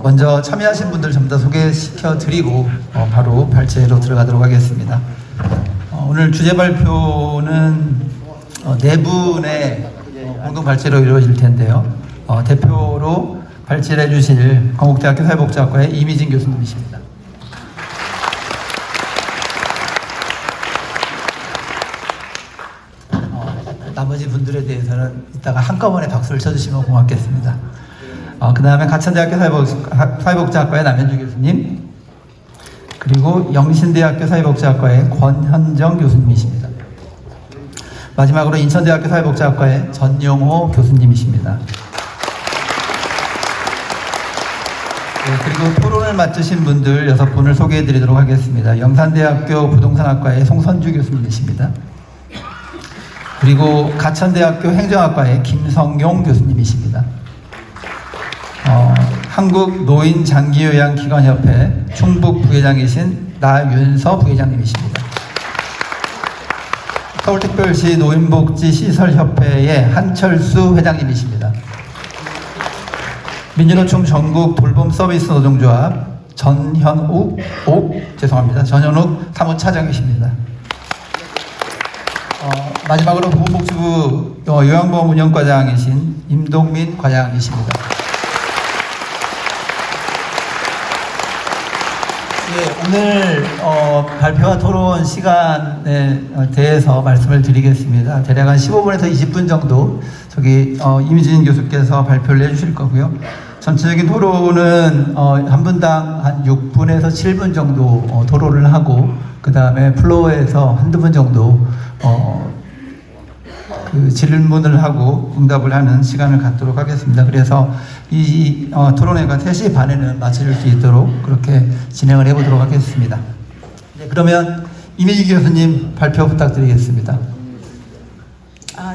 먼저 참여하신 분들 전부 다 소개시켜 드리고 바로 발제로 들어가도록 하겠습니다. 오늘 주제 발표는 네 분의 공동 발제로 이루어질 텐데요. 대표로 발제를 해주실 건국대학교 사회복지학과의 이미진 교수님이십니다. 나머지 분들에 대해서는 이따가 한꺼번에 박수를 쳐주시면 고맙겠습니다. 그 다음에 가천대학교 사회복지학과의 남현주 교수님, 그리고 영신대학교 사회복지학과의 권현정 교수님이십니다. 마지막으로 인천대학교 사회복지학과의 전용호 교수님이십니다. 그리고 토론을 맡으신 분들 6분을 소개해 드리도록 하겠습니다. 영산대학교 부동산학과의 송선주 교수님이십니다. 그리고 가천대학교 행정학과의 김성용 교수님이십니다. 한국노인장기요양기관협회 충북 부회장이신 나윤서 부회장님이십니다. 서울특별시 노인복지시설협회의 한철수 회장님이십니다. 민주노총 전국 돌봄서비스노동조합 전현욱 사무차장이십니다. 마지막으로 보건복지부 요양보험 운영과장이신 임동민 과장이십니다. 오늘 발표와 토론 시간에 대해서 말씀을 드리겠습니다. 대략 한 15분에서 20분 정도 이미진 교수께서 발표를 해주실 거고요. 전체적인 토론은 한 분당 한 6분에서 7분 정도 토론을 하고, 그 다음에 플로어에서 한두 분 정도 질문을 하고 응답을 하는 시간을 갖도록 하겠습니다. 그래서 이 토론회가 3시 반에는 마칠 수 있도록 그렇게 진행을 해보도록 하겠습니다. 그러면 이미지 교수님 발표 부탁드리겠습니다.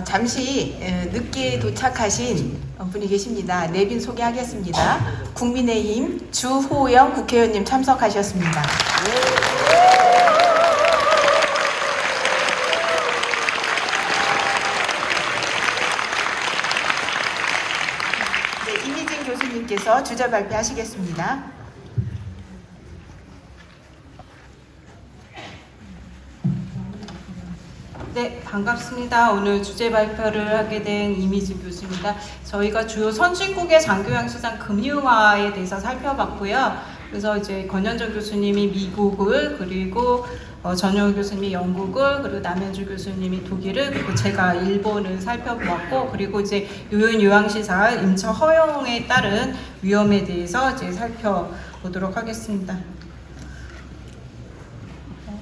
잠시 늦게 도착하신 분이 계십니다. 내빈 소개하겠습니다. 국민의힘 주호영 국회의원님 참석하셨습니다. 이미진 교수님께서 주제 발표하시겠습니다. 네, 반갑습니다. 오늘 주제 발표를 하게 된 이미진 교수입니다. 저희가 주요 선진국의 장교양시장 금융화에 대해서 살펴봤고요. 그래서 이제 권현정 교수님이 미국을, 그리고 전용호 교수님이 영국을, 그리고 남현주 교수님이 독일을, 그리고 제가 일본을 살펴보았고, 그리고 이제 요양시설 임차 허용에 따른 위험에 대해서 이제 살펴보도록 하겠습니다.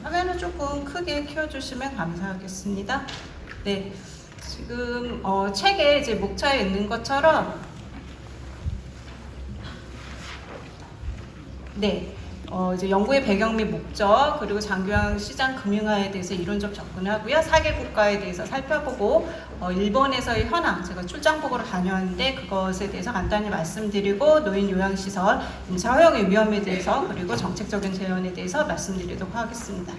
화면을 조금 크게 키워주시면 감사하겠습니다. 네, 지금 책에 이제 목차에 있는 것처럼, 네, 이제 연구의 배경 및 목적, 그리고 장교양 시장 금융화에 대해서 이론적 접근을 하고요. 4개 국가에 대해서 살펴보고, 일본에서의 현황, 제가 출장 보고를 다녀왔는데 그것에 대해서 간단히 말씀드리고, 노인 요양시설 임차 허용의 위험에 대해서, 그리고 정책적인 제언에 대해서 말씀드리도록 하겠습니다.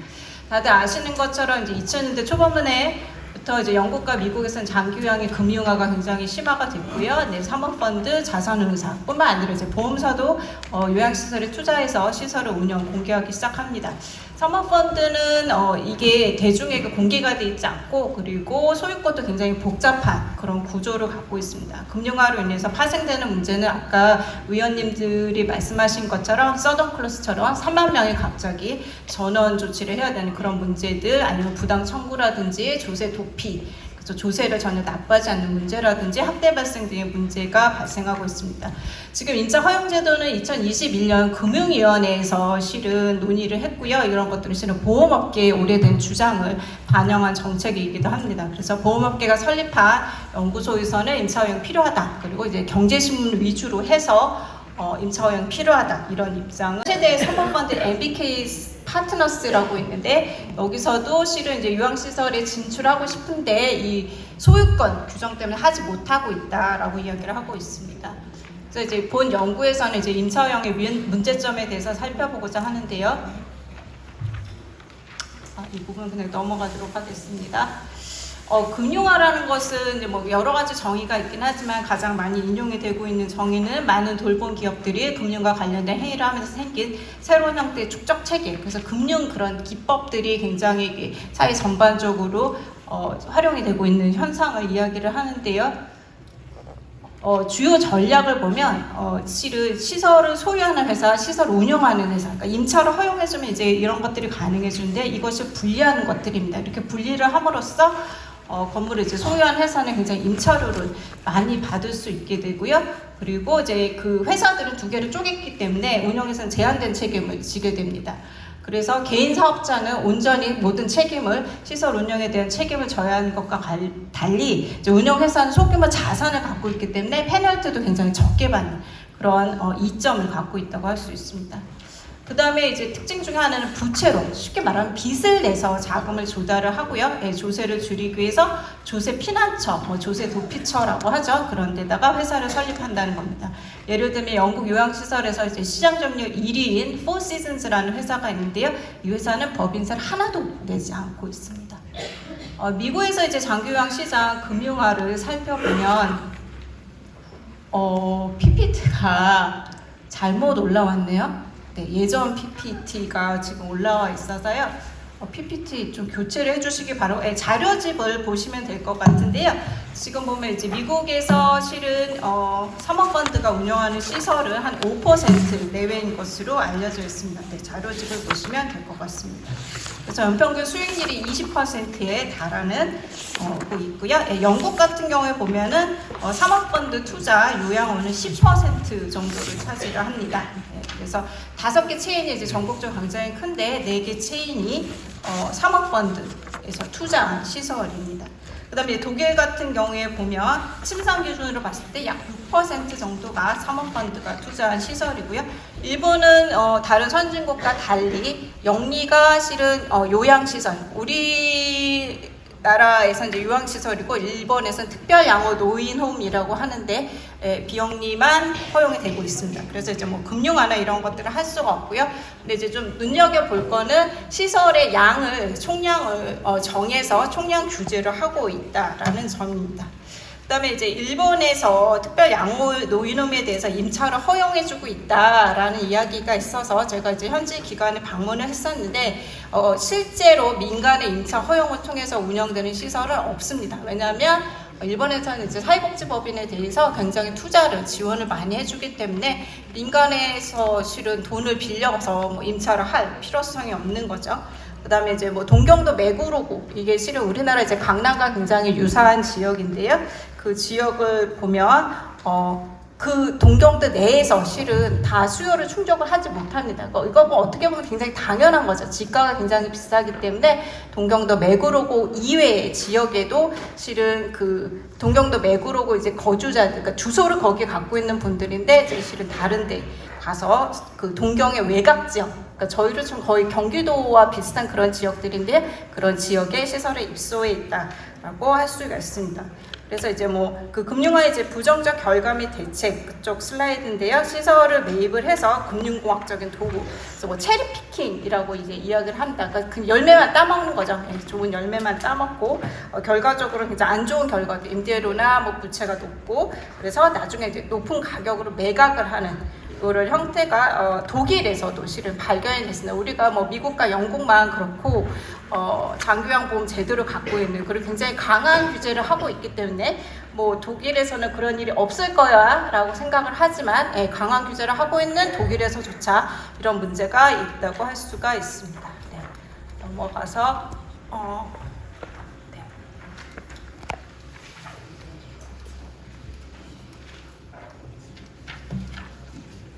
다들 아시는 것처럼 이제 2000년대 초반부터 이제 영국과 미국에서는 장기요양의 금융화가 굉장히 심화가 됐고요. 네, 사모펀드, 자산운용사뿐만 아니라 이제 보험사도 요양시설에 투자해서 시설을 운영, 공개하기 시작합니다. 사모펀드는 이게 대중에게 공개가 되어 있지 않고, 그리고 소유권도 굉장히 복잡한 그런 구조를 갖고 있습니다. 금융화로 인해서 파생되는 문제는 아까 의원님들이 말씀하신 것처럼 서던클로스처럼 3만 명이 갑자기 전원 조치를 해야 되는 그런 문제들, 아니면 부당 청구라든지 조세 도피, 그래서 조세를 전혀 납부하지 않는 문제라든지 학대 발생 등의 문제가 발생하고 있습니다. 지금 임차 허용 제도는 2021년 금융위원회에서 실은 논의를 했고요. 이런 것들은 실은 보험업계의 오래된 주장을 반영한 정책이기도 합니다. 그래서 보험업계가 설립한 연구소에서는 임차 허용 필요하다. 그리고 이제 경제신문 위주로 해서 임차 허용 필요하다. 이런 입장을 최대 사모펀드 MBK 파트너스라고 있는데, 여기서도 실은 이제 요양시설에 진출하고 싶은데 이 소유권 규정 때문에 하지 못하고 있다라고 이야기를 하고 있습니다. 그래서 이제 본 연구에서는 이제 임차 허용의 문제점에 대해서 살펴보고자 하는데요. 이 부분 그냥 넘어가도록 하겠습니다. 금융화라는 것은 이제 뭐 여러 가지 정의가 있긴 하지만 가장 많이 인용이 되고 있는 정의는 많은 돌봄 기업들이 금융과 관련된 행위를 하면서 생긴 새로운 형태의 축적 체계, 그래서 금융 그런 기법들이 굉장히 사회 전반적으로 활용이 되고 있는 현상을 이야기를 하는데요. 주요 전략을 보면 실은 시설을 소유하는 회사, 시설 운영하는 회사, 그러니까 임차를 허용해주면 이제 이런 것들이 가능해지는데 이것을 분리하는 것들입니다. 이렇게 분리를 함으로써 건물을 이제 소유한 회사는 굉장히 임차료를 많이 받을 수 있게 되고요. 그리고 이제 그 회사들은 두 개를 쪼갰기 때문에 운영에서는 제한된 책임을 지게 됩니다. 그래서 개인 사업자는 온전히 모든 책임을, 시설 운영에 대한 책임을 져야 하는 것과 달리 이제 운영회사는 소규모 자산을 갖고 있기 때문에 페널티도 굉장히 적게 받는 그런 이점을 갖고 있다고 할 수 있습니다. 그 다음에 이제 특징 중에 하나는 부채로, 쉽게 말하면 빚을 내서 자금을 조달을 하고요. 조세를 줄이기 위해서 조세 피난처, 조세 도피처라고 하죠. 그런 데다가 회사를 설립한다는 겁니다. 예를 들면 영국 요양시설에서 이제 시장 점유율 1위인 Four Seasons라는 회사가 있는데요. 이 회사는 법인세를 하나도 내지 않고 있습니다. 미국에서 이제 장기요양시장 금융화를 살펴보면 PPT가 잘못 올라왔네요. 네, 예전 PPT가 지금 올라와 있어서요. PPT 좀 교체를 해주시기 바라고, 자료집을 보시면 될 것 같은데요. 지금 보면 이제 미국에서 실은 사모펀드가 운영하는 시설은 한 5% 내외인 것으로 알려져 있습니다. 네, 자료집을 보시면 될 것 같습니다. 그래서 연평균 수익률이 20%에 달하는 거 있고요. 영국 같은 경우에 보면은 사모펀드 투자 요양원은 10% 정도를 차지를 합니다. 그래서 5개 체인이 이제 전국적으로 굉장히 큰데 4개 체인이 사모펀드에서 투자한 시설입니다. 그 다음에 독일 같은 경우에 보면 침상 기준으로 봤을 때 약 6% 정도가 사모펀드가 투자한 시설이고요. 일본은 다른 선진국과 달리 영리가 실은 요양시설, 우리나라에서 이제 요양시설이고 일본에서는 특별양호 노인홈이라고 하는데 비영리만 허용이 되고 있습니다. 그래서 이제 뭐 금융화나 이런 것들을 할 수가 없고요. 근데 이제 좀 눈여겨볼 거는 시설의 양을, 총량을 정해서 총량 규제를 하고 있다라는 점입니다. 그다음에 이제 일본에서 특별 양호 노인홈에 대해서 임차를 허용해주고 있다라는 이야기가 있어서 제가 이제 현지 기관에 방문을 했었는데 실제로 민간의 임차 허용을 통해서 운영되는 시설은 없습니다. 왜냐하면 일본에서는 이제 사회복지법인에 대해서 굉장히 투자를 지원을 많이 해주기 때문에 민간에서 실은 돈을 빌려서 뭐 임차를 할 필요성이 없는 거죠. 그 다음에 이제 뭐 동경도 메구로구, 이게 실은 우리나라 이제 강남과 굉장히 유사한 지역인데요. 그 지역을 보면 그 동경도 내에서 실은 다 수요를 충족을 하지 못합니다. 이거 뭐 어떻게 보면 굉장히 당연한 거죠. 집가가 굉장히 비싸기 때문에 동경도 메구로구 이외의 지역에도 실은 그 동경도 메구로구 이제 거주자, 그러니까 주소를 거기에 갖고 있는 분들인데 이제 실은 다른 데 가서 그 동경의 외곽 지역, 그러니까 저희를 좀 거의 경기도와 비슷한 그런 지역들인데 그런 지역에 시설에 입소해 있다라고 할 수가 있습니다. 그래서 이제 뭐 그 금융화의 이제 부정적 결과 및 대책, 그쪽 슬라이드인데요. 시설을 매입을 해서 금융공학적인 도구, 그래서 뭐 체리 피킹이라고 이제 이야기를 합니다. 그러니까 그 열매만 따먹는 거죠. 좋은 열매만 따먹고 결과적으로 굉장히 안 좋은 결과도, 임대료나 뭐 부채가 높고, 그래서 나중에 이제 높은 가격으로 매각을 하는 이런 형태가 독일에서도 실은 발견이 됐습니다. 우리가 뭐 미국과 영국만 그렇고 장기요양보험 제도를 갖고 있는, 그리고 굉장히 강한 규제를 하고 있기 때문에 뭐 독일에서는 그런 일이 없을 거야 라고 생각을 하지만 강한 규제를 하고 있는 독일에서조차 이런 문제가 있다고 할 수가 있습니다. 네. 넘어가서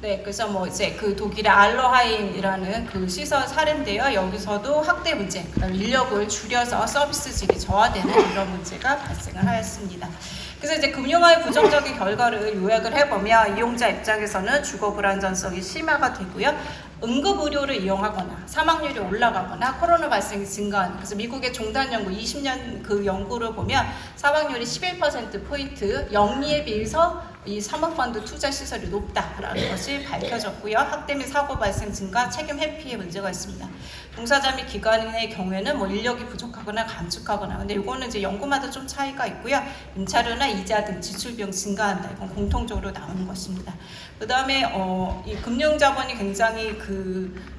네, 그래서 뭐 이제 그 독일의 알로하임이라는 그 시설 사례인데요. 여기서도 학대 문제, 그다음 인력을 줄여서 서비스질이 저하되는 이런 문제가 발생을 하였습니다. 그래서 이제 금융화의 부정적인 결과를 요약을 해보면 이용자 입장에서는 주거 불안전성이 심화가 되고요. 응급의료를 이용하거나 사망률이 올라가거나 코로나 발생이 증가하는, 그래서 미국의 종단 연구 20년 그 연구를 보면 사망률이 11%포인트, 영리에 비해서 이 사모펀드 투자 시설이 높다라는 것이 밝혀졌고요. 학대 및 사고 발생 증가, 책임 회피에 문제가 있습니다. 종사자 및 기관의 경우에는 뭐 인력이 부족하거나 감축하거나, 근데 이거는 이제 연구마다 좀 차이가 있고요. 임차료나 이자 등 지출 비용 증가한다. 이건 공통적으로 나오는 것입니다. 그 다음에 이 금융자본이 굉장히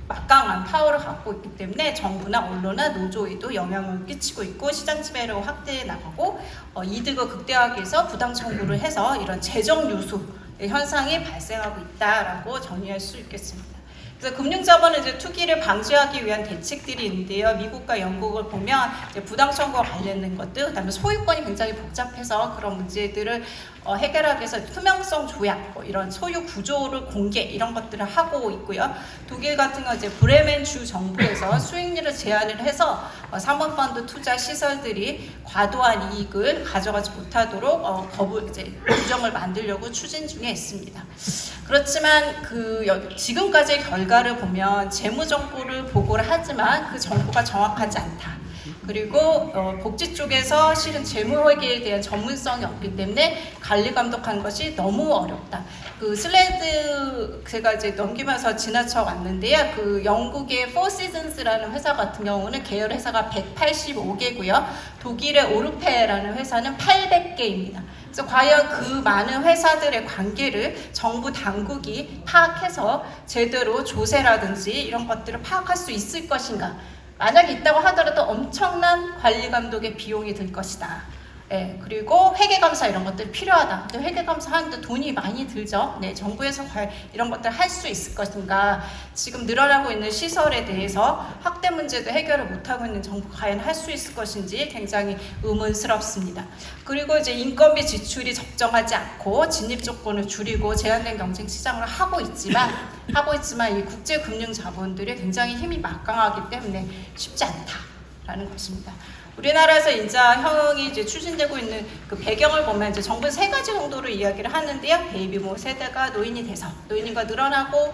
막강한 파워를 갖고 있기 때문에 정부나 언론이나 노조에도 영향을 끼치고 있고, 시장 지배로 확대해 나가고 이득을 극대화하기 위해서 부당 청구를 해서 이런 재정 요소 현상이 발생하고 있다라고 정의할 수 있겠습니다. 그래서 금융자본은 이제 투기를 방지하기 위한 대책들이 있는데요. 미국과 영국을 보면 이제 부당 청구와 관련된 것들, 그다음에 소유권이 굉장히 복잡해서 그런 문제들을 해결하기 위해서 투명성 조약, 이런 소유 구조를 공개 이런 것들을 하고 있고요. 독일 같은 경우 이제 브레멘 주 정부에서 수익률을 제한을 해서 사모펀드 투자 시설들이 과도한 이익을 가져가지 못하도록 규정을 만들려고 추진 중에 있습니다. 그렇지만 지금까지의 결과를 보면 재무 정보를 보고를 하지만 그 정보가 정확하지 않다. 그리고 복지 쪽에서 실은 재무회계에 대한 전문성이 없기 때문에 관리 감독하는 것이 너무 어렵다. 슬라이드 제가 이제 넘기면서 지나쳐 왔는데요. 영국의 Four Seasons라는 회사 같은 경우는 계열 회사가 185개고요. 독일의 오르페라는 회사는 800개입니다. 그래서 과연 그 많은 회사들의 관계를 정부 당국이 파악해서 제대로 조세라든지 이런 것들을 파악할 수 있을 것인가? 만약에 있다고 하더라도 엄청난 관리 감독의 비용이 들 것이다. 네, 그리고 회계감사 이런 것들이 필요하다. 근데 회계감사 하는데 돈이 많이 들죠. 네, 정부에서 과연 이런 것들 할 수 있을 것인가? 지금 늘어나고 있는 시설에 대해서 학대 문제도 해결을 못하고 있는 정부가 과연 할 수 있을 것인지 굉장히 의문스럽습니다. 그리고 이제 인건비 지출이 적정하지 않고 진입 조건을 줄이고 제한된 경쟁 시장을 하고 있지만 이 국제 금융 자본들이 굉장히 힘이 막강하기 때문에 쉽지 않다라는 것입니다. 우리나라에서 인자형이 이제 추진되고 있는 배경을 보면 이제 정부는 3가지 정도로 이야기를 하는데요. 베이비붐 세대가 노인이 돼서 노인인구가 늘어나고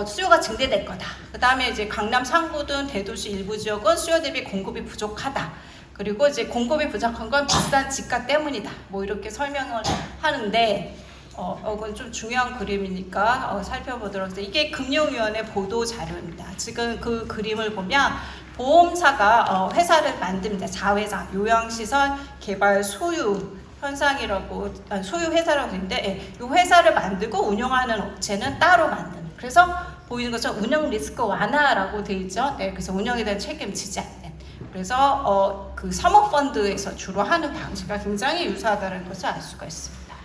수요가 증대될 거다. 그 다음에 이제 강남 상부 등 대도시 일부 지역은 수요 대비 공급이 부족하다. 그리고 이제 공급이 부족한 건 비싼 집값 때문이다. 뭐 이렇게 설명을 하는데 이건 좀 중요한 그림이니까 살펴보도록 하겠습니다. 이게 금융위원회 보도 자료입니다. 지금 그 그림을 보면 보험사가 회사를 만듭니다. 자회사, 요양시설 개발 소유 현상이라고, 소유 회사라고 하는데, 이 회사를 만들고 운영하는 업체는 따로 만드는. 그래서 보이는 것처럼 운영 리스크 완화라고 되어 있죠. 네, 그래서 운영에 대한 책임지지 않는. 그래서 사모펀드에서 주로 하는 방식과 굉장히 유사하다는 것을 알 수가 있습니다.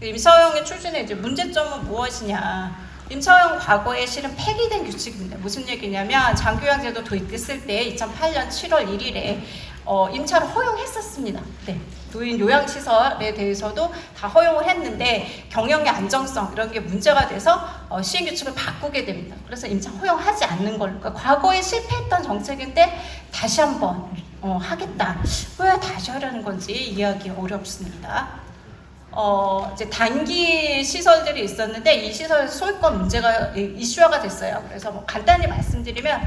임차형의 추진의 이제 문제점은 무엇이냐? 임차형 과거에 실은 폐기된 규칙입니다. 무슨 얘기냐면 장교양제도 도입됐을 때 2008년 7월 1일에 임차를 허용했었습니다. 네. 노인 요양시설에 대해서도 다 허용을 했는데 경영의 안정성 이런 게 문제가 돼서 시행규칙을 바꾸게 됩니다. 그래서 임차 허용하지 않는 걸로. 그러니까 과거에 실패했던 정책인데 다시 한번 하겠다. 왜 다시 하려는 건지 이해하기 어렵습니다. 이제 단기 시설들이 있었는데 이 시설 소유권 문제가 이슈화가 됐어요. 그래서 간단히 말씀드리면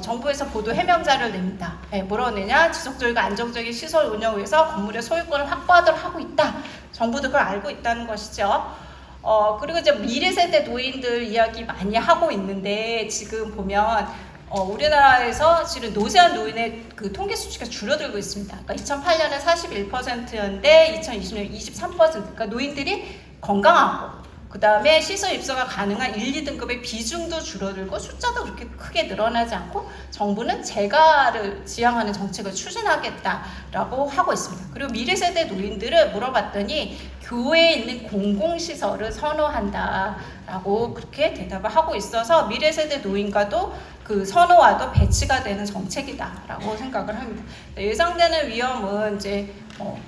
정부에서 보도 해명자를 냅니다. 뭐라고 내냐? 지속적이고 안정적인 시설 운영을 위해서 건물의 소유권을 확보하도록 하고 있다. 정부도 그걸 알고 있다는 것이죠. 그리고 이제 미래 세대 노인들 이야기 많이 하고 있는데 지금 보면 우리나라에서 지금 노쇠한 노인의 통계 수치가 줄어들고 있습니다. 그러니까 2008년에 41%였는데 2020년 23%. 그러니까 노인들이 건강하고 그 다음에 시설 입소가 가능한 1, 2등급의 비중도 줄어들고 숫자도 그렇게 크게 늘어나지 않고 정부는 재가를 지향하는 정책을 추진하겠다라고 하고 있습니다. 그리고 미래세대 노인들을 물어봤더니 교외에 있는 공공시설을 선호한다라고 그렇게 대답을 하고 있어서 미래세대 노인과도 선호와도 배치가 되는 정책이다라고 생각을 합니다. 예상되는 위험은 이제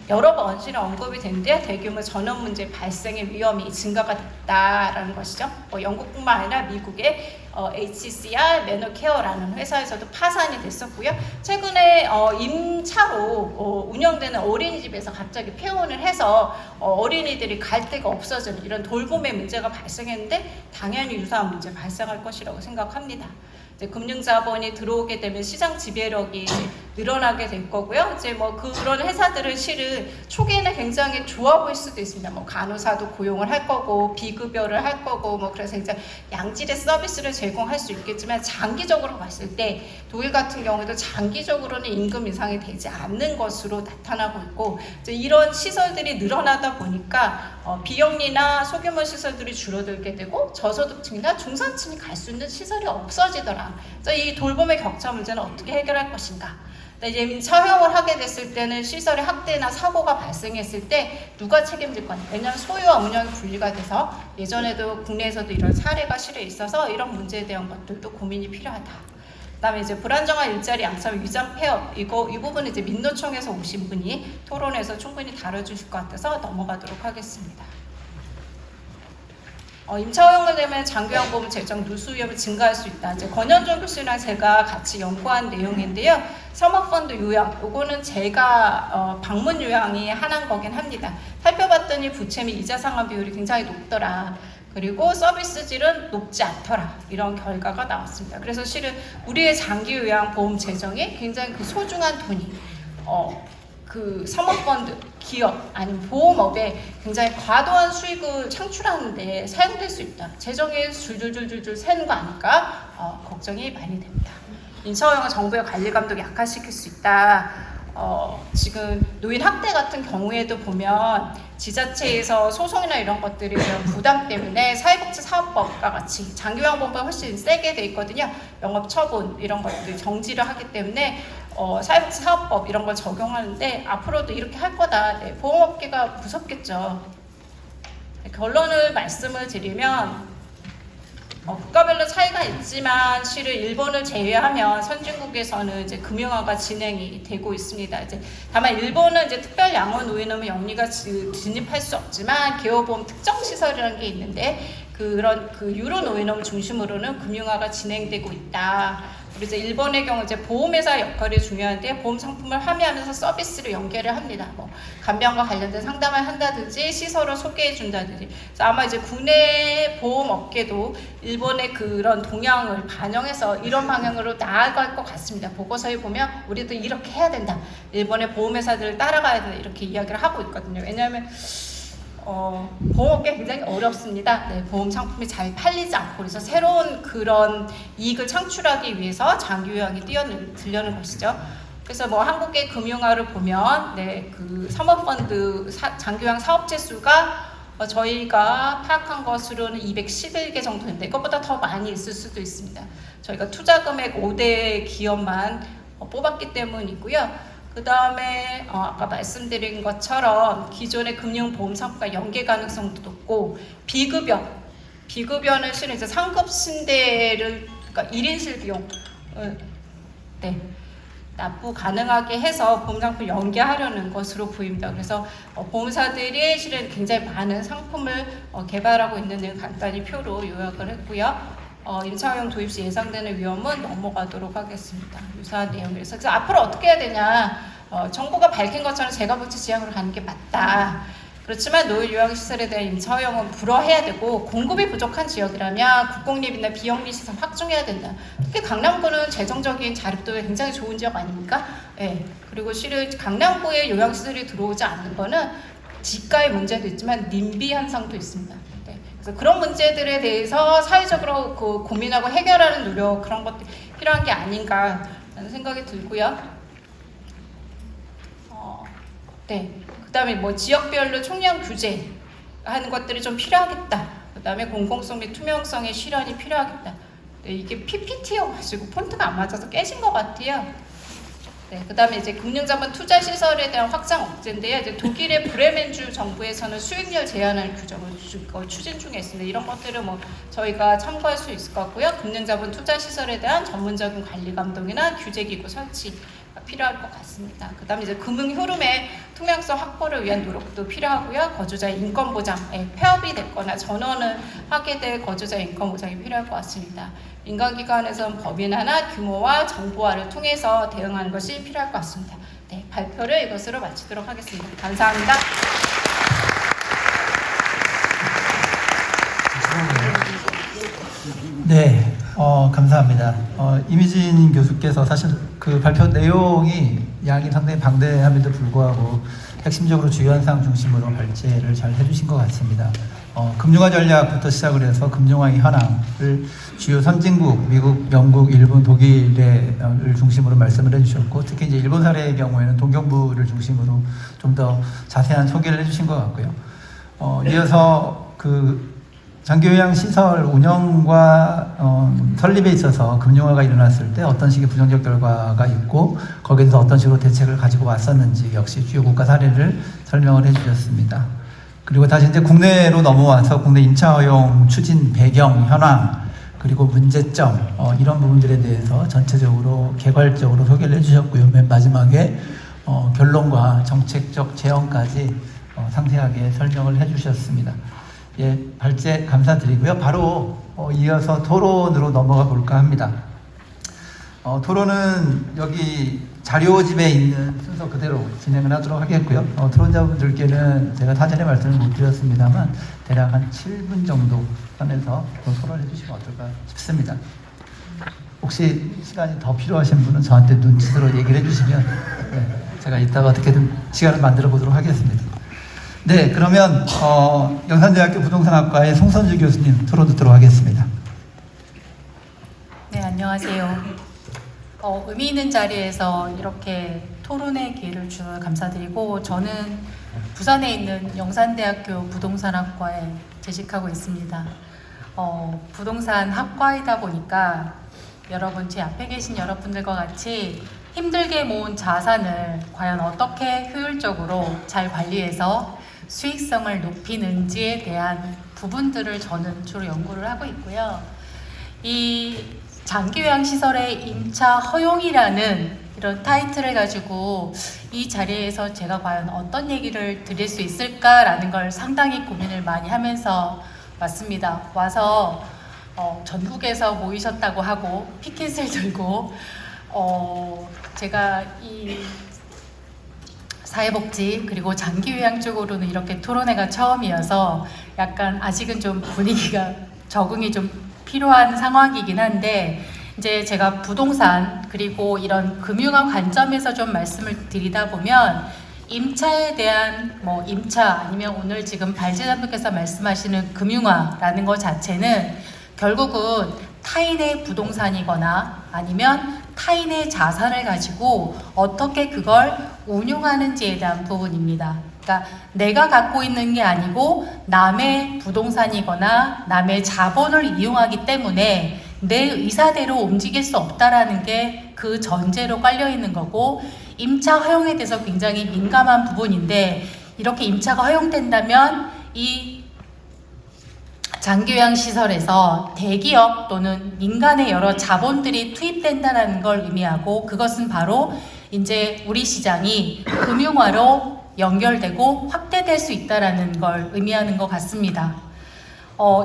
여러 번 실은 언급이 됐는데 대규모 전원 문제 발생의 위험이 증가가 됐다라는 것이죠. 영국뿐만 아니라 미국의 HCR 매너케어라는 회사에서도 파산이 됐었고요. 최근에 임차로 운영되는 어린이집에서 갑자기 폐원을 해서 어린이들이 갈 데가 없어지는 이런 돌봄의 문제가 발생했는데 당연히 유사한 문제 발생할 것이라고 생각합니다. 이제 금융자본이 들어오게 되면 시장 지배력이 늘어나게 될 거고요. 이제 뭐 그런 회사들은 실은 초기에는 굉장히 좋아 보일 수도 있습니다. 뭐 간호사도 고용을 할 거고 비급여를 할 거고 뭐 그래서 이제 양질의 서비스를 제공할 수 있겠지만 장기적으로 봤을 때 독일 같은 경우에도 장기적으로는 임금 인상이 되지 않는 것으로 나타나고 있고 이제 이런 시설들이 늘어나다 보니까 비영리나 소규모 시설들이 줄어들게 되고 저소득층이나 중산층이 갈 수 있는 시설이 없어지더라. 그래서 이 돌봄의 격차 문제는 어떻게 해결할 것인가? 이제 처형을 하게 됐을 때는 시설의 학대나 사고가 발생했을 때 누가 책임질 거냐? 왜냐하면 소유와 운영이 분리가 돼서 예전에도 국내에서도 이런 사례가 실에 있어서 이런 문제에 대한 것들도 고민이 필요하다. 그다음에 이제 불안정한 일자리 양성 위장 폐업 이 부분은 이제 민노총에서 오신 분이 토론에서 충분히 다뤄주실 것 같아서 넘어가도록 하겠습니다. 임차 허용을 되면 장기요양 보험 재정 누수 위험이 증가할 수 있다. 이제 권현종 교수랑 제가 같이 연구한 내용인데요. 사모펀드 요양, 요거는 제가 방문 요양이 하나인 거긴 합니다. 살펴봤더니 부채 및 이자 상환 비율이 굉장히 높더라. 그리고 서비스질은 높지 않더라. 이런 결과가 나왔습니다. 그래서 실은 우리의 장기 요양 보험 재정이 굉장히 그 소중한 돈이 그 사모펀드, 기업 아니면 보험업에 굉장히 과도한 수익을 창출하는데 사용될 수 있다. 재정이 줄줄줄줄 새는 거 아닐까 걱정이 많이 됩니다. 임차 허용은 정부의 관리 감독이 약화시킬 수 있다. 지금 노인 학대 같은 경우에도 보면 지자체에서 소송이나 이런 것들이 이런 부담 때문에 사회복지사업법과 같이 장기요양보험보다 훨씬 세게 돼 있거든요. 영업처분 이런 것들 정지를 하기 때문에 사회복지사업법 이런 걸 적용하는데 앞으로도 이렇게 할 거다. 네, 보험업계가 무섭겠죠. 네, 결론을 말씀을 드리면 국가별로 차이가 있지만 실은 일본을 제외하면 선진국에서는 이제 금융화가 진행이 되고 있습니다. 이제 다만 일본은 이제 특별 양원 노인음은 영리가 진입할 수 없지만 개호보험 특정 시설이라는 게 있는데 그런 그 유로 노인음 중심으로는 금융화가 진행되고 있다. 그리고 이제 일본의 경우 이제 보험회사 역할이 중요한데 보험 상품을 함유하면서 서비스를 연계를 합니다. 뭐 간병과 관련된 상담을 한다든지 시설을 소개해 준다든지. 그래서 아마 이제 국내 보험 업계도 일본의 그런 동향을 반영해서 이런 방향으로 나아갈 것 같습니다. 보고서에 보면 우리도 이렇게 해야 된다. 일본의 보험회사들을 따라가야 된다. 이렇게 이야기를 하고 있거든요. 왜냐하면 보험업계 굉장히 어렵습니다. 네, 보험 상품이 잘 팔리지 않고 그래서 새로운 그런 이익을 창출하기 위해서 장기요양이 뛰어들려는 것이죠. 그래서 뭐 한국의 금융화를 보면 그 사모펀드 장기요양 사업체 수가 저희가 파악한 것으로는 211개 정도인데 이것보다 더 많이 있을 수도 있습니다. 저희가 투자 금액 5대 기업만 뽑았기 때문이고요. 그 다음에 아까 말씀드린 것처럼 기존의 금융보험 상품과 연계 가능성도 높고 비급여는 실은 이제 상급 신대를 그러니까 1인실 비용 납부 가능하게 해서 보험 상품 연계하려는 것으로 보입니다. 그래서 보험사들이 실은 굉장히 많은 상품을 개발하고 있는 데 간단히 표로 요약을 했고요. 임차 허용 도입 시 예상되는 위험은 넘어가도록 하겠습니다. 유사한 내용이라서 그래서 앞으로 어떻게 해야 되냐? 정부가 밝힌 것처럼 재가복지 지향으로 가는 게 맞다. 그렇지만 노인 요양시설에 대한 임차 허용은 불허해야 되고 공급이 부족한 지역이라면 국공립이나 비영리 시설 확충해야 된다. 특히 강남구는 재정적인 자립도가 굉장히 좋은 지역 아닙니까? 네. 그리고 실은 강남구에 요양시설이 들어오지 않는 거는 지가의 문제도 있지만 님비 현상도 있습니다. 그래서 그런 문제들에 대해서 사회적으로 고민하고 해결하는 노력 그런 것들이 필요한 게 아닌가라는 생각이 들고요. 그 다음에 뭐 지역별로 총량 규제 하는 것들이 좀 필요하겠다. 그 다음에 공공성 및 투명성의 실현이 필요하겠다. 이게 PPT여가지고 폰트가 안 맞아서 깨진 것 같아요. 그 다음에 이제 금융자본 투자 시설에 대한 확장 억제인데요. 이제 독일의 브레멘주 정부에서는 수익률 제한을 규정을 추진 중에 있습니다. 이런 것들을 뭐 저희가 참고할 수 있을 것 같고요. 금융자본 투자 시설에 대한 전문적인 관리 감독이나 규제기구 설치가 필요할 것 같습니다. 그 다음에 이제 금융 흐름의 투명성 확보를 위한 노력도 필요하고요. 거주자의 인권 보장에 폐업이 됐거나 전원을 하게 될 거주자의 인권 보장이 필요할 것 같습니다. 민간기관에서는 법인화나 규모와 정보화를 통해서 대응하는 것이 필요할 것 같습니다. 발표를 이것으로 마치도록 하겠습니다. 감사합니다. 네, 감사합니다. 이미진 교수께서 사실 그 발표 내용이 양이 상당히 방대함에도 불구하고 핵심적으로 주요한 사항 중심으로 발제를 잘 해주신 것 같습니다. 금융화 전략부터 시작을 해서 금융화의 현황을 주요 선진국, 미국, 영국, 일본, 독일을 중심으로 말씀을 해주셨고, 특히 이제 일본 사례의 경우에는 동경부를 중심으로 좀 더 자세한 소개를 해주신 것 같고요. 이어서 그 장기요양 시설 운영과 설립에 있어서 금융화가 일어났을 때 어떤 식의 부정적 결과가 있고 거기에서 어떤 식으로 대책을 가지고 왔었는지 역시 주요 국가 사례를 설명을 해주셨습니다. 그리고 다시 이제 국내로 넘어와서 국내 임차 허용 추진 배경, 현황 그리고 문제점 이런 부분들에 대해서 전체적으로 개괄적으로 소개를 해주셨고요. 맨 마지막에 결론과 정책적 제언까지 상세하게 설명을 해주셨습니다. 예, 발제 감사드리고요. 바로 이어서 토론으로 넘어가 볼까 합니다. 토론은 여기 자료집에 있는 순서 그대로 진행을 하도록 하겠고요. 토론자분들께는 제가 사전에 말씀을 못 드렸습니다만 대략 한 7분 정도 선에서 토론해 주시면 어떨까 싶습니다. 혹시 시간이 더 필요하신 분은 저한테 눈치대로 얘기를 해주시면 제가 이따가 어떻게든 시간을 만들어 보도록 하겠습니다. 네, 그러면 영산대학교 부동산학과의 송선주 교수님 토론 듣도록 하겠습니다. 네, 안녕하세요. 의미 있는 자리에서 이렇게 토론의 기회를 주셔서 감사드리고, 저는 부산에 있는 영산대학교 부동산학과에 재직하고 있습니다. 부동산 학과이다 보니까 여러분, 제 앞에 계신 여러분들과 같이 힘들게 모은 자산을 과연 어떻게 효율적으로 잘 관리해서 수익성을 높이는지에 대한 부분들을 저는 주로 연구를 하고 있고요. 이 장기요양시설의 임차 허용이라는 이런 타이틀을 가지고 이 자리에서 제가 과연 어떤 얘기를 드릴 수 있을까라는 걸 상당히 고민을 많이 하면서 왔습니다. 와서 전국에서 모이셨다고 하고 피켓을 들고 제가 이 사회복지 그리고 장기요양 쪽으로는 이렇게 토론회가 처음이어서 약간 아직은 좀 분위기가 적응이 좀 필요한 상황이긴 한데, 이제 제가 부동산 그리고 이런 금융화 관점에서 좀 말씀을 드리다 보면 임차에 대한 임차 아니면 오늘 지금 발제자분께서 말씀하시는 금융화라는 것 자체는 결국은 타인의 부동산이거나 아니면 타인의 자산을 가지고 어떻게 그걸 운용하는지에 대한 부분입니다. 그러니까 내가 갖고 있는 게 아니고 남의 부동산이거나 남의 자본을 이용하기 때문에 내 의사대로 움직일 수 없다라는 게 그 전제로 깔려 있는 거고, 임차 허용에 대해서 굉장히 민감한 부분인데, 이렇게 임차가 허용된다면 이 장기요양 시설에서 대기업 또는 민간의 여러 자본들이 투입된다는 걸 의미하고, 그것은 바로 이제 우리 시장이 금융화로 연결되고 확대될 수 있다는 걸 의미하는 것 같습니다.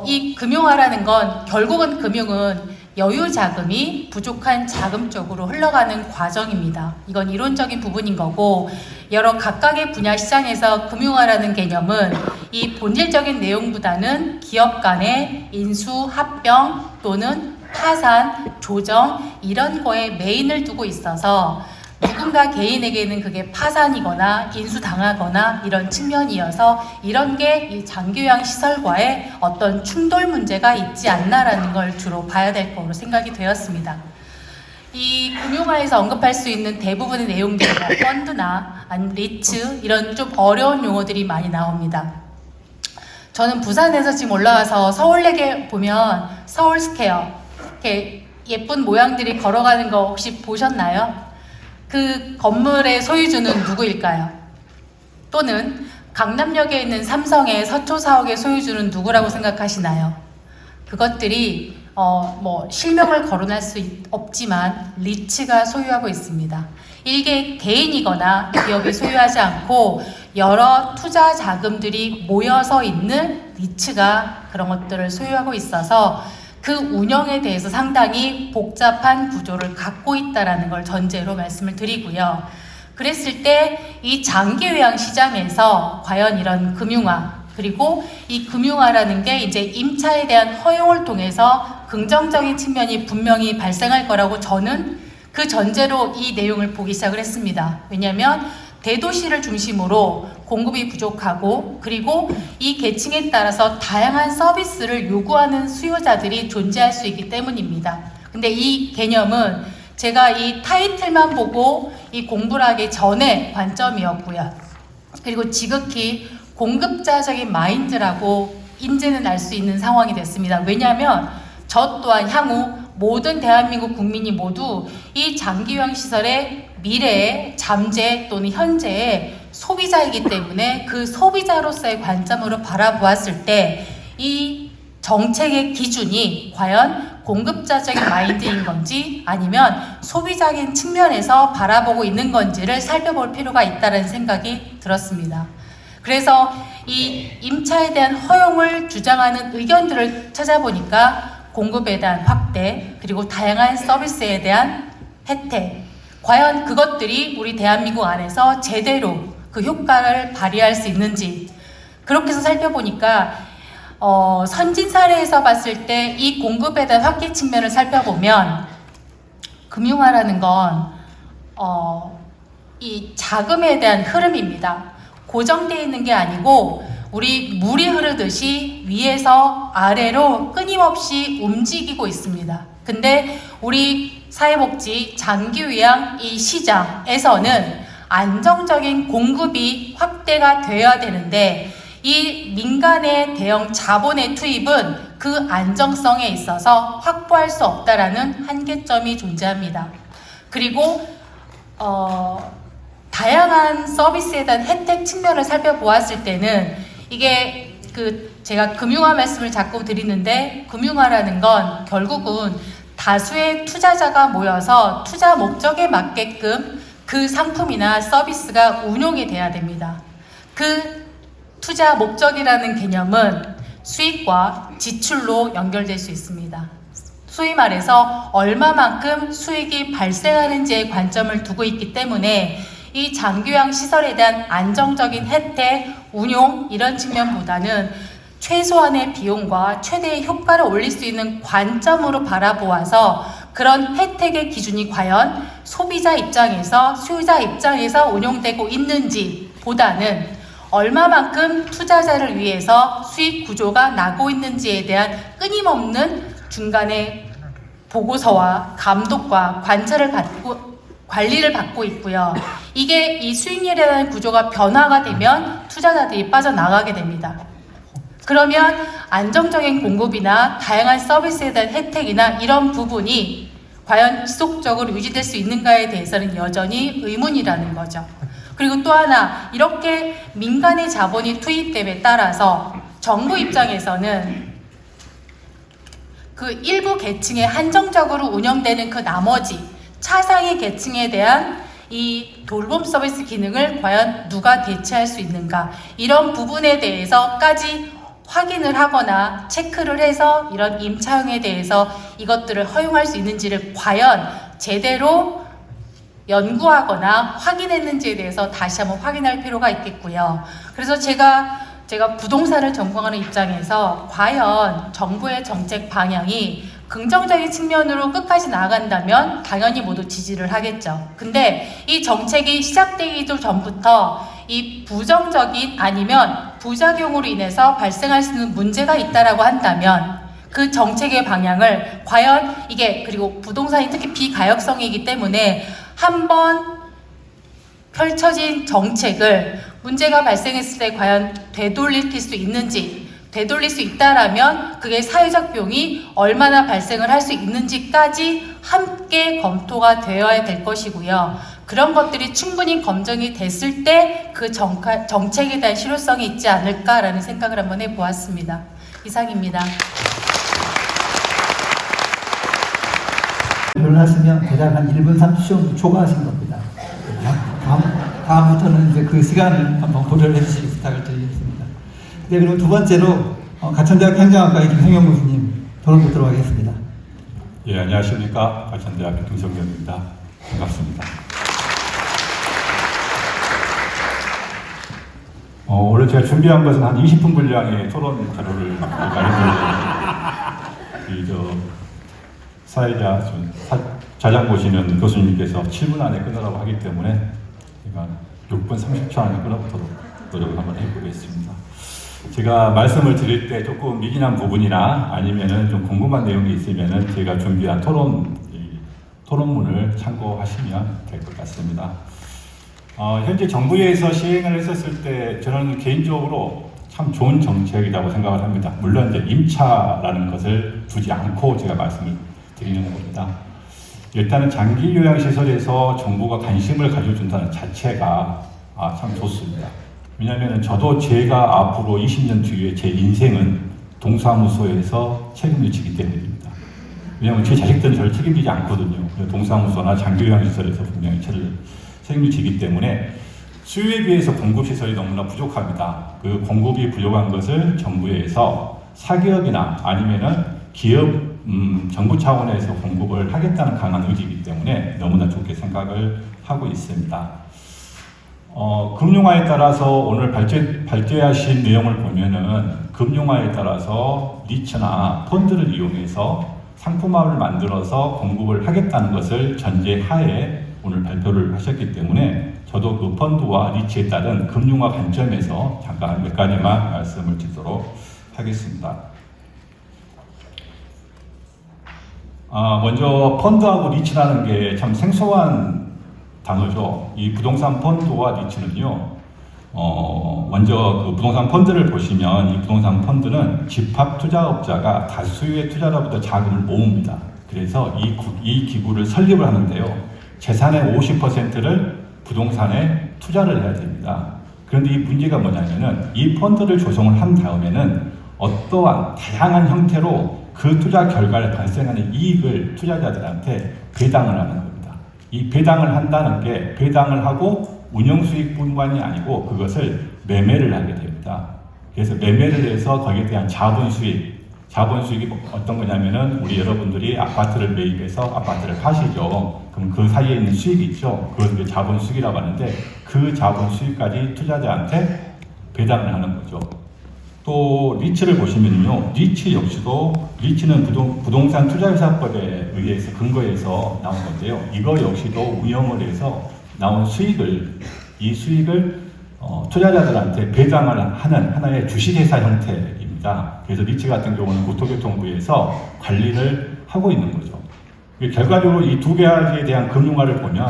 이 금융화라는 건 결국은 금융은 여유 자금이 부족한 자금 쪽으로 흘러가는 과정입니다. 이건 이론적인 부분인 거고, 여러 각각의 분야 시장에서 금융화라는 개념은 이 본질적인 내용보다는 기업 간의 인수, 합병 또는 파산, 조정 이런 거에 메인을 두고 있어서 누군가 개인에게는 그게 파산이거나 인수당하거나 이런 측면이어서 이런 게 이 장기요양 시설과의 어떤 충돌 문제가 있지 않나라는 걸 주로 봐야 될 거로 생각이 되었습니다. 이 금융화에서 언급할 수 있는 대부분의 내용들이 펀드나 아니면 리츠 이런 좀 어려운 용어들이 많이 나옵니다. 저는 부산에서 지금 올라와서 서울역에 보면 서울스퀘어 이렇게 예쁜 모양들이 걸어가는 거 혹시 보셨나요? 그 건물의 소유주는 누구일까요? 또는 강남역에 있는 삼성의 서초 사옥의 소유주는 누구라고 생각하시나요? 그것들이 실명을 거론할 수 없지만 리츠가 소유하고 있습니다. 일개 개인이거나 기업이 소유하지 않고 여러 투자 자금들이 모여서 있는 리츠가 그런 것들을 소유하고 있어서 그 운영에 대해서 상당히 복잡한 구조를 갖고 있다는 걸 전제로 말씀을 드리고요. 그랬을 때 이 장기요양 시장에서 과연 이런 금융화, 그리고 이 금융화라는 게 이제 임차에 대한 허용을 통해서 긍정적인 측면이 분명히 발생할 거라고 저는 그 전제로 이 내용을 보기 시작을 했습니다. 왜냐하면 대도시를 중심으로 공급이 부족하고 그리고 이 계층에 따라서 다양한 서비스를 요구하는 수요자들이 존재할 수 있기 때문입니다. 근데 이 개념은 제가 이 타이틀만 보고 이 공부를 하기 전에 관점이었고요. 그리고 지극히 공급자적인 마인드라고 이제는 알 수 있는 상황이 됐습니다. 왜냐하면 저 또한 향후 모든 대한민국 국민이 모두 이 장기요양 시설의 미래의 잠재 또는 현재의 소비자이기 때문에 그 소비자로서의 관점으로 바라보았을 때 이 정책의 기준이 과연 공급자적인 마인드인 건지 아니면 소비자적인 측면에서 바라보고 있는 건지를 살펴볼 필요가 있다는 생각이 들었습니다. 그래서 이 임차에 대한 허용을 주장하는 의견들을 찾아보니까 공급에 대한 확대 그리고 다양한 서비스에 대한 혜택 과연 그것들이 우리 대한민국 안에서 제대로 그 효과를 발휘할 수 있는지 그렇게 해서 살펴보니까 선진 사례에서 봤을 때 이 공급에 대한 확대 측면을 살펴보면 금융화라는 건 이 자금에 대한 흐름입니다. 고정되어 있는 게 아니고 우리 물이 흐르듯이 위에서 아래로 끊임없이 움직이고 있습니다. 근데 우리 사회복지 장기요양 이 시장에서는 안정적인 공급이 확대가 되어야 되는데 이 민간의 대형 자본의 투입은 그 안정성에 있어서 확보할 수 없다라는 한계점이 존재합니다. 그리고 다양한 서비스에 대한 혜택 측면을 살펴보았을 때는 이게 제가 금융화 말씀을 자꾸 드리는데 금융화라는 건 결국은 다수의 투자자가 모여서 투자 목적에 맞게끔 그 상품이나 서비스가 운용이 돼야 됩니다. 그 투자 목적이라는 개념은 수익과 지출로 연결될 수 있습니다. 소위 말해서 얼마만큼 수익이 발생하는지에 관점을 두고 있기 때문에 이 장기요양 시설에 대한 안정적인 혜택, 운용 이런 측면보다는 최소한의 비용과 최대의 효과를 올릴 수 있는 관점으로 바라보아서 그런 혜택의 기준이 과연 소비자 입장에서 수요자 입장에서 운용되고 있는지 보다는 얼마만큼 투자자를 위해서 수익 구조가 나고 있는지에 대한 끊임없는 중간에 보고서와 감독과 관리를 받고 있고요. 이게 이 수익률에 대한 구조가 변화가 되면 투자자들이 빠져나가게 됩니다. 그러면 안정적인 공급이나 다양한 서비스에 대한 혜택이나 이런 부분이 과연 지속적으로 유지될 수 있는가에 대해서는 여전히 의문이라는 거죠. 그리고 또 하나 이렇게 민간의 자본이 투입됨에 따라서 정부 입장에서는 그 일부 계층에 한정적으로 운영되는 그 나머지 차상위 계층에 대한 이 돌봄 서비스 기능을 과연 누가 대체할 수 있는가 이런 부분에 대해서까지 확인을 하거나 체크를 해서 이런 임차용에 대해서 이것들을 허용할 수 있는지를 과연 제대로 연구하거나 확인했는지에 대해서 다시 한번 확인할 필요가 있겠고요. 그래서 제가 부동산을 전공하는 입장에서 과연 정부의 정책 방향이 긍정적인 측면으로 끝까지 나아간다면 당연히 모두 지지를 하겠죠. 근데 이 정책이 시작되기도 전부터 이 부정적인 아니면 부작용으로 인해서 발생할 수 있는 문제가 있다라고 한다면 그 정책의 방향을 과연 이게 그리고 부동산이 특히 비가역성이기 때문에 한번 펼쳐진 정책을 문제가 발생했을 때 과연 되돌릴 수 있는지 되돌릴 수 있다라면 그게 사회적 비용이 얼마나 발생을 할 수 있는지까지 함께 검토가 되어야 될 것이고요. 그런 것들이 충분히 검증이 됐을 때 그 정책에 대한 실효성이 있지 않을까라는 생각을 한번 해보았습니다. 이상입니다. 결혼하시면 대략 한 1분 30초 정도 초과하신 겁니다. 다음부터는 이제 그 시간을 한번 고려를 해주시기 부탁을 드리겠습니다. 네, 그리고 두 번째로 가천대학교 행정학과의 김성현 교수님 토론 듣도록 하겠습니다. 예, 안녕하십니까. 가천대학교 김성현입니다. 반갑습니다. 원래 제가 준비한 것은 한 20분 분량의 토론 자료를 마련을 자장 보시는 교수님께서 7분 안에 끊으라고 하기 때문에 제가 6분 30초 안에 끊어보도록 노력을 한번 해보겠습니다. 제가 말씀을 드릴 때 조금 미진한 부분이나 아니면은 좀 궁금한 내용이 있으면은 제가 준비한 토론문을 참고하시면 될 것 같습니다. 현재 정부에서 시행을 했었을 때 저는 개인적으로 참 좋은 정책이라고 생각을 합니다. 물론 이제 임차라는 것을 두지 않고 제가 말씀을 드리는 겁니다. 일단은 장기 요양시설에서 정부가 관심을 가져준다는 자체가 참 좋습니다. 왜냐하면 저도 제가 앞으로 20년 뒤에 제 인생은 동사무소에서 책임을 지기 때문입니다. 왜냐하면 제 자식들은 저를 책임지지 않거든요. 동사무소나 장기 요양시설에서 분명히 책임을 지기 때문에 수요에 비해서 공급시설이 너무나 부족합니다. 그 공급이 부족한 것을 정부에서 사기업이나 아니면은 기업, 정부 차원에서 공급을 하겠다는 강한 의지이기 때문에 너무나 좋게 생각을 하고 있습니다. 금융화에 따라서 오늘 발제하신 내용을 보면은 금융화에 따라서 리츠나 펀드를 이용해서 상품화를 만들어서 공급을 하겠다는 것을 전제하에 오늘 발표를 하셨기 때문에 저도 그 펀드와 리츠에 따른 금융화 관점에서 잠깐 몇 가지만 말씀을 드리도록 하겠습니다. 먼저 펀드하고 리츠라는 게 참 생소한 단어죠. 이 부동산 펀드와 리츠는요, 먼저 그 부동산 펀드를 보시면 이 부동산 펀드는 집합 투자업자가 다수의 투자자로부터 자금을 모읍니다. 그래서 이 기구를 설립을 하는데요. 재산의 50%를 부동산에 투자를 해야 됩니다. 그런데 이 문제가 뭐냐면은 이 펀드를 조성을 한 다음에는 어떠한 다양한 형태로 그 투자 결과에 발생하는 이익을 투자자들한테 배당을 하는 겁니다. 이 배당을 한다는 게 배당을 하고 운영수익뿐만이 아니고 그것을 매매를 하게 됩니다. 그래서 매매를 해서 거기에 대한 자본수익이 어떤 거냐면은 우리 여러분들이 아파트를 매입해서 아파트를 파시죠. 그럼 그 사이에 있는 수익이 있죠. 그것을 자본수익이라고 하는데 그 자본수익까지 투자자한테 배당을 하는 거죠. 또 리츠를 보시면요. 리츠 역시도 리츠는 부동산 투자회사법에 의해서 근거해서 나온 건데요. 이거 역시도 운영을 해서 나온 이 수익을 투자자들한테 배당을 하는 하나의 주식회사 형태입니다. 그래서 리츠 같은 경우는 국토교통부에서 관리를 하고 있는 거죠. 결과적으로 이 두 가지에 대한 금융화를 보면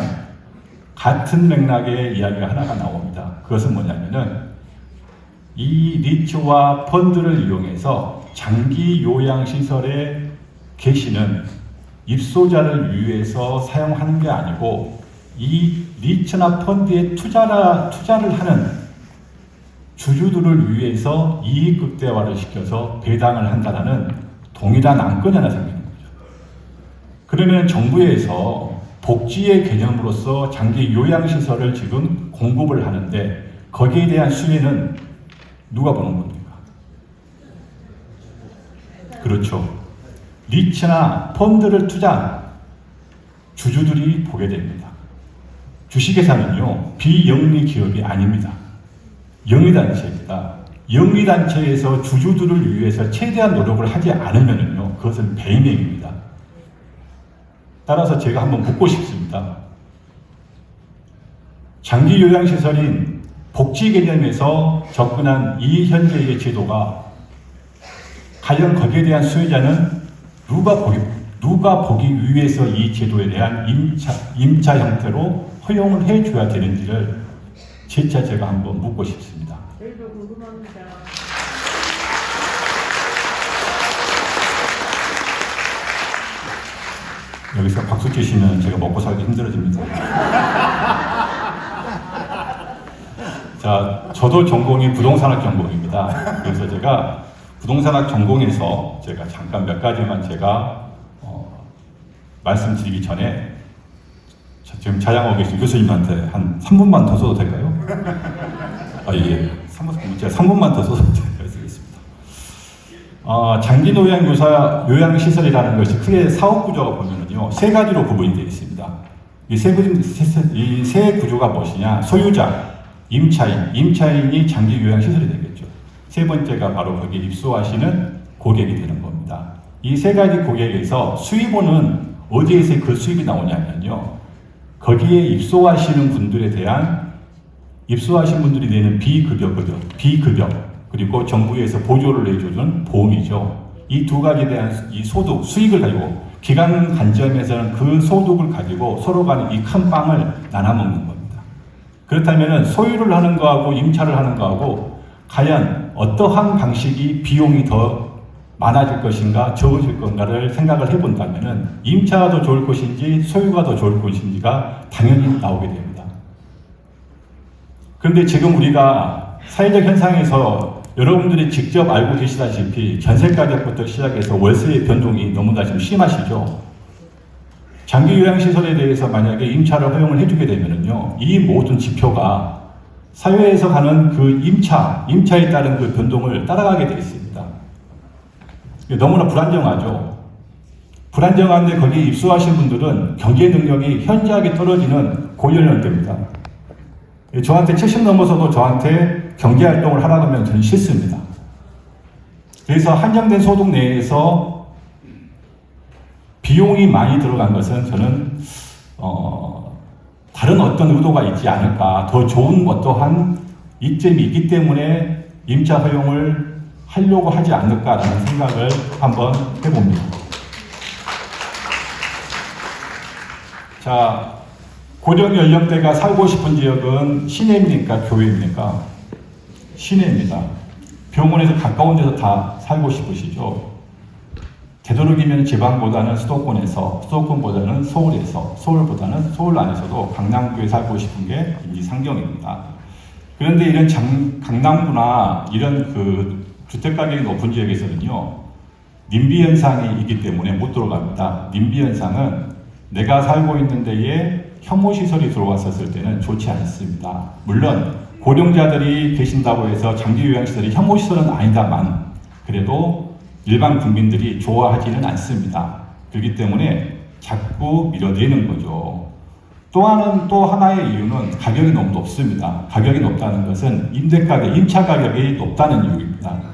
같은 맥락의 이야기가 하나가 나옵니다. 그것은 뭐냐면은 이 리츠와 펀드를 이용해서 장기 요양시설에 계시는 입소자를 위해서 사용하는 게 아니고 이 리츠나 펀드에 투자를 하는 주주들을 위해서 이익 극대화를 시켜서 배당을 한다는 동일한 안건이 하나 생기는 거죠. 그러면 정부에서 복지의 개념으로서 장기 요양시설을 지금 공급을 하는데 거기에 대한 수혜는 누가 보는 겁니까? 그렇죠. 리츠나 펀드를 투자한 주주들이 보게 됩니다. 주식회사는요, 비영리 기업이 아닙니다. 영리단체입니다. 영리단체에서 주주들을 위해서 최대한 노력을 하지 않으면요, 그것은 배임행위입니다. 따라서 제가 한번 묻고 싶습니다. 장기 요양시설인 복지 개념에서 접근한 이 현재의 제도가 과연 거기에 대한 수혜자는 누가 보기 위해서 이 제도에 대한 임차 형태로 허용을 해줘야 되는지를 재차 제가 한번 묻고 싶습니다. 저희도 궁금합니다. 여기서 박수 치시면 제가 먹고 살기 힘들어집니다. 자, 저도 전공이 부동산학 전공입니다. 그래서 제가 부동산학 전공에서 제가 잠깐 몇 가지만 제가 말씀드리기 전에 지금 자양하고 계신 교수님한테 한 3분만 더 써도 될까요? 예. 3분만 더 써도 되겠습니다. 장기 요양시설이라는 것이 크게 사업 구조가 보면은요, 세 가지로 구분이 되어 있습니다. 이 세 구조가 무엇이냐? 소유자, 임차인이 장기 요양시설이 되겠죠. 세 번째가 바로 거기에 입소하시는 고객이 되는 겁니다. 이 세 가지 고객에서 수입원은 어디에서 그 수입이 나오냐면요. 거기에 입소하시는 분들에 대한 입소하신 분들이 내는 비급여 그리고 정부에서 보조를 해주는 보험이죠. 이 두 가지에 대한 이 소득, 수익을 가지고 기간 관점에서는 그 소득을 가지고 서로 간에 이 큰 빵을 나눠 먹는 겁니다. 그렇다면 소유를 하는 거하고 임차를 하는 거하고 과연 어떠한 방식이 비용이 더 많아질 것인가 적어질 건가를 생각을 해본다면 임차가 더 좋을 것인지 소유가 더 좋을 것인지가 당연히 나오게 됩니다. 그런데 지금 우리가 사회적 현상에서 여러분들이 직접 알고 계시다시피 전세 가격부터 시작해서 월세의 변동이 너무나 지금 심하시죠. 장기 요양시설에 대해서 만약에 임차를 허용을 해주게 되면은요, 이 모든 지표가 사회에서 가는 그 임차에 따른 그 변동을 따라가게 되어 있습니다. 너무나 불안정하죠. 불안정한데 거기에 입소하신 분들은 경제 능력이 현저하게 떨어지는 고연령대입니다. 저한테 70 넘어서도 저한테 경제활동을 하라고 하면 저는 싫습니다. 그래서 한정된 소득 내에서 비용이 많이 들어간 것은 저는 다른 어떤 의도가 있지 않을까, 더 좋은 어떠한 이점이 있기 때문에 임차 허용을 하려고 하지 않을까라는 생각을 한번 해봅니다. 자, 고령 연령대가 살고 싶은 지역은 시내입니까? 교외입니까? 시내입니다. 병원에서 가까운 데서 다 살고 싶으시죠? 되도록이면 지방보다는 수도권보다는 서울에서, 서울보다는 서울 안에서도 강남구에 살고 싶은 게 인지상정입니다. 그런데 이런 강남구나 이런 그 주택가격이 높은 지역에서는요, 님비 현상이 있기 때문에 못 들어갑니다. 님비 현상은 내가 살고 있는 데에 혐오시설이 들어왔었을 때는 좋지 않습니다. 물론 고령자들이 계신다고 해서 장기요양시설이 혐오시설은 아니다만 그래도 일반 국민들이 좋아하지는 않습니다. 그렇기 때문에 자꾸 밀어내는 거죠. 또 하나의 이유는 가격이 너무 높습니다. 가격이 높다는 것은 임차 가격이 높다는 이유입니다.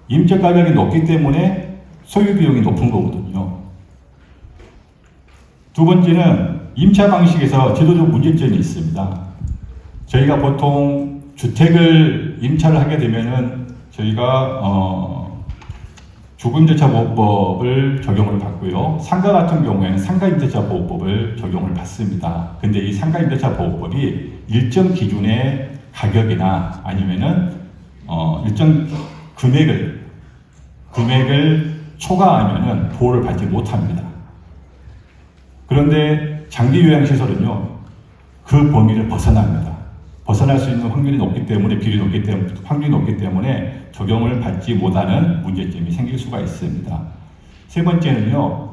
임차 가격이 높기 때문에 소유 비용이 높은 거거든요. 두 번째는 임차 방식에서 제도적 문제점이 있습니다. 저희가 보통 주택을 임차를 하게 되면은 저희가 주거임대차보호법을 적용을 받고요. 상가 같은 경우에는 상가임대차보호법을 적용을 받습니다. 근데 이 상가임대차보호법이 일정 기준의 가격이나 아니면은 일정 금액을 초과하면은 보호를 받지 못합니다. 그런데 장기요양시설은요, 그 범위를 벗어납니다. 벗어날 수 있는 확률이 높기 때문에, 확률이 높기 때문에 적용을 받지 못하는 문제점이 생길 수가 있습니다. 세 번째는요,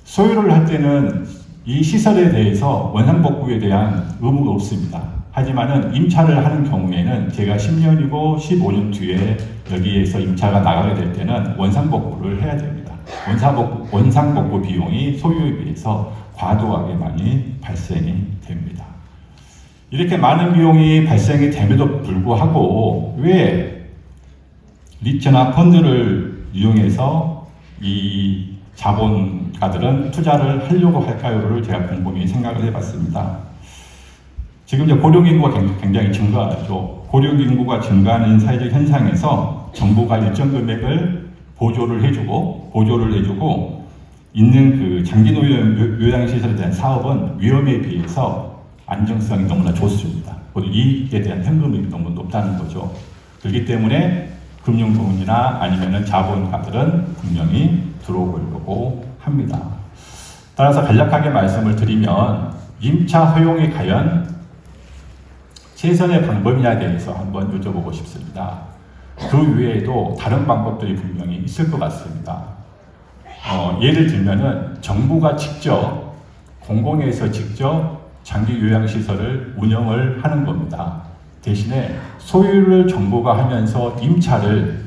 소유를 할 때는 이 시설에 대해서 원상복구에 대한 의무가 없습니다. 하지만은 임차를 하는 경우에는 제가 10년이고 15년 뒤에 여기에서 임차가 나가게 될 때는 원상복구를 해야 됩니다. 원상복구 비용이 소유에 비해서 과도하게 많이 발생이 됩니다. 이렇게 많은 비용이 발생이 됨에도 불구하고 왜 리츠나 펀드를 이용해서 이 자본가들은 투자를 하려고 할까요를 제가 곰곰이 생각을 해봤습니다. 지금 이제 고령인구가 굉장히 증가하죠. 고령인구가 증가하는 사회적 현상에서 정부가 일정 금액을 보조를 해주고 있는 그 장기요양시설에 대한 사업은 위험에 비해서 안정성이 너무나 좋습니다. 그리고 이익에 대한 현금이 너무 높다는 거죠. 그렇기 때문에 금융부문이나 아니면은 자본가들은 분명히 들어오려고 합니다. 따라서 간략하게 말씀을 드리면 임차 허용이 과연 최선의 방법이냐에 대해서 한번 여쭤보고 싶습니다. 그 외에도 다른 방법들이 분명히 있을 것 같습니다. 예를 들면은 정부가 직접 공공에서 직접 장기 요양시설을 운영을 하는 겁니다. 대신에 소유를 정부가 하면서 임차를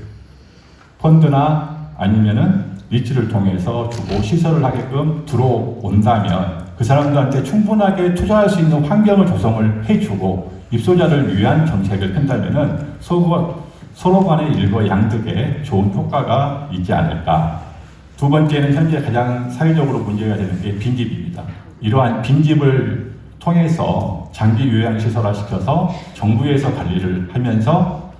펀드나 아니면은 리츠를 통해서 주고 시설을 하게끔 들어온다면 그 사람들한테 충분하게 투자할 수 있는 환경을 조성을 해주고 입소자를 위한 정책을 편다면은 서로 간의 일거양득에 좋은 효과가 있지 않을까. 두 번째는 현재 가장 사회적으로 문제가 되는 게 빈집입니다. 이러한 빈집을 통해서 장기 요양시설화 시켜서 정부에서 관리를 하면서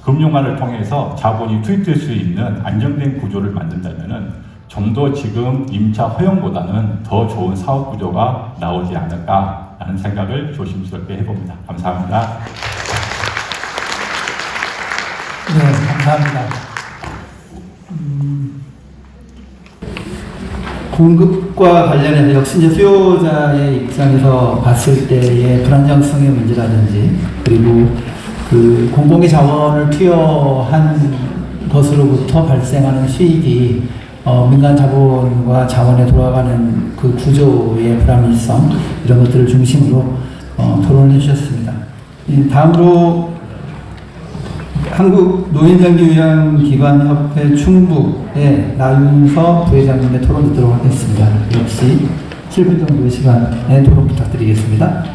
금융화를 통해서 자본이 투입될 수 있는 안정된 구조를 만든다면은 좀 더 지금 임차 허용보다는 더 좋은 사업 구조가 나오지 않을까라는 생각을 조심스럽게 해봅니다. 감사합니다. 네, 감사합니다. 공급과 관련해서 역시 이제 수요자의 입장에서 봤을 때의 불안정성의 문제라든지 그리고 그 공공의 자원을 투여한 것으로부터 발생하는 수익이 민간 자본과 자원에 돌아가는 그 구조의 불합리성 이런 것들을 중심으로 토론을 해주셨습니다. 다음으로 한국노인장기요양기관협회 충북의 나윤서 부회장님의 토론 듣도록 하겠습니다. 역시 7분 정도의 시간에 토론 부탁드리겠습니다.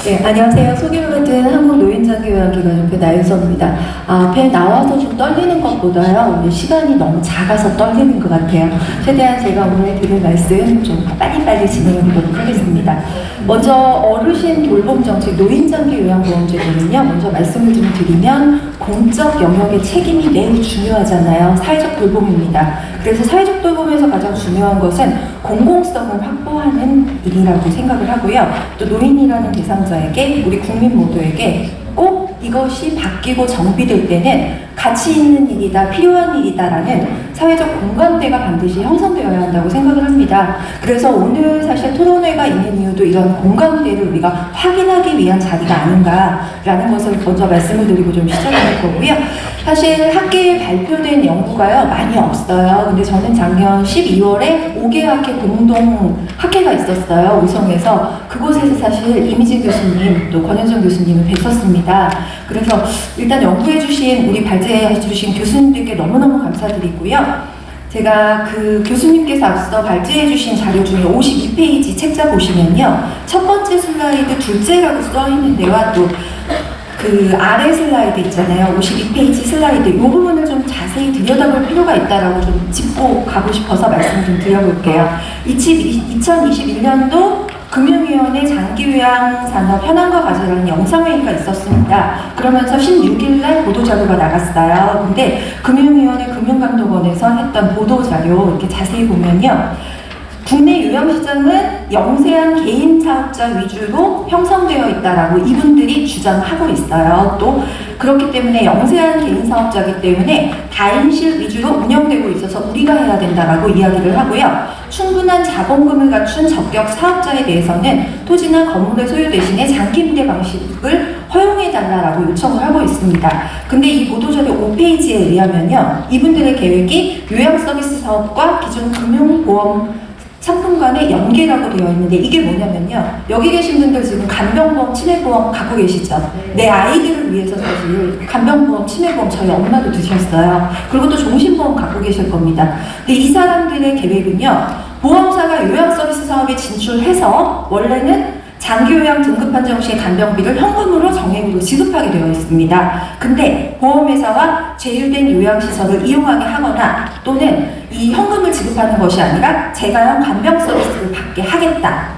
네, 안녕하세요. 소개를 맡은 한국노인장기요양기관협회 나윤서입니다. 앞에 나와서 좀 떨리는 것보다요, 오늘 시간이 너무 작아서 떨리는 것 같아요. 최대한 제가 오늘 드릴 말씀 좀 빨리빨리 진행해 보도록 하겠습니다. 먼저 어르신 돌봄 정책 노인장기요양보험제도는요, 먼저 말씀을 좀 드리면 공적 영역의 책임이 매우 중요하잖아요. 사회적 돌봄입니다. 그래서 사회적 돌봄에서 가장 중요한 것은 공공성을 확보하는 일이라고 생각을 하고요. 또 노인이라는 대상자에게 우리 국민 모두에게 꼭 이것이 바뀌고 정비될 때는 가치 있는 일이다, 필요한 일이다라는 사회적 공감대가 반드시 형성되어야 한다고 생각을 합니다. 그래서 오늘 사실 토론회가 있는 이유도 이런 공감대를 우리가 확인하기 위한 자리가 아닌가라는 것을 먼저 말씀을 드리고 좀 시작할 거고요. 사실 학계에 발표된 연구가요 많이 없어요. 근데 저는 작년 12월에 5개 학회 공동 학회가 있었어요. 의성에서. 그곳에서 사실 이미진 교수님 또 권현정 교수님을 뵀었습니다. 그래서 일단 연구해 주신 우리 발제해 주신 교수님들께 너무너무 감사드리고요. 제가 그 교수님께서 앞서 발제해 주신 자료 중에 52페이지 책자 보시면요. 첫 번째 슬라이드 둘째라고 써 있는데와 또 그 아래 슬라이드 있잖아요. 52페이지 슬라이드. 이 부분을 좀 자세히 들여다볼 필요가 있다라고 좀 짚고 가고 싶어서 말씀 좀 드려볼게요. 2021년도 금융위원회 장기요양산업 현황과 과제라는 영상회의가 있었습니다. 그러면서 16일날 보도자료가 나갔어요. 근데 금융위원회 금융감독원에서 했던 보도자료 이렇게 자세히 보면요. 국내 요양시장은 영세한 개인 사업자 위주로 형성되어 있다라고 이분들이 주장하고 있어요. 또 그렇기 때문에 영세한 개인 사업자이기 때문에 다인실 위주로 운영되고 있어서 우리가 해야 된다라고 이야기를 하고요. 충분한 자본금을 갖춘 적격 사업자에 대해서는 토지나 건물의 소유 대신에 장기 임대 방식을 허용해달라고 요청을 하고 있습니다. 근데 이 보도자료 5페이지에 의하면요. 이분들의 계획이 요양서비스 사업과 기존 금융보험 상품 간의 연계라고 되어 있는데 이게 뭐냐면요. 여기 계신 분들 지금 간병보험, 치매보험 갖고 계시죠? 내 아이들을 위해서 사실 간병보험, 치매보험 저희 엄마도 드셨어요. 그리고 또 종신보험 갖고 계실 겁니다. 근데 이 사람들의 계획은요. 보험사가 요양서비스 사업에 진출해서 원래는 장기요양 등급 판정 시에 간병비를 현금으로 정액으로 지급하게 되어 있습니다. 근데 보험회사와 제휴된 요양시설을 이용하게 하거나 또는 이 현금을 지급하는 것이 아니라 재가용 간병 서비스를 받게 하겠다.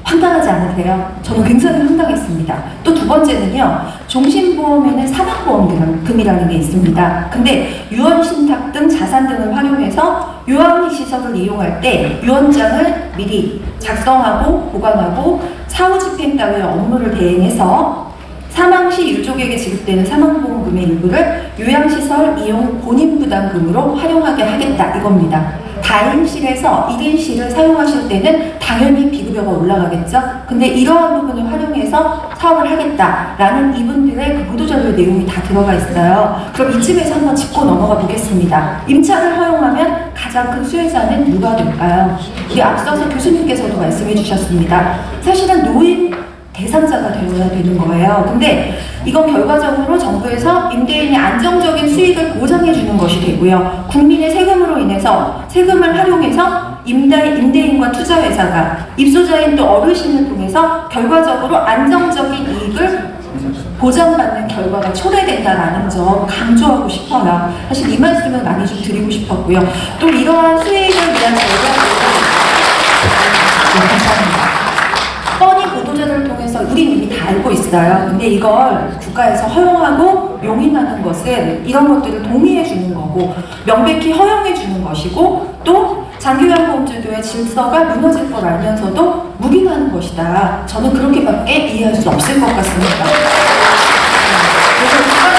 황당하지 않으세요? 저는 굉장히 황당했습니다. 또 두 번째는요. 종신보험에는 사망보험금이라는 게 있습니다. 근데 유언신탁 등 자산 등을 활용해서 요양시설을 이용할 때 유언장을 미리 작성하고 보관하고 사후집행 따위의 업무를 대행해서 사망 시 유족에게 지급되는 사망보험금의 일부를 요양시설 이용 본인부담금으로 활용하게 하겠다 이겁니다. 다인실에서 1인실을 사용하실 때는 당연히 비급여가 올라가겠죠. 근데 이러한 부분을 활용해서 사업을 하겠다라는 이분들의 그 보도자료 내용이 다 들어가 있어요. 그럼 이쯤에서 한번 짚고 넘어가 보겠습니다. 임차를 허용하면 가장 큰 수혜자는 누가 될까요? 우리 앞서서 교수님께서도 말씀해 주셨습니다. 사실은 노인 대상자가 되어야 되는 거예요. 근데 이건 결과적으로 정부에서 임대인이 안정적인 수익을 보장해 주는 것이 되고요. 국민의 세금으로 인해서 세금을 활용해서 임대인과 투자회사가 입소자인 또 어르신을 통해서 결과적으로 안정적인 이익을 보장받는 결과가 초래된다라는 점 강조하고 싶어요. 사실 이 말씀을 많이 좀 드리고 싶었고요. 또 이러한 수익을 위한 감사합니다. 뻔히 보도자료를 통해서 우리 이미 다 알고 있어요. 근데 이걸 국가에서 허용하고 용인하는 것은 이런 것들을 동의해 주는 거고 명백히 허용해 주는 것이고 또 장기요양보험제도의 질서가 무너질 걸 알면서도 묵인하는 것이다. 저는 그렇게밖에 이해할 수 없을 것 같습니다. 그래서 국가는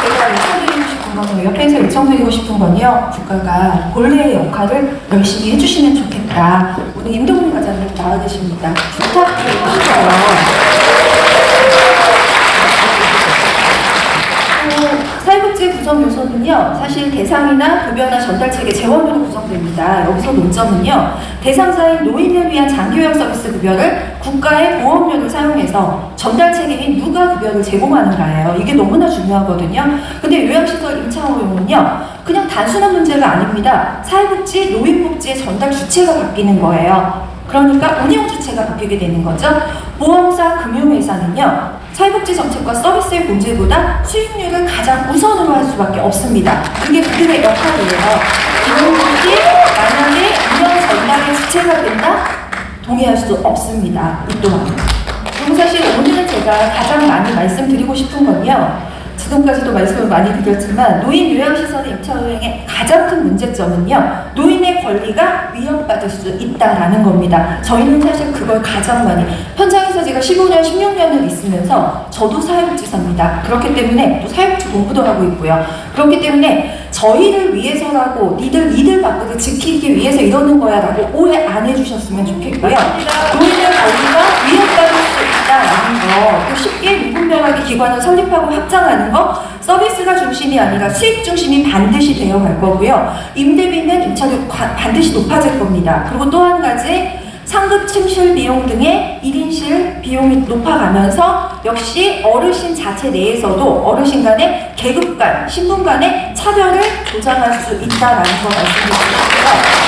제가 요청드리고 싶은 거는 옆에서 요청드리고 싶은 건요. 국가가 본래의 역할을 열심히 해주시면 좋겠다. 오늘 임동훈 과장님 나와 계십니다. 부탁드리고 싶어요. 사회복지 구성 요소는요, 사실 대상이나 급여나 전달체계 재원으로 구성됩니다. 여기서 논점은요, 대상자인 노인을 위한 장기요양 서비스 급여를 국가의 보험료를 사용해서 전달체계인 누가 급여를 제공하는가예요. 이게 너무나 중요하거든요. 근데 요양시설 임차호용은요, 그냥 단순한 문제가 아닙니다. 사회복지, 노인복지의 전달 주체가 바뀌는 거예요. 그러니까 운영 주체가 바뀌게 되는 거죠. 보험사, 금융회사는요, 사회복지 정책과 서비스의 본질보다 수익률을 가장 우선으로 할 수밖에 없습니다. 그게 그들의 역할이에요. 이런 것이 만약에 운영 전략의 주체가 된다? 동의할 수 없습니다. 이 또한. 그리고 사실 오늘은 제가 가장 많이 말씀드리고 싶은 건요. 지금까지도 말씀을 많이 드렸지만 노인 요양시설의 임차호용의 가장 큰 문제점은요. 노인의 권리가 위협받을 수 있다라는 겁니다. 저희는 사실 그걸 가장 많이 현장에서 제가 15년, 16년을 있으면서 저도 사회복지사입니다. 그렇기 때문에 또 사회복지 공부도 하고 있고요. 그렇기 때문에 저희를 위해서라고 니들 바꾸를 지키기 위해서 이러는 거야 라고 오해 안 해주셨으면 좋겠고요. 노인의 권리가 위협받을 수 있다라는 거, 또 쉽게 무분별하게 기관을 설립하고 확장하는 거, 서비스가 중심이 아니라 수익 중심이 반드시 되어 갈 거고요. 임대비는 임차료 반드시 높아질 겁니다. 그리고 또 한 가지 상급 침실 비용 등의 1인실 비용이 높아가면서 역시 어르신 자체 내에서도 어르신 간의 계급 간, 신분 간의 차별을 조장할 수 있다라는 거 말씀드리고요.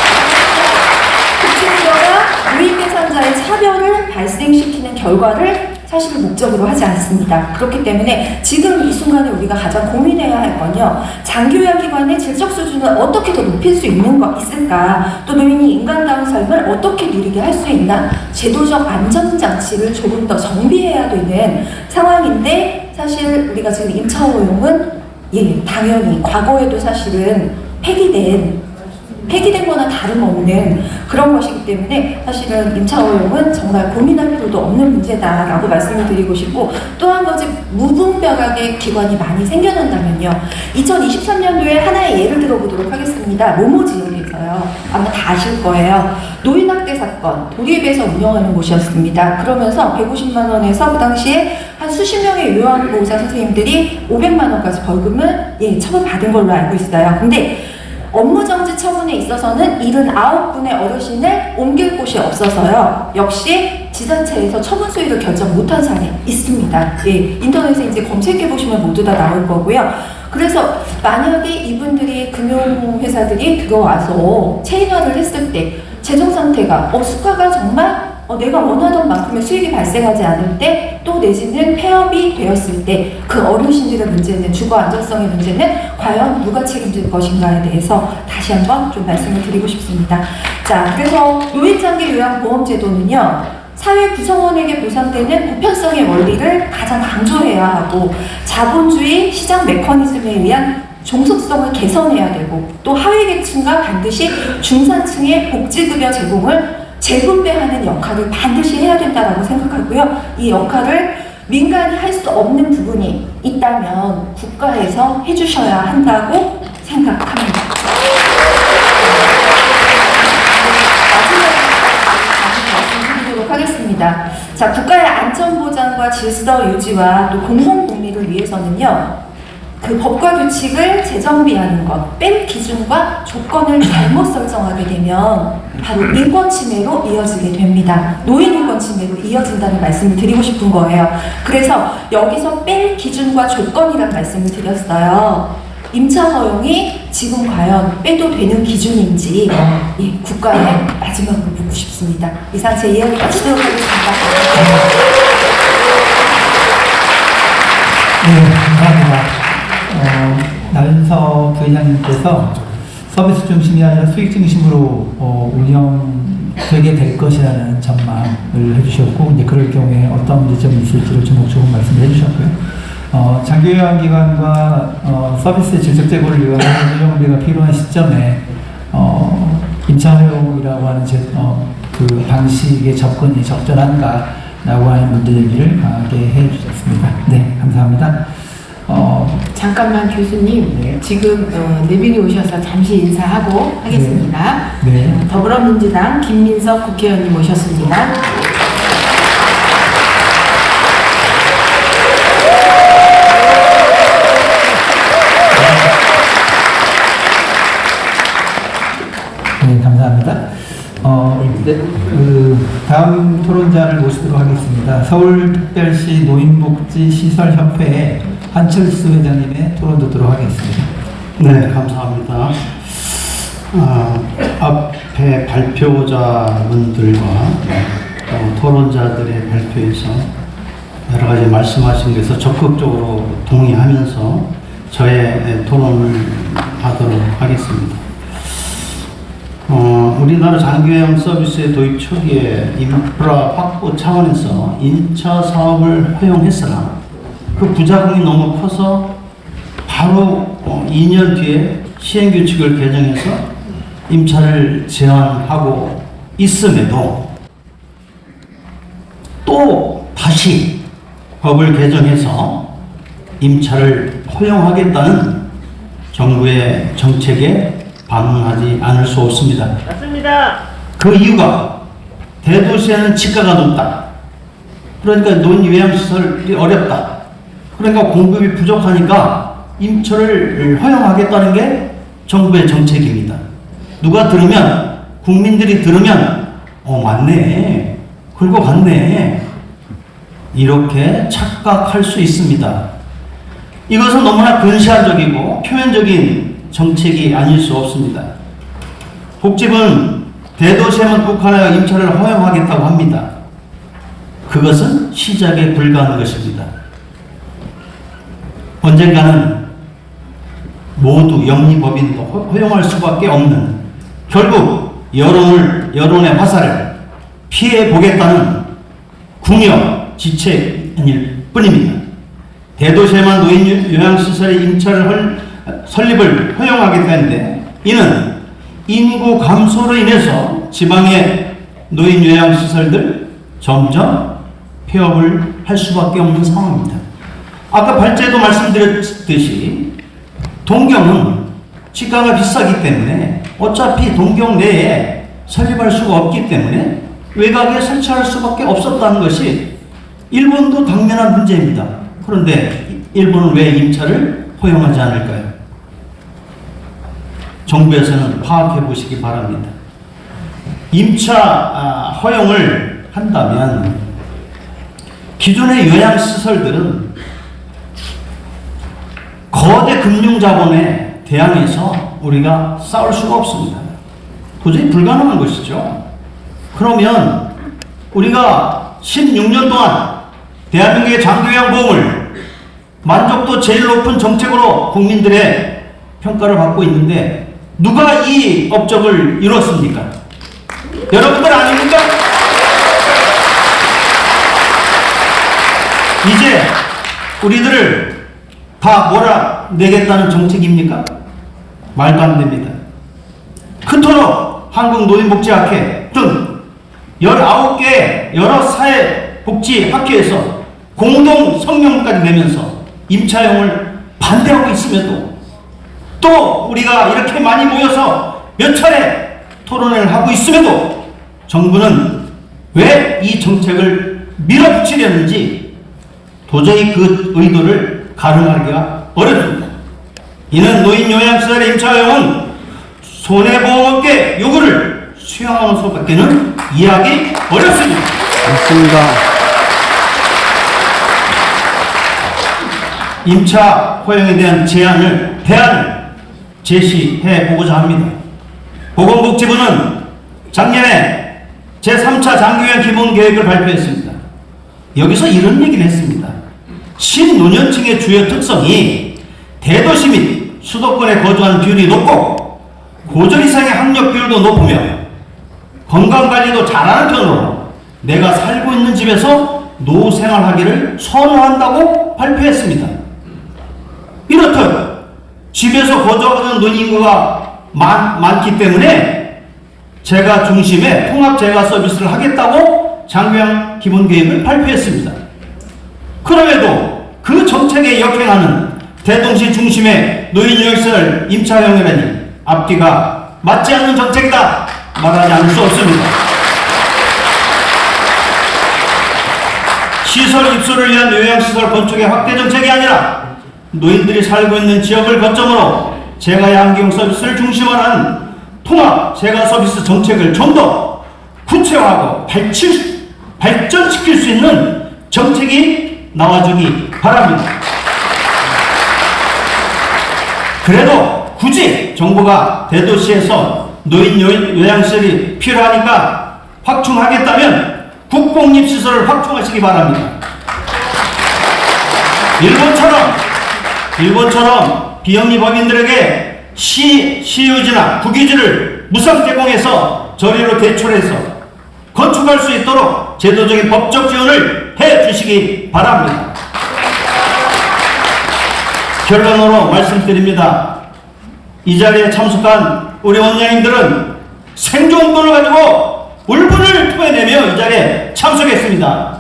복지부가 노인 대상자의 차별을 발생시키는 결과를 사실 목적으로 하지 않습니다. 그렇기 때문에 지금 이 순간에 우리가 가장 고민해야 할 건요. 장기요양기관의 질적 수준을 어떻게 더 높일 수 있을까? 또 노인이 인간다운 삶을 어떻게 누리게 할 수 있나? 제도적 안전장치를 조금 더 정비해야 되는 상황인데 사실 우리가 지금 임차호용은 당연히 과거에도 사실은 폐기된 거나 다름없는 그런 것이기 때문에 사실은 임차호용은 정말 고민할 필요도 없는 문제다라고 말씀을 드리고 싶고 또 한 가지 무분별하게 기관이 많이 생겨난다면요. 2023년도에 하나의 예를 들어보도록 하겠습니다. 모모 지역에서요. 아마 다 아실 거예요. 노인학대 사건 도립에서 운영하는 곳이었습니다. 그러면서 150만 원에서 그 당시에 한 수십 명의 요양보호사 선생님들이 500만 원까지 벌금을 처벌받은 걸로 알고 있어요. 근데 업무정지 처분에 있어서는 79분의 어르신을 옮길 곳이 없어서요. 역시 지자체에서 처분 수위를 결정 못한 사례 있습니다. 인터넷에 이제 검색해보시면 모두 다 나올 거고요. 그래서 만약에 이분들이 금융회사들이 들어와서 체인화를 했을 때 재정 상태가 수가가 정말 내가 원하던 만큼의 수익이 발생하지 않을 때 또 내지는 폐업이 되었을 때 그 어르신들의 문제는 주거 안정성의 문제는 과연 누가 책임질 것인가에 대해서 다시 한번 좀 말씀을 드리고 싶습니다. 자, 그래서 노인장기요양보험제도는요. 사회 구성원에게 보상되는 보편성의 원리를 가장 강조해야 하고 자본주의 시장 메커니즘에 의한 종속성을 개선해야 되고 또 하위계층과 반드시 중산층의 복지급여 제공을 재분배하는 역할을 반드시 해야 된다고 생각하고요. 이 역할을 민간이 할 수 없는 부분이 있다면 국가에서 해주셔야 한다고 생각합니다. 마지막으로 말씀드리도록 하겠습니다. 자, 국가의 안전보장과 질서 유지와 또 공공복리를 위해서는요. 그 법과 규칙을 재정비하는 것, 뺀 기준과 조건을 잘못 설정하게 되면 바로 인권 침해로 이어지게 됩니다. 노인 인권 침해로 이어진다는 말씀을 드리고 싶은 거예요. 그래서 여기서 뺄 기준과 조건이란 말씀을 드렸어요. 임차 허용이 지금 과연 빼도 되는 기준인지 국가에 마지막으로 묻고 싶습니다. 이상 제 이야기 마치도록 하겠습니다. 감사합니다. 나윤서 부회장님께서 서비스 중심이 아니라 수익 중심으로 운영되게 될 것이라는 전망을 해주셨고, 이제 그럴 경우에 어떤 문제점이 있을지를 조금 말씀을 해주셨고요. 장기요양기관과 서비스 질적 제고를 위한 운영비가 필요한 시점에 임차허용이라고 하는 그 방식의 접근이 적절한가라고 하는 문제 제기를 강하게 해주셨습니다. 네, 감사합니다. 잠깐만 교수님, 네. 지금 내빈이 오셔서 잠시 인사하고 하겠습니다. 네. 더불어민주당 김민석 국회의원님 오셨습니다. 네, 감사합니다. 다음 토론자를 모시도록 하겠습니다. 서울특별시 노인복지시설협회의 한철수 회장님의 토론 듣도록 하겠습니다. 네, 감사합니다. 앞에 발표자분들과 토론자들의 발표에서 여러 가지 말씀하신 것에서 적극적으로 동의하면서 저의 토론을 하도록 하겠습니다. 우리나라 장기요양 서비스의 도입 초기에 인프라 확보 차원에서 임차 사업을 허용했으나 그 부작용이 너무 커서 바로 2년 뒤에 시행규칙을 개정해서 임차를 제한하고 있음에도 또 다시 법을 개정해서 임차를 허용하겠다는 정부의 정책에 반문하지 않을 수 없습니다. 맞습니다. 그 이유가 대도시에는 지가가 높다. 그러니까 노인요양시설이 어렵다. 그러니까 공급이 부족하니까 임차를 허용하겠다는 게 정부의 정책입니다. 누가 들으면, 국민들이 들으면 맞네, 그리고 갔네, 이렇게 착각할 수 있습니다. 이것은 너무나 근시안적이고 표면적인 정책이 아닐 수 없습니다. 복집은 대도시에만 국한하여 임차를 허용하겠다고 합니다. 그것은 시작에 불과한 것입니다. 언젠가는 모두 영리법인도 허용할 수밖에 없는, 결국 여론의 화살을 피해 보겠다는 궁여 지체일 뿐입니다. 대도시에만 노인 요양시설의 임차를 설립을 허용하겠다는데, 이는 인구 감소로 인해서 지방의 노인 요양시설들 점점 폐업을 할 수밖에 없는 상황입니다. 아까 발제도 말씀드렸듯이 동경은 지가가 비싸기 때문에 어차피 동경 내에 설립할 수가 없기 때문에 외곽에 설치할 수밖에 없었다는 것이 일본도 당면한 문제입니다. 그런데 일본은 왜 임차를 허용하지 않을까요? 정부에서는 파악해 보시기 바랍니다. 임차 허용을 한다면 기존의 요양시설들은 거대 금융자본에 대항해서 우리가 싸울 수가 없습니다. 도저히 불가능한 것이죠. 그러면 우리가 16년 동안 대한민국의 장기요양보험을 만족도 제일 높은 정책으로 국민들의 평가를 받고 있는데 누가 이 업적을 이뤘습니까? 여러분들 아닙니까? 이제 우리들을 다 몰아내겠다는 정책입니까? 말도 안 됩니다. 그토록 한국노인복지학회 등 19개 여러 사회복지학회에서 공동 성명까지 내면서 임차용을 반대하고 있음에도 또 우리가 이렇게 많이 모여서 몇 차례 토론을 하고 있음에도 정부는 왜 이 정책을 밀어붙이려는지 도저히 그 의도를 가늠하기가 어렵습니다. 이는 노인 요양시설의 임차용은 손해보험업계 요구를 수용하는 수밖에는 이해하기 어렵습니다. 맞습니다. 임차 허용에 대한 대안을 제시해 보고자 합니다. 보건복지부는 작년에 제3차 장기요양 기본계획을 발표했습니다. 여기서 이런 얘기를 했습니다. 신노년층의 주요 특성이 대도시 및 수도권에 거주하는 비율이 높고 고졸 이상의 학력 비율도 높으며 건강관리도 잘하는 편으로 내가 살고 있는 집에서 노후 생활하기를 선호한다고 발표했습니다. 이렇듯 집에서 거주하는 노인 인구가 많기 때문에 재가 중심의 통합 재가 서비스를 하겠다고 장교양 기본계획을 발표했습니다. 그럼에도 그 정책에 역행하는 대동시 중심의 노인요양시설 임차형이라니 앞뒤가 맞지 않는 정책이다 말하지 않을 수 없습니다. 시설 입소를 위한 요양시설 건축의 확대 정책이 아니라 노인들이 살고 있는 지역을 거점으로 재가양기용 서비스를 중심으로 하는 통합 재가 서비스 정책을 좀 더 구체화하고 발전시킬 수 있는 정책이 나와주기 바랍니다. 그래도 굳이 정부가 대도시에서 노인 요양시설이 필요하니까 확충하겠다면 국공립시설을 확충하시기 바랍니다. 일본처럼 비영리 법인들에게 시유지나 국유지를 무상 제공해서 저리로 대출해서 건축할 수 있도록 제도적인 법적 지원을 해 주시기 바랍니다. 결론으로 말씀드립니다. 이 자리에 참석한 우리 원장님들은 생존권을 가지고 울분을 토해내며 이 자리에 참석했습니다.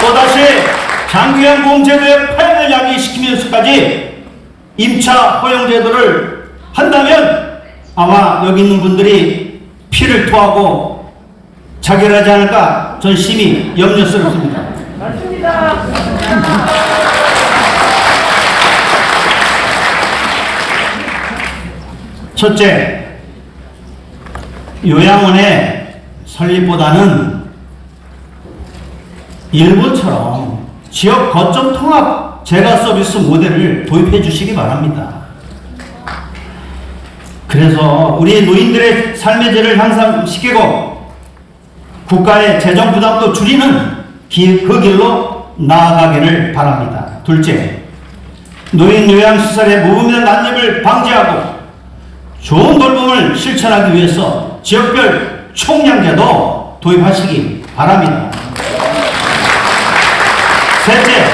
또다시 장기양 보험제도의 파행을 야기시키면서까지 임차 허용제도를 한다면 아마 여기 있는 분들이 피를 토하고 자결하지 않을까 전 심히 염려스럽습니다. 맞습니다. 첫째, 요양원의 설립보다는 일본처럼 지역 거점 통합 재가 서비스 모델을 도입해 주시기 바랍니다. 그래서 우리 노인들의 삶의 질을 향상시키고 국가의 재정 부담도 줄이는 그 길로 나아가기를 바랍니다. 둘째, 노인 요양시설의 무분별한 난입을 방지하고 좋은 돌봄을 실천하기 위해서 지역별 총량제도 도입하시기 바랍니다. 셋째,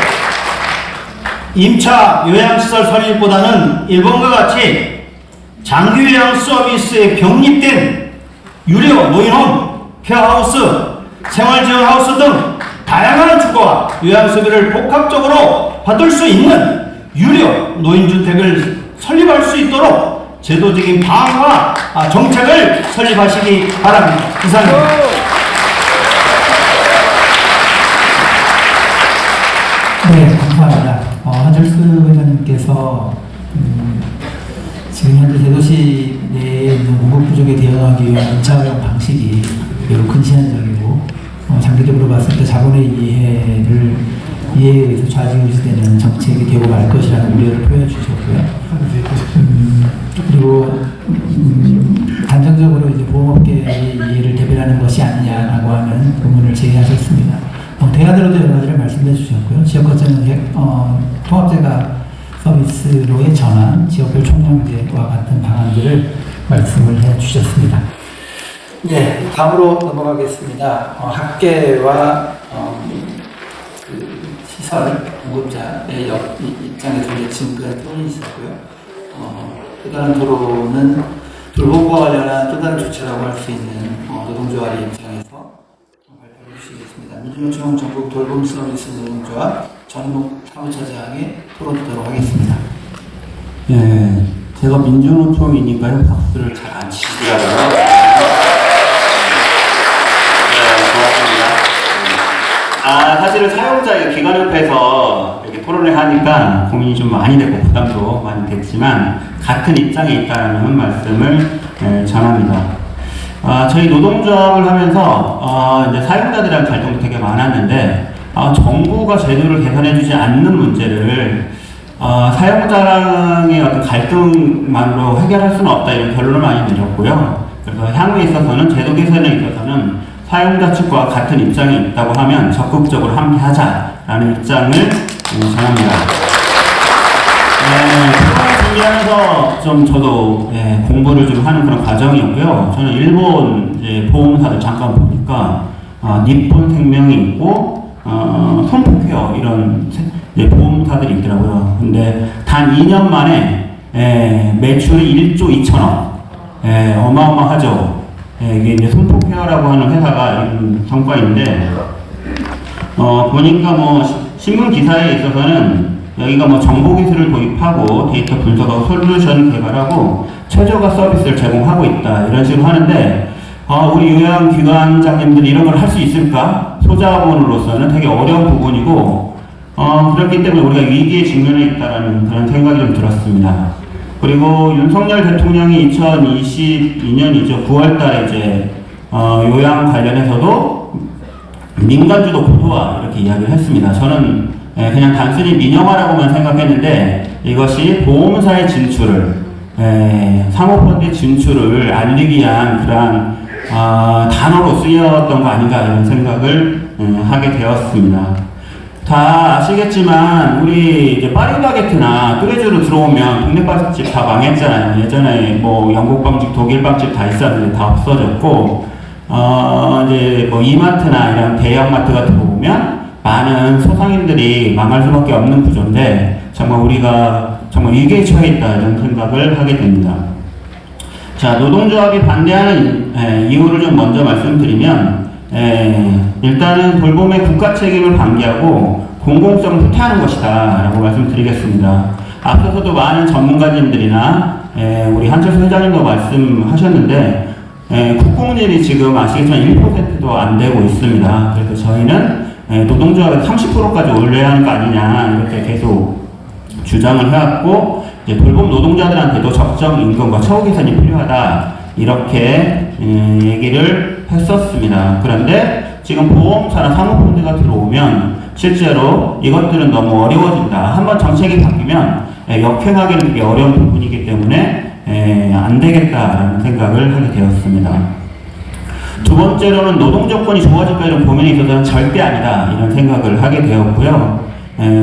임차 요양시설 설립보다는 일본과 같이 장기 요양 서비스에 병립된 유료 노인홈, 케어하우스, 생활지원하우스 등 다양한 주거와 요양소비를 복합적으로 받을 수 있는 유료 노인주택을 설립할 수 있도록 제도적인 방안과 정책을 설립하시기 바랍니다. 이상입니다. 네, 감사합니다. 한철수 회장님께서 지금 현재 대도시 내에 있는 공급 부족에 대응하기 위한 임차 활용 방식이 매우 근시안적이고 장기적으로 봤을 때 자본의 이해에 의해서 좌지우지되는 정책이 되고 말 것이라는 우려를 표해 주셨고요. 그리고 단정적으로 이제 보험업계의 이해를 대변하는 것이 아니냐라고 하는 의문을 제기하셨습니다. 대안으로도 여러 가지를 말씀해 주셨고요. 지역 거점 통합재가 서비스로의 전환, 지역별 총량제와 같은 방안들을 말씀을 해 주셨습니다. 네, 다음으로 넘어가겠습니다. 학계와 그 시설 공급자의 입장에서 이제 지금까지 토론이 있었고요. 또 다른 토론은 돌봄과 관련한 또 다른 조치라고 할 수 있는 노동조합의 입장에서 발표해 주시겠습니다. 민주노총 전국 돌봄 서비스 노동조합 전국 사무처장의 토론 듣도록 하겠습니다. 예, 제가 민주노총이니까요 박수를 잘 안 치시더라고요. 사실은 사용자 기관협회에서 이렇게 토론을 하니까 고민이 좀 많이 되고 부담도 많이 됐지만 같은 입장에 있다는 말씀을 전합니다. 저희 노동조합을 하면서 이제 사용자들이랑 갈등도 되게 많았는데 정부가 제도를 개선해주지 않는 문제를 사용자랑의 어떤 갈등만으로 해결할 수는 없다 이런 결론을 많이 내렸고요. 그래서 향후에 있어서는 제도 개선에 있어서는 사용자 측과 같은 입장에 있다고 하면 적극적으로 함께하자 된다라는 입장을 전합니다. 준비하면서 좀 저도 공부를 좀 하는 그런 과정이었고요. 저는 일본 보험사를 잠깐 보니까 니폰 생명이 있고 손포케어 이런 보험사들이 있더라고요. 근데 단 2년 만에 매출이 1조 2천억, 어마어마하죠. 이게 이제 손포케어라고 하는 회사가 이런 성과인데 보니까 뭐 신문 기사에 있어서는 여기가 뭐 정보 기술을 도입하고 데이터 분석하고 솔루션 개발하고 최저가 서비스를 제공하고 있다 이런 식으로 하는데 우리 요양기관장님들이 이런 걸 할 수 있을까? 소자원으로서는 되게 어려운 부분이고 그렇기 때문에 우리가 위기에 직면해 있다는 그런 생각이 좀 들었습니다. 그리고 윤석열 대통령이 2022년이죠 9월달에 이제 요양 관련해서도 민간주도 고도화 이렇게 이야기를 했습니다. 저는 그냥 단순히 민영화라고만 생각했는데 이것이 보험사의 진출을 사모펀드 진출을 알리기 위한 그러한 단어로 쓰였던 거 아닌가 이런 생각을 하게 되었습니다. 다 아시겠지만 우리 이제 파리바게트나 뚜레쥬르 들어오면 동네 빵집 다 망했잖아요. 예전에 뭐 영국 빵집, 독일 빵집 다 있었는데 다 없어졌고 이제 뭐 이마트나 이런 대형마트가 들어오면 많은 소상인들이 망할 수밖에 없는 구조인데 정말 우리가 정말 위기에 처해 있다 이런 생각을 하게 됩니다. 자, 노동조합이 반대하는 이유를 좀 먼저 말씀드리면 일단은 돌봄의 국가 책임을 방기하고 공공성을 후퇴하는 것이다 라고 말씀드리겠습니다. 앞서서도 많은 전문가님들이나 우리 한철수 회장님도 말씀하셨는데 국공립이 지금 아시겠지만 1%도 안 되고 있습니다. 그래서 저희는 노동조합에 30%까지 올려야 하는 거 아니냐 이렇게 계속 주장을 해왔고 이제 돌봄 노동자들한테도 적정 임금과 처우 개선이 필요하다 이렇게 얘기를 했었습니다. 그런데 지금 보험사나 사모펀드가 들어오면 실제로 이것들은 너무 어려워진다. 한번 정책이 바뀌면 역행하기는 되게 어려운 부분이기 때문에 안 되겠다라는 생각을 하게 되었습니다. 두 번째로는 노동 조건이 좋아질까 이런 고민이 있어서는 절대 아니다 이런 생각을 하게 되었고요.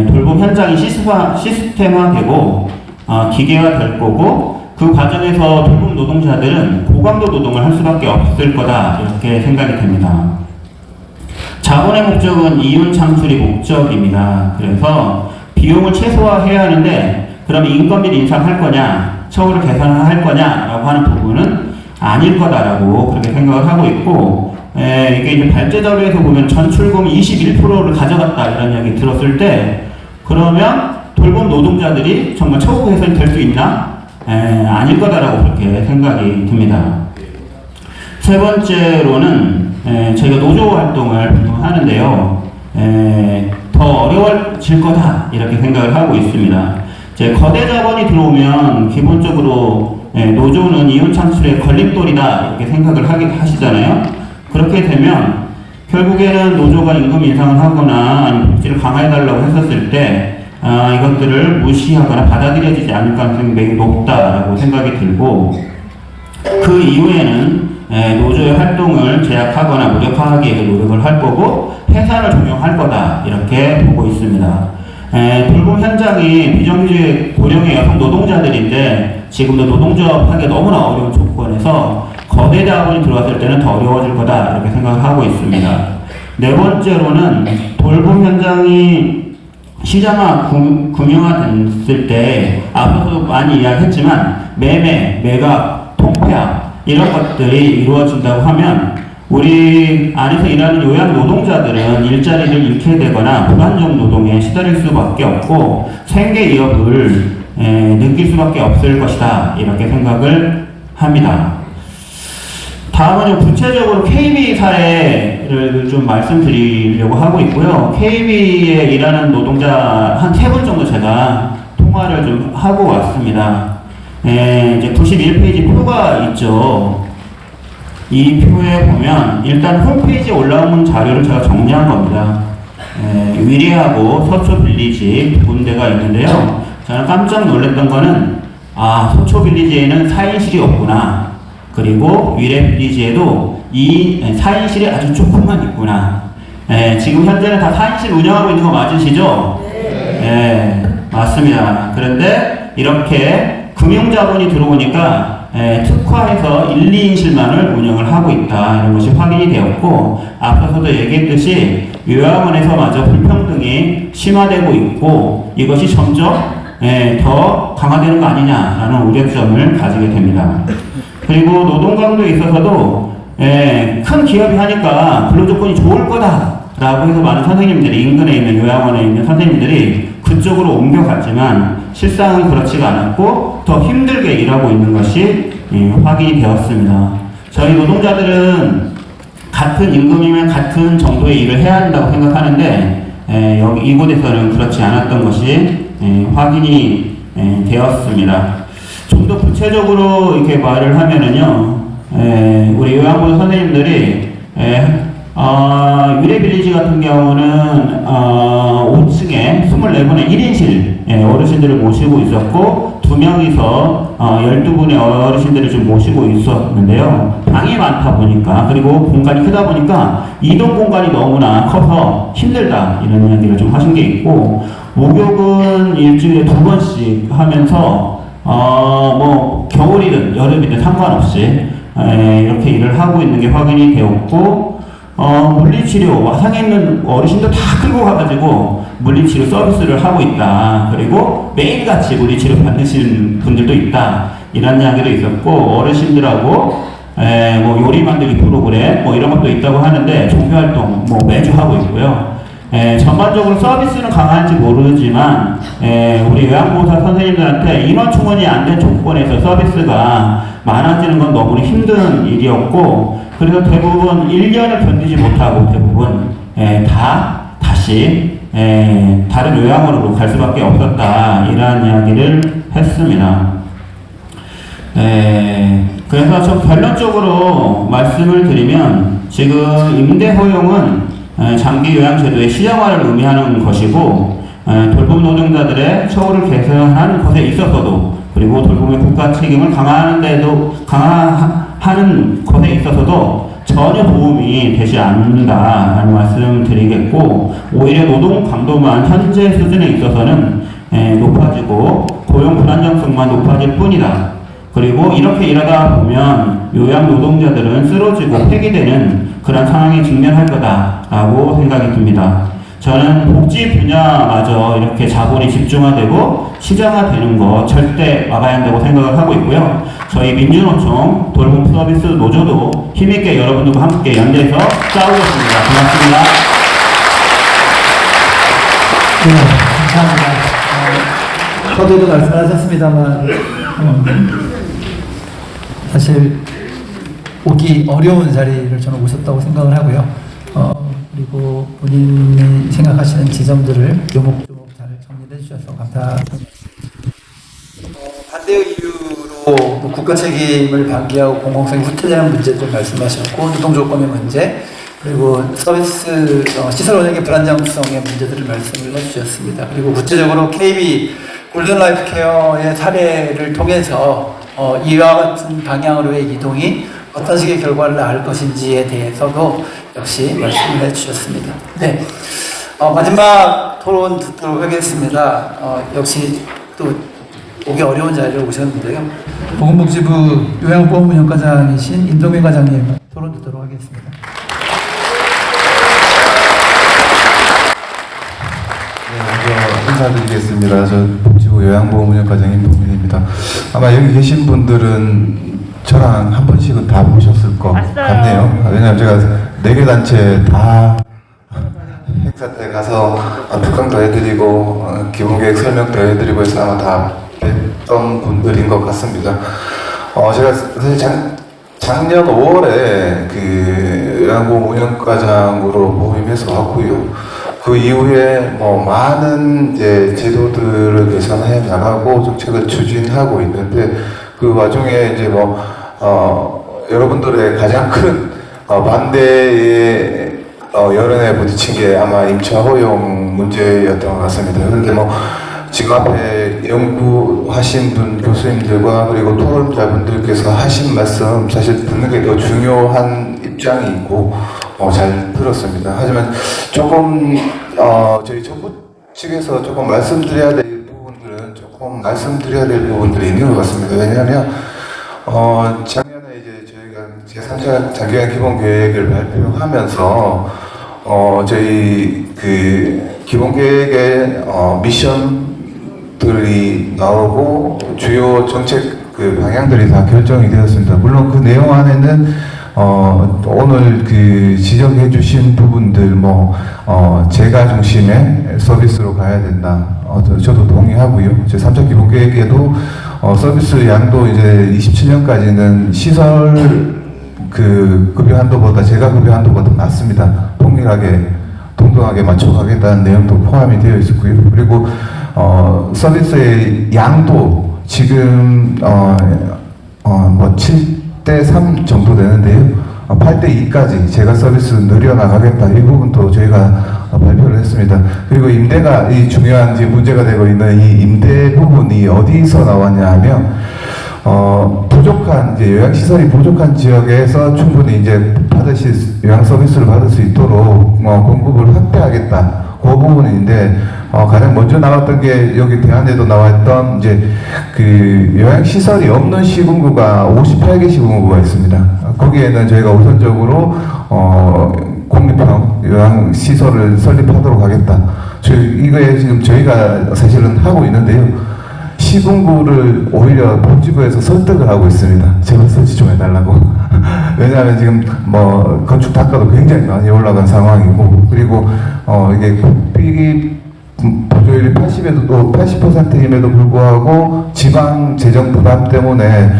돌봄 현장이 시스템화되고 기계화될 거고 그 과정에서 돌봄 노동자들은 고강도 노동을 할 수밖에 없을 거다 이렇게 생각이 됩니다. 자본의 목적은 이윤 창출이 목적입니다. 그래서 비용을 최소화해야 하는데 그러면 인건비를 인상할 거냐 처우를 개선할 거냐라고 하는 부분은 아닐 거다라고 그렇게 생각을 하고 있고 이게 이제 발제자료에서 보면 전출금 21%를 가져갔다 이런 이야기 들었을 때 그러면 돌봄 노동자들이 정말 처우 개선이 될 수 있나? 아닐 거다라고 그렇게 생각이 듭니다. 세 번째로는 저희가 노조 활동을 하는데요. 더 어려워질 거다 이렇게 생각을 하고 있습니다. 이제 거대 자본이 들어오면 기본적으로 노조는 이윤 창출의 걸림돌이다 이렇게 생각을 하시잖아요. 그렇게 되면 결국에는 노조가 임금 인상을 하거나 아니면 복지를 강화해달라고 했었을 때 이것들을 무시하거나 받아들여지지 않을 가능성이 매우 높다라고 생각이 들고 그 이후에는 노조의 활동을 제약하거나 무력화하기 위해서 노력을 할 거고 해산을 종용할 거다 이렇게 보고 있습니다. 돌봄 현장이 비정규직 고령의 여성 노동자들인데 지금도 노동조합 하기 너무나 어려운 조건에서 거대 자본이 들어왔을 때는 더 어려워질 거다 이렇게 생각을 하고 있습니다. 네 번째로는 돌봄 현장이 시장화, 금융화됐을 때 앞서도 많이 이야기했지만 매매, 매각, 통폐합 이런 것들이 이루어진다고 하면 우리 안에서 일하는 요양 노동자들은 일자리를 잃게 되거나 불안정 노동에 시달릴 수밖에 없고 생계 위협을 느낄 수밖에 없을 것이다 이렇게 생각을 합니다. 다음은 구체적으로 KB 사례를 좀 말씀드리려고 하고 있고요. KB에 일하는 노동자 한 3분 정도 제가 통화를 좀 하고 왔습니다. 이제 91페이지 표가 있죠. 이 표에 보면 일단 홈페이지에 올라온 자료를 제가 정리한 겁니다. 위례하고 서초 빌리지 두 군데가 있는데요. 저는 깜짝 놀랐던 거는 서초 빌리지에는 4인실이 없구나. 그리고 위례 빌리지에도 이 4인실이 아주 조금만 있구나. 지금 현재는 다 4인실 운영하고 있는 거 맞으시죠? 네. 맞습니다. 그런데 이렇게 금융자본이 들어오니까 특화해서 1, 2인실만을 운영을 하고 있다. 이런 것이 확인이 되었고, 앞서서도 얘기했듯이 요양원에서마저 불평등이 심화되고 있고, 이것이 점점 더 강화되는 거 아니냐라는 우려점을 가지게 됩니다. 그리고 노동강도에 있어서도 큰 기업이 하니까 근로조건이 좋을 거다라고 해서 많은 선생님들이, 인근에 있는 요양원에 있는 선생님들이 그쪽으로 옮겨갔지만 실상은 그렇지가 않았고 더 힘들게 일하고 있는 것이 확인이 되었습니다. 저희 노동자들은 같은 임금이면 같은 정도의 일을 해야 한다고 생각하는데 여기 이곳에서는 그렇지 않았던 것이 확인이 되었습니다. 좀 더 구체적으로 이렇게 말을 하면은요, 우리 요양보호 선생님들이 유레빌리지 같은 경우는 5층에 24분의 1인실 어르신들을 모시고 있었고 2명이서 12분의 어르신들을 좀 모시고 있었는데요. 방이 많다 보니까, 그리고 공간이 크다 보니까 이동 공간이 너무나 커서 힘들다, 이런 이야기를 좀 하신 게 있고, 목욕은 일주일에 2번씩 하면서 뭐 겨울이든 여름이든 상관없이 이렇게 일을 하고 있는 게 확인이 되었고, 물리치료, 와상에 있는 어르신들 다 끌고 가가지고 물리치료 서비스를 하고 있다. 그리고 매일같이 물리치료 받으시는 분들도 있다. 이런 이야기도 있었고, 어르신들하고 뭐 요리 만들기 프로그램 뭐 이런 것도 있다고 하는데 종교활동 뭐 매주 하고 있고요. 전반적으로 서비스는 강한지 모르지만 우리 요양보호사 선생님들한테 인원 충원이 안 된 조건에서 서비스가 많아지는 건 너무 힘든 일이었고, 그래서 대부분 1년을 견디지 못하고 대부분 다시 다른 요양원으로 갈 수밖에 없었다, 이러한 이야기를 했습니다. 그래서 좀 결론적으로 말씀을 드리면, 지금 임대 허용은 장기 요양제도의 시장화를 의미하는 것이고, 돌봄 노동자들의 처우를 개선하는 것에 있어서도, 그리고 돌봄의 국가 책임을 강화하는 것에 있어서도 전혀 도움이 되지 않는다라는 말씀을 드리겠고, 오히려 노동 강도만 현재 수준에 있어서는 높아지고 고용 불안정성만 높아질 뿐이다. 그리고 이렇게 일하다 보면 요양 노동자들은 쓰러지고 폐기되는 그런 상황에 직면할 거다라고 생각이 듭니다. 저는 복지 분야마저 이렇게 자본이 집중화되고 시장화되는 거 절대 막아야 한다고 생각을 하고 있고요. 저희 민주노총 돌봄 서비스 노조도 힘있게 여러분들과 함께 연대해서 싸우겠습니다. 고맙습니다. 네, 감사합니다. 서두에도 말씀하셨습니다만 사실 오기 어려운 자리를 저는 오셨다고 생각을 하고요. 그리고 본인이 생각하시는 지점들을 요목조목 잘 정리해 주셔서 감사합니다. 반대의 이유로 국가 책임을 방기하고 공공성이 후퇴되는 문제들 말씀하셨고, 노동조건의 문제, 그리고 서비스 시설 운영의 불안정성의 문제들을 말씀을 해주셨습니다. 그리고 구체적으로 KB 골든라이프 케어의 사례를 통해서 이와 같은 방향으로의 이동이 어떤 식의 결과를 낳을 것인지에 대해서도 역시 말씀을 해주셨습니다. 네, 마지막 토론 듣도록 하겠습니다. 역시 또 오기 어려운 자리를 오셨는데요. 보건복지부 요양보험운영과장이신 임동민 과장님 토론 듣도록 하겠습니다. 네, 먼저 인사드리겠습니다. 저 복지부 요양보험운영과장 임동민입니다. 아마 여기 계신 분들은 저랑 한 번씩은 다 보셨을 것 같네요. 왜냐하면 제가 4개 단체 다 행사 때 가서 특강도 해드리고 기본계획 설명도 해드리고 해서 아마 다 뵀던 분들인 것 같습니다. 제가 사실 작년 5월에 그 요양보험운영과장으로 모임해서 왔고요. 그 이후에 뭐 많은 이제 제도들을 개선해 나가고 정책을 추진하고 있는데, 그 와중에 이제 여러분들의 가장 큰 반대의 여론에 부딪힌 게 아마 임차 허용 문제였던 것 같습니다. 그런데 지금 앞에 연구하신 분 교수님들과 그리고 토론자분들께서 하신 말씀 사실 듣는 게 더 중요한 입장이 있고, 잘 들었습니다. 하지만 조금 저희 정부 측에서 조금 말씀드려야 될 부분들은 조금 말씀드려야 될 부분들이 있는 것 같습니다. 왜냐하면 작년에 이제 저희가 제3차 장기간 기본 계획을 발표하면서 저희 그 기본 계획의 미션들이 나오고 주요 정책 그 방향들이 다 결정이 되었습니다. 물론 그 내용 안에는 오늘 그 지적해 주신 부분들 제가 중심의 서비스로 가야 된다. 저도 동의하고요. 제 3차 기본 계획에도 서비스 양도 이제 27년까지는 시설 그 급여 한도보다 제가 급여 한도보다 낮습니다. 동등하게 맞춰가겠다는 내용도 포함이 되어 있었고요. 그리고 서비스의 양도 지금 7대3 정도 되는데요. 8대2까지 제가 서비스 늘려나가겠다. 이 부분도 저희가 발표를 했습니다. 그리고 임대가 이 중요한 이제 문제가 되고 있는 이 임대 부분이 어디서 나왔냐 하면 부족한 이제 요양시설이 부족한 지역에서 충분히 이제 요양 서비스를 받을 수 있도록 공급을 확대하겠다. 그 부분인데 가장 먼저 나왔던 게 여기 대안에도 나왔던 이제 그 요양시설이 없는 시군구가 58개 시군구가 있습니다. 거기에는 저희가 우선적으로 공립형 요양시설을 설립하도록 하겠다. 이거에 지금 저희가 사실은 하고 있는데요. 시군구를 오히려 복지부에서 설득을 하고 있습니다. 제발 설치 좀 해달라고. 왜냐하면 지금 건축 단가도 굉장히 많이 올라간 상황이고, 그리고 이게 국비 보조율이 80%임에도 불구하고 지방 재정 부담 때문에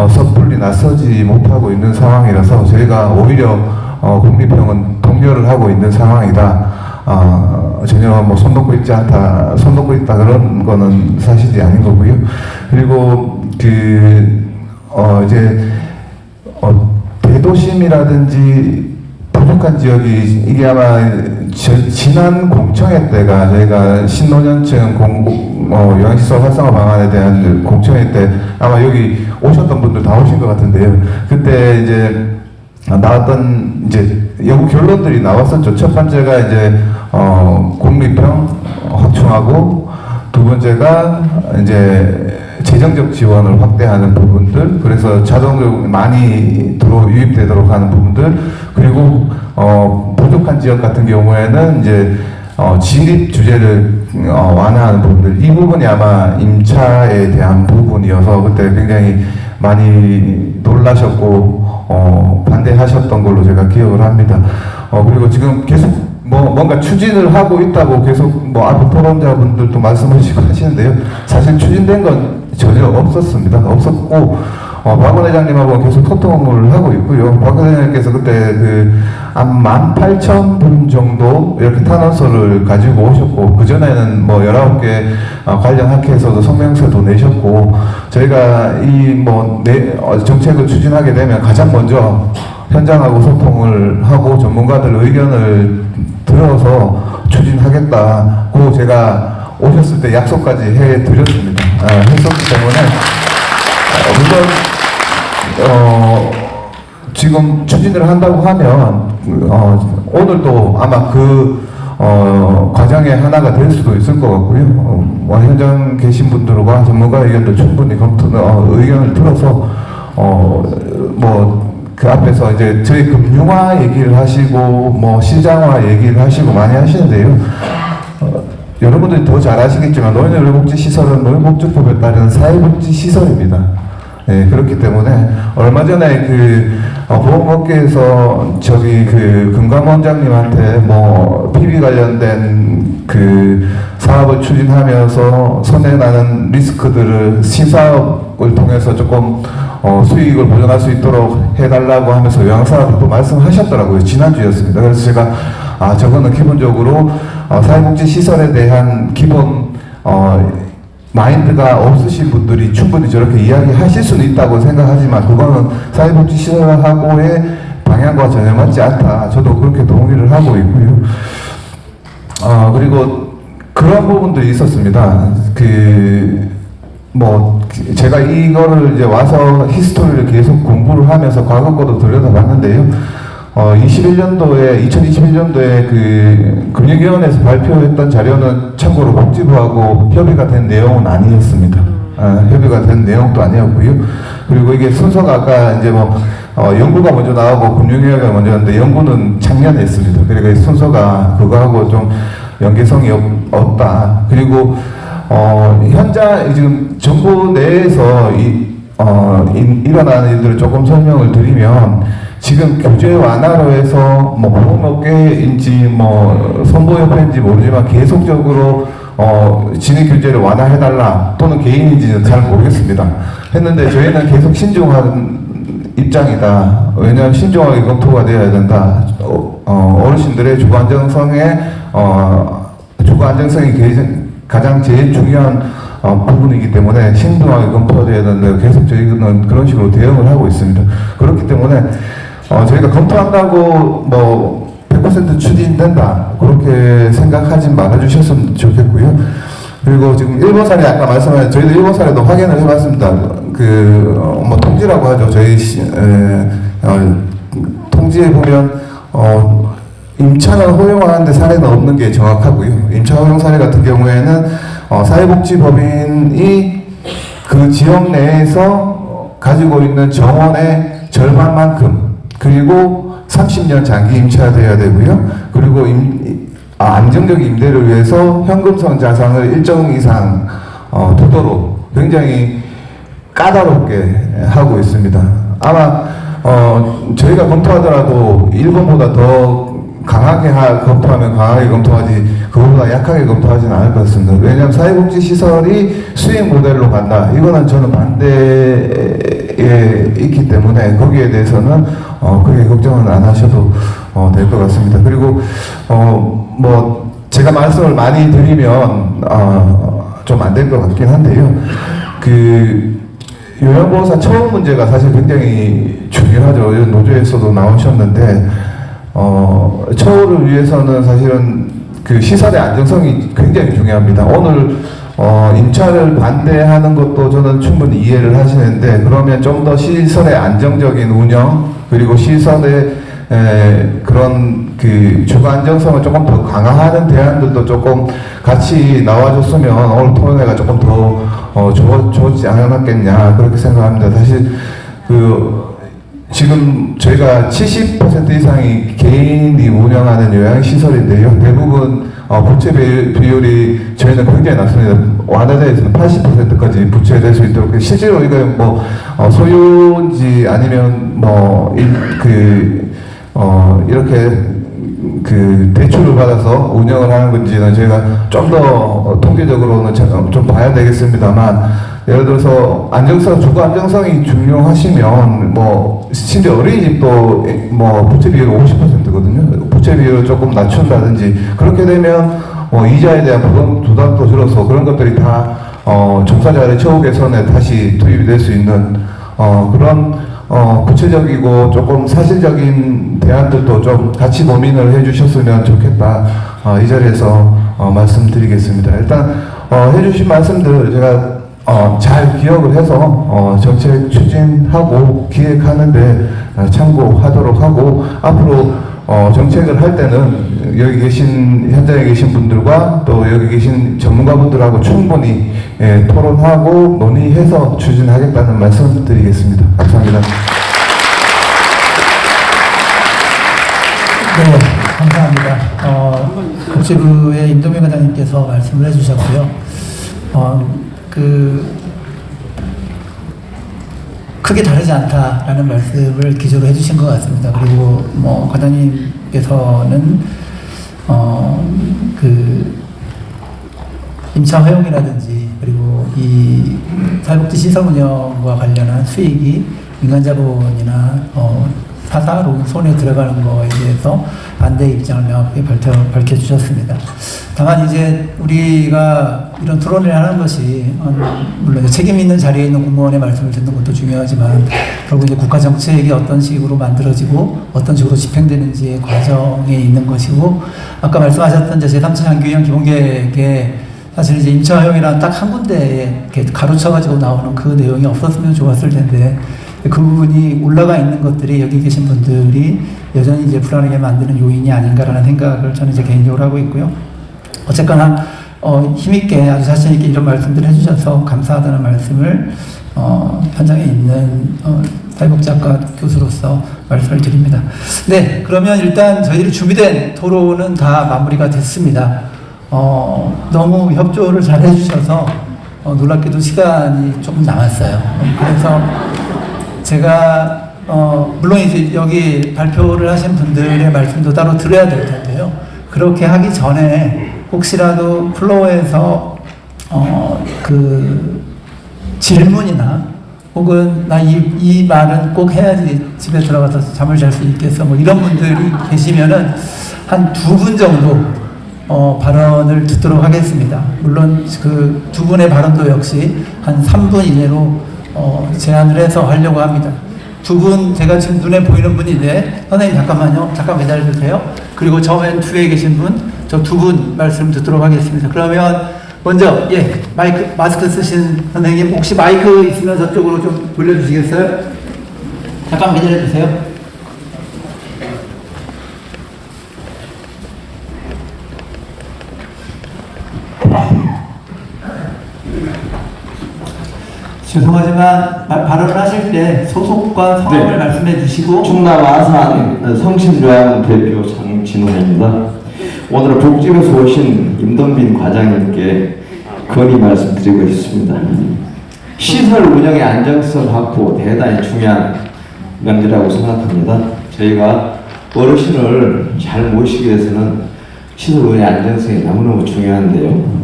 섣불리 나서지 못하고 있는 상황이라서 저희가 오히려 국립형은 동결을 하고 있는 상황이다. 전혀 손 놓고 있지 않다, 손 놓고 있다 그런 거는 사실이 아닌 거고요. 그리고 이제 대도심이라든지 부족한 지역이 이게 아마 지난 공청회 때가 저희가 신노년층 요양시설 활성화 방안에 대한 공청회 때 아마 여기 오셨던 분들 다 오신 것 같은데요. 그때 이제 나왔던 이제 연구 결론들이 나왔었죠. 첫 번째가 이제 공립형 확충하고, 두 번째가 이제 재정적 지원을 확대하는 부분들, 그래서 자동적으로 많이 유입되도록 하는 부분들, 그리고 부족한 지역 같은 경우에는 이제 진입 주제를 완화하는 부분들, 이 부분이 아마 임차에 대한 부분이어서 그때 굉장히 많이 놀라셨고 반대하셨던 걸로 제가 기억을 합니다. 그리고 지금 계속 뭔가 추진을 하고 있다고 계속 앞에 토론자분들도 말씀하시고 하시는데요. 사실 추진된 건 전혀 없었습니다. 없었고 박원 회장님하고 계속 소통을 하고 있고요. 박 회장님께서 그때 한 18,000분 정도 이렇게 탄원서를 가지고 오셨고, 그전에는 19개 관련 학회에서도 성명서도 내셨고, 저희가 정책을 추진하게 되면 가장 먼저 현장하고 소통을 하고 전문가들 의견을 들어서 추진하겠다고 제가 오셨을 때 약속까지 해드렸습니다. 했었기 때문에 물론 지금 추진을 한다고 하면 오늘도 아마 과정의 하나가 될 수도 있을 것 같고요. 현장 계신 분들과 전문가 의견도 충분히 의견을 들어서 그 앞에서 이제 저희 금융화 얘기를 하시고 시장화 얘기를 하시고 많이 하시는데요. 여러분들이 더 잘 아시겠지만 노인의료복지시설은 노인복지법에 따른 사회복지시설입니다. 네, 그렇기 때문에 얼마 전에 보험업계에서 금감원장님한테 PB 관련된 사업을 추진하면서 손해나는 리스크들을 신사업을 통해서 조금 수익을 보전할 수 있도록 해달라고 하면서 요양사업을 또 말씀하셨더라고요. 지난주였습니다. 그래서 제가 저거는 기본적으로 사회복지시설에 대한 기본 마인드가 없으신 분들이 충분히 저렇게 이야기하실 수는 있다고 생각하지만 그거는 사회복지시설하고의 방향과 전혀 맞지 않다. 저도 그렇게 동의를 하고 있고요. 그리고 그런 부분들이 있었습니다. 제가 이거를 이제 와서 히스토리를 계속 공부를 하면서 과거 거도 들여다봤는데요. 2021년도에 그 금융위원회에서 발표했던 자료는 참고로 복지부하고 협의가 된 내용은 아니었습니다. 협의가 된 내용도 아니었고요. 그리고 이게 순서가 아까 이제 연구가 먼저 나오고 금융위원회가 먼저 했는데 연구는 작년에 했습니다. 그러니까 이 순서가 그거하고 좀 연계성이 없다. 그리고 현재 지금 정부 내에서 일어나는 일들을 조금 설명을 드리면 지금 규제 완화로 해서 보험업계인지 선보협회인지 모르지만 계속적으로 진입 규제를 완화해달라 또는 개인인지는 잘 모르겠습니다. 했는데 저희는 계속 신중한 입장이다. 왜냐하면 신중하게 검토가 되어야 된다. 어르신들의 주거 안정성이 가장 제일 중요한 부분이기 때문에 신중하게 검토되어야 된다. 계속 저희는 그런 식으로 대응을 하고 있습니다. 그렇기 때문에 저희가 검토한다고 100% 추진된다 그렇게 생각하지 말아주셨으면 좋겠고요. 그리고 지금 일본 사례 아까 말씀하신 저희도 일본 사례도 확인을 해봤습니다. 통지라고 하죠. 저희 통지에 보면 임차는 허용하는데 사례는 없는 게 정확하고요. 임차 허용 사례 같은 경우에는 사회복지법인이 그 지역 내에서 가지고 있는 정원의 절반만큼 그리고 30년 장기 임차돼야 되고요. 그리고 안정적 임대를 위해서 현금성 자산을 일정 이상 두도록 굉장히 까다롭게 하고 있습니다. 아마 저희가 검토하더라도 일본보다 더 강하게 검토하면 강하게 검토하지 그보다 약하게 검토하지는 않을 것 같습니다. 왜냐하면 사회복지시설이 수익 모델로 간다. 이거는 저는 반대에 있기 때문에 거기에 대해서는 크게 걱정은 안 하셔도 될 것 같습니다. 그리고 제가 말씀을 많이 드리면 좀 안 될 것 같긴 한데요. 요양보호사 처우 문제가 사실 굉장히 중요하죠. 노조에서도 나오셨는데 처우를 위해서는 사실은 그 시설의 안정성이 굉장히 중요합니다. 오늘 임차를 반대하는 것도 저는 충분히 이해를 하시는데 그러면 좀 더 시설의 안정적인 운영 그리고 시설의 그런 그 주거 안정성을 조금 더 강화하는 대안들도 조금 같이 나와줬으면 오늘 토론회가 조금 더 좋지 않았겠냐 그렇게 생각합니다. 사실 지금 저희가 70% 이상이 개인이 운영하는 요양시설인데요. 대부분 부채 비율이 저희는 굉장히 낮습니다. 완화대에서는 80%까지 부채될 수 있도록 실제로 이거 소유인지 아니면 이렇게 대출을 받아서 운영을 하는 건지는 저희가 좀 더 통계적으로는 좀 봐야 되겠습니다만 예를 들어서 주거 안정성이 중요하시면 심지어 어린이집도 부채 비율 50%거든요. 부채 비율을 조금 낮춘다든지 그렇게 되면 이자에 대한 부담도 줄어서 그런 것들이 다 종사자의 처우 개선에 다시 투입이 될 수 있는 그런 구체적이고 조금 사실적인 대안들도 좀 같이 고민을 해주셨으면 좋겠다. 이 자리에서 말씀드리겠습니다. 일단 해주신 말씀들 제가 잘 기억을 해서 정책 추진하고 기획하는데 참고하도록 하고 앞으로 정책을 할 때는 현장에 계신 분들과 또 여기 계신 전문가분들하고 충분히 토론하고 논의해서 추진하겠다는 말씀 드리겠습니다. 감사합니다. 네, 감사합니다. 복지부의 임동현 과장님께서 말씀을 해주셨고요. 크게 다르지 않다라는 말씀을 기조로 해주신 것 같습니다. 그리고 과장님께서는 임차 허용이라든지 그리고 이 사회복지 시설 운영과 관련한 수익이 민간자본이나 사사로 손에 들어가는 거에 대해서 반대 입장을 명확히 밝혀주셨습니다. 다만 이제 우리가 이런 토론을 하는 것이 물론 책임 있는 자리에 있는 공무원의 말씀을 듣는 것도 중요하지만 결국 이제 국가 정책이 어떤 식으로 만들어지고 어떤 식으로 집행되는지의 과정에 있는 것이고 아까 말씀하셨던 제3차 장기요양 기본계획에 사실 이제 임차 허용이란 딱 한 군데에 이렇게 가로쳐가지고 나오는 그 내용이 없었으면 좋았을 텐데 그 부분이 올라가 있는 것들이 여기 계신 분들이 여전히 이제 불안하게 만드는 요인이 아닌가라는 생각을 저는 이제 개인적으로 하고 있고요. 어쨌거나 힘있게 아주 자신 있게 이런 말씀들을 해주셔서 감사하다는 말씀을 현장에 있는 사회복지학과 교수로서 말씀을 드립니다. 네, 그러면 일단 저희들이 준비된 토론은 다 마무리가 됐습니다. 너무 협조를 잘 해주셔서 놀랍게도 시간이 조금 남았어요. 그래서 제가 물론 이제 여기 발표를 하신 분들의 말씀도 따로 들어야 될 텐데요. 그렇게 하기 전에 혹시라도 플로어에서 그 질문이나 혹은 나 이 말은 꼭 해야지 집에 들어가서 잠을 잘 수 있겠어 뭐 이런 분들이 계시면은 한 2분 정도 발언을 듣도록 하겠습니다. 물론 그 2분의 발언도 역시 한 3분 이내로 제한을 해서 하려고 합니다. 2분 제가 지금 눈에 보이는 분인데 선생님 잠깐만요. 잠깐 매달려주세요. 그리고 저 맨 뒤에 계신 분, 저 2분 말씀 듣도록 하겠습니다. 그러면 먼저 마스크 쓰신 선생님 혹시 마이크 있으면 저쪽으로 좀 돌려주시겠어요? 잠깐 기다려주세요. 죄송하지만 발언을 하실 때 소속과 성함을 말씀해 주시고. 충남 아산 성신요양 대표 장진호입니다. 오늘 복지에서 오신 임동빈 과장님께 건의 말씀드리고 있습니다. 시설 운영의 안정성 확보 대단히 중요한 명제라고 생각합니다. 저희가 어르신을 잘 모시기 위해서는 시설 운영의 안정성이 너무너무 중요한데요.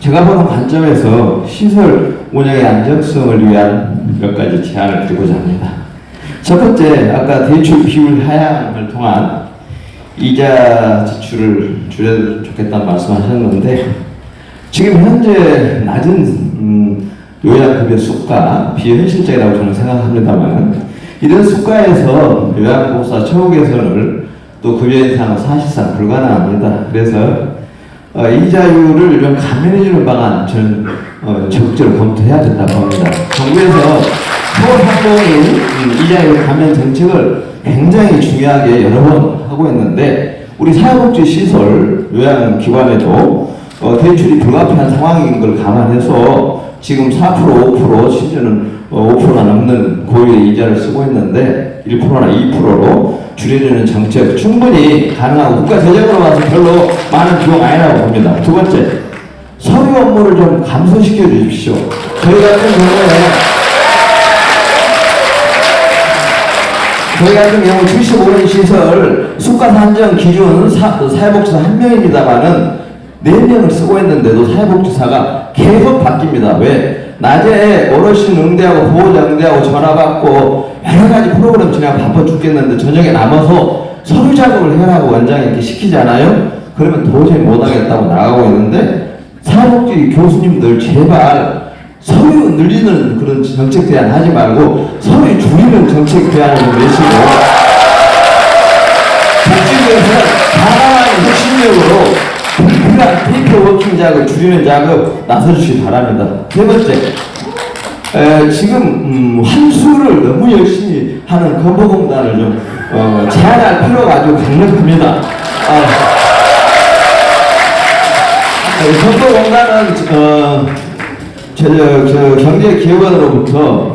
제가 보는 관점에서 시설 운영의 안정성을 위한 몇 가지 제안을 드리고자 합니다. 첫 번째, 아까 대출 비율 하향을 통한 이자 지출을 줄여도 좋겠다는 말씀하셨는데 지금 현재 낮은 요양급여 수가 비현실적이라고 저는 생각합니다만 이런 수가에서 요양보호사 처우 개선을 또 급여 인상은 사실상 불가능합니다. 그래서 이자율을 좀 감면해주는 방안 저는 적극적으로 검토해야 된다고 봅니다. 정부에서 소상공인 이자율 감면 정책을 굉장히 중요하게 여러 번 하고 있는데 우리 사회복지시설 요양기관에도 대출이 불가피한 상황인 걸 감안해서 지금 4%, 5%, 심지어는 5%가 넘는 고율의 이자를 쓰고 있는데 1%나 2%로 줄여주는 정책 충분히 가능하고 국가 재정으로 봐서 별로 많은 비용 아니라고 봅니다. 두 번째, 서류 업무를 좀 감소시켜 주십시오. 저희 같은 경우 75년 시설 수가 산정 기준 사회복지사 1명입니다만은 4명을 쓰고 있는데도 사회복지사가 계속 바뀝니다. 왜? 낮에 어르신 응대하고 보호자 응대하고 전화 받고 여러 가지 프로그램 진행 바빠 죽겠는데 저녁에 남아서 서류 작업을 해라고 원장님께 시키잖아요. 그러면 도저히 못하겠다고 나가고 있는데 사회복지 교수님들 제발 서류 늘리는 그런 정책 대안 하지 말고 서류 줄이는 정책 대안을 좀 내시고 복지부에서는 다양한 핵심력으로 불필요한 페이퍼 워킹 작업, 줄이는 작업 나서주시기 바랍니다. 세 번째, 지금 환수를 너무 열심히 하는 건보공단을 좀 제한할 필요가 아주 강력합니다. 건보공단은 경제기획원으로부터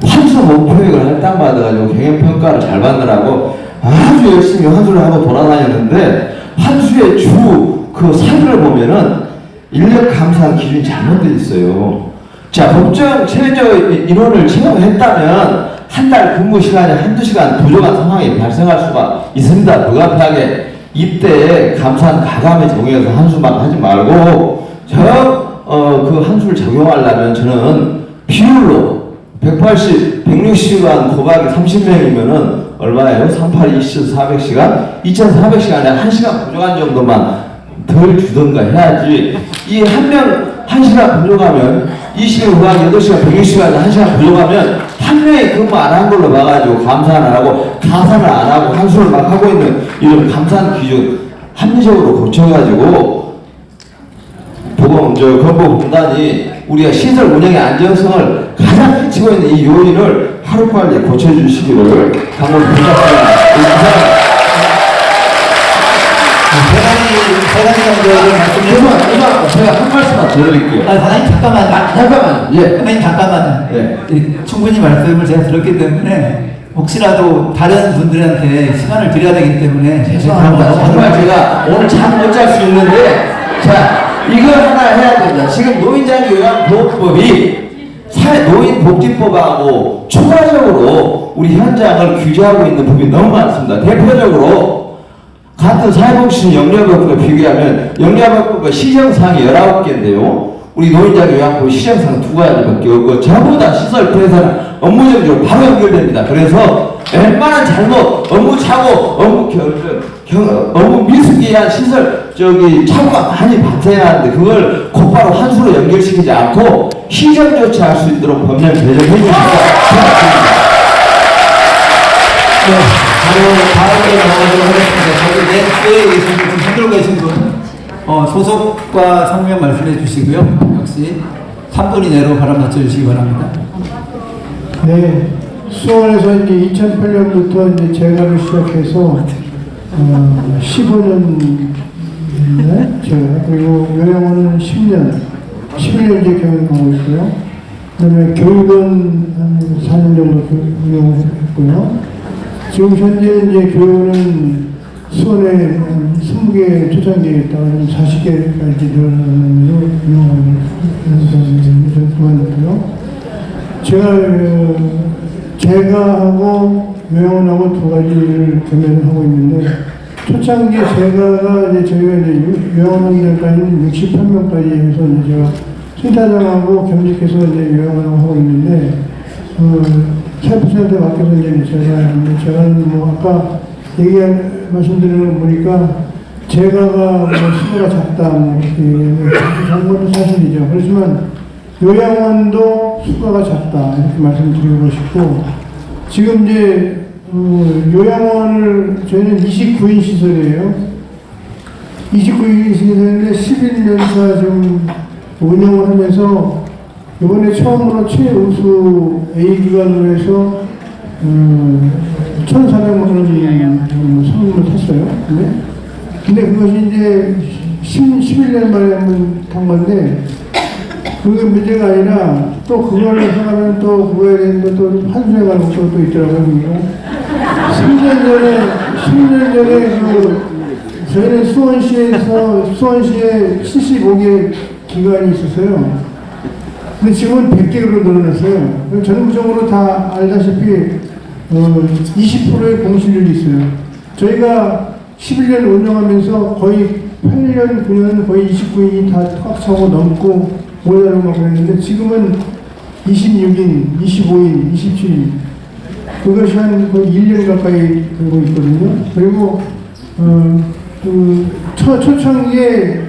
환수 목표액을 할당받아가지고 경영평가를 잘 받느라고 아주 열심히 환수를 하고 돌아다녔는데 환수의 주 그 사유를 보면은 인력 감산 기준이 잘못되어 있어요. 자, 법정 최저 인원을 채용했다면 한 달 근무 시간이 한두 시간 부족한 상황이 발생할 수가 있습니다. 불가피하게 이때 감산 가감에 적용해서 환수만 하지 말고 그 환수를 적용하려면 저는 비율로 160시간 고박이 30명이면은 얼마예요? 38, 20, 400시간? 2,400시간에 1시간 부족한 정도만 덜 주던가 해야지. 이 한 명 1시간 부족하면 20일 후한 8시간, 160시간에 1시간 부족하면 한 명이 근무 안 한 걸로 봐가지고 감산 안 하고 가산을 안 하고 환수를 막 하고 있는 이런 감산 기준 합리적으로 고쳐가지고 건보공단이 우리가 시설 운영의 안정성을 가장 해치고 있는 이 요인을 하루빨리 고쳐주시기를 당분 부탁드립니다. 대단히 제가 한 말씀만 더 드릴게요. 사장님 잠깐만요. 예. 선생님 잠깐만요. 예. 충분히 말씀을 제가 들었기 때문에 혹시라도 다른 분들한테 시간을 드려야 되기 때문에 죄송합니다. 정말 제가 오늘 잠 못 잘 수 있는데, 자, 이거 하나 해야 됩니다. 지금 노인장기요양보호법이 노인복지법하고 추가적으로 우리 현장을 규제하고 있는 부분이 너무 많습니다. 대표적으로 같은 사회복지시 영리아법과 비교하면 영리아법과 시정사항이 19개인데요. 우리 노인장기요양보호 시정사항 2가지밖에 없고 전부 다 시설 폐쇄나 업무정지로 바로 연결됩니다. 그래서 웬만한 잘못, 업무 착오, 업무 미숙에 의한 시설 착오가 많이 발생하는데 그걸 곧바로 환수로 연결시키지 않고 시정 조치할 수 있도록 법령 개정해 주시기 바랍니다. 바로 다음에 넘어가도록 하겠습니다. 저기 지금 흔들고 계신 분 소속과 성명 말씀해 주시고요. 역시 3분 이내로 발언 맞춰주시기 바랍니다. 네, 수원에서 이제 2008년부터 이제 재가를 시작해서 15년 제가 그리고 요양원은 11년째 경영하고 있고요. 그다음에 교육은 한 4년 정도 운영을 했고요. 지금 현재 이제 교육은 수원에 20개 초창기에 있다가 40개까지 늘어나는 걸로 운영을 그만뒀고요. 제가 하고 요양원하고 두 가지를 겸해를 하고 있는데 초창기에 저희가 이제 요양원들까지는 68명까지 해서 이제 제가 센터장하고 겸직해서 이제 요양원을 하고 있는데 샤프센터 밖에서 이제 제가 뭐 아까 말씀드리는 거 보니까 제가가 수가 작다 뭐 이렇게 그런 것도 사실이죠. 그렇지만 요양원도 수가가 작다 이렇게 말씀드리고 싶고 지금 이제 요양원을 저희는 29인 시설이에요. 29인 시설인데 11년차 좀 운영을 하면서 이번에 처음으로 최우수 A기관으로 해서 1,400만 원이 선물을 탔어요. 근데 그것이 이제 11년 만에 한번 탄 건데 그게 문제가 아니라 또 그걸 생각하면 또 그거에 대해서 또 환수해가는 것도 있더라고요. 10년 전에 저희는 수원시에 75개 기관이 있었어요. 근데 지금은 100개로 늘어났어요. 전국적으로 다 알다시피 20%의 공실률이 있어요. 저희가 11년 운영하면서 거의 8년, 9년 거의 29인이 다 꽉 차고 넘고 모자라고 막 그랬는데 지금은 26인, 25인, 27인 그것이 한 거의 1년 가까이 되고 있거든요. 그리고 초창기에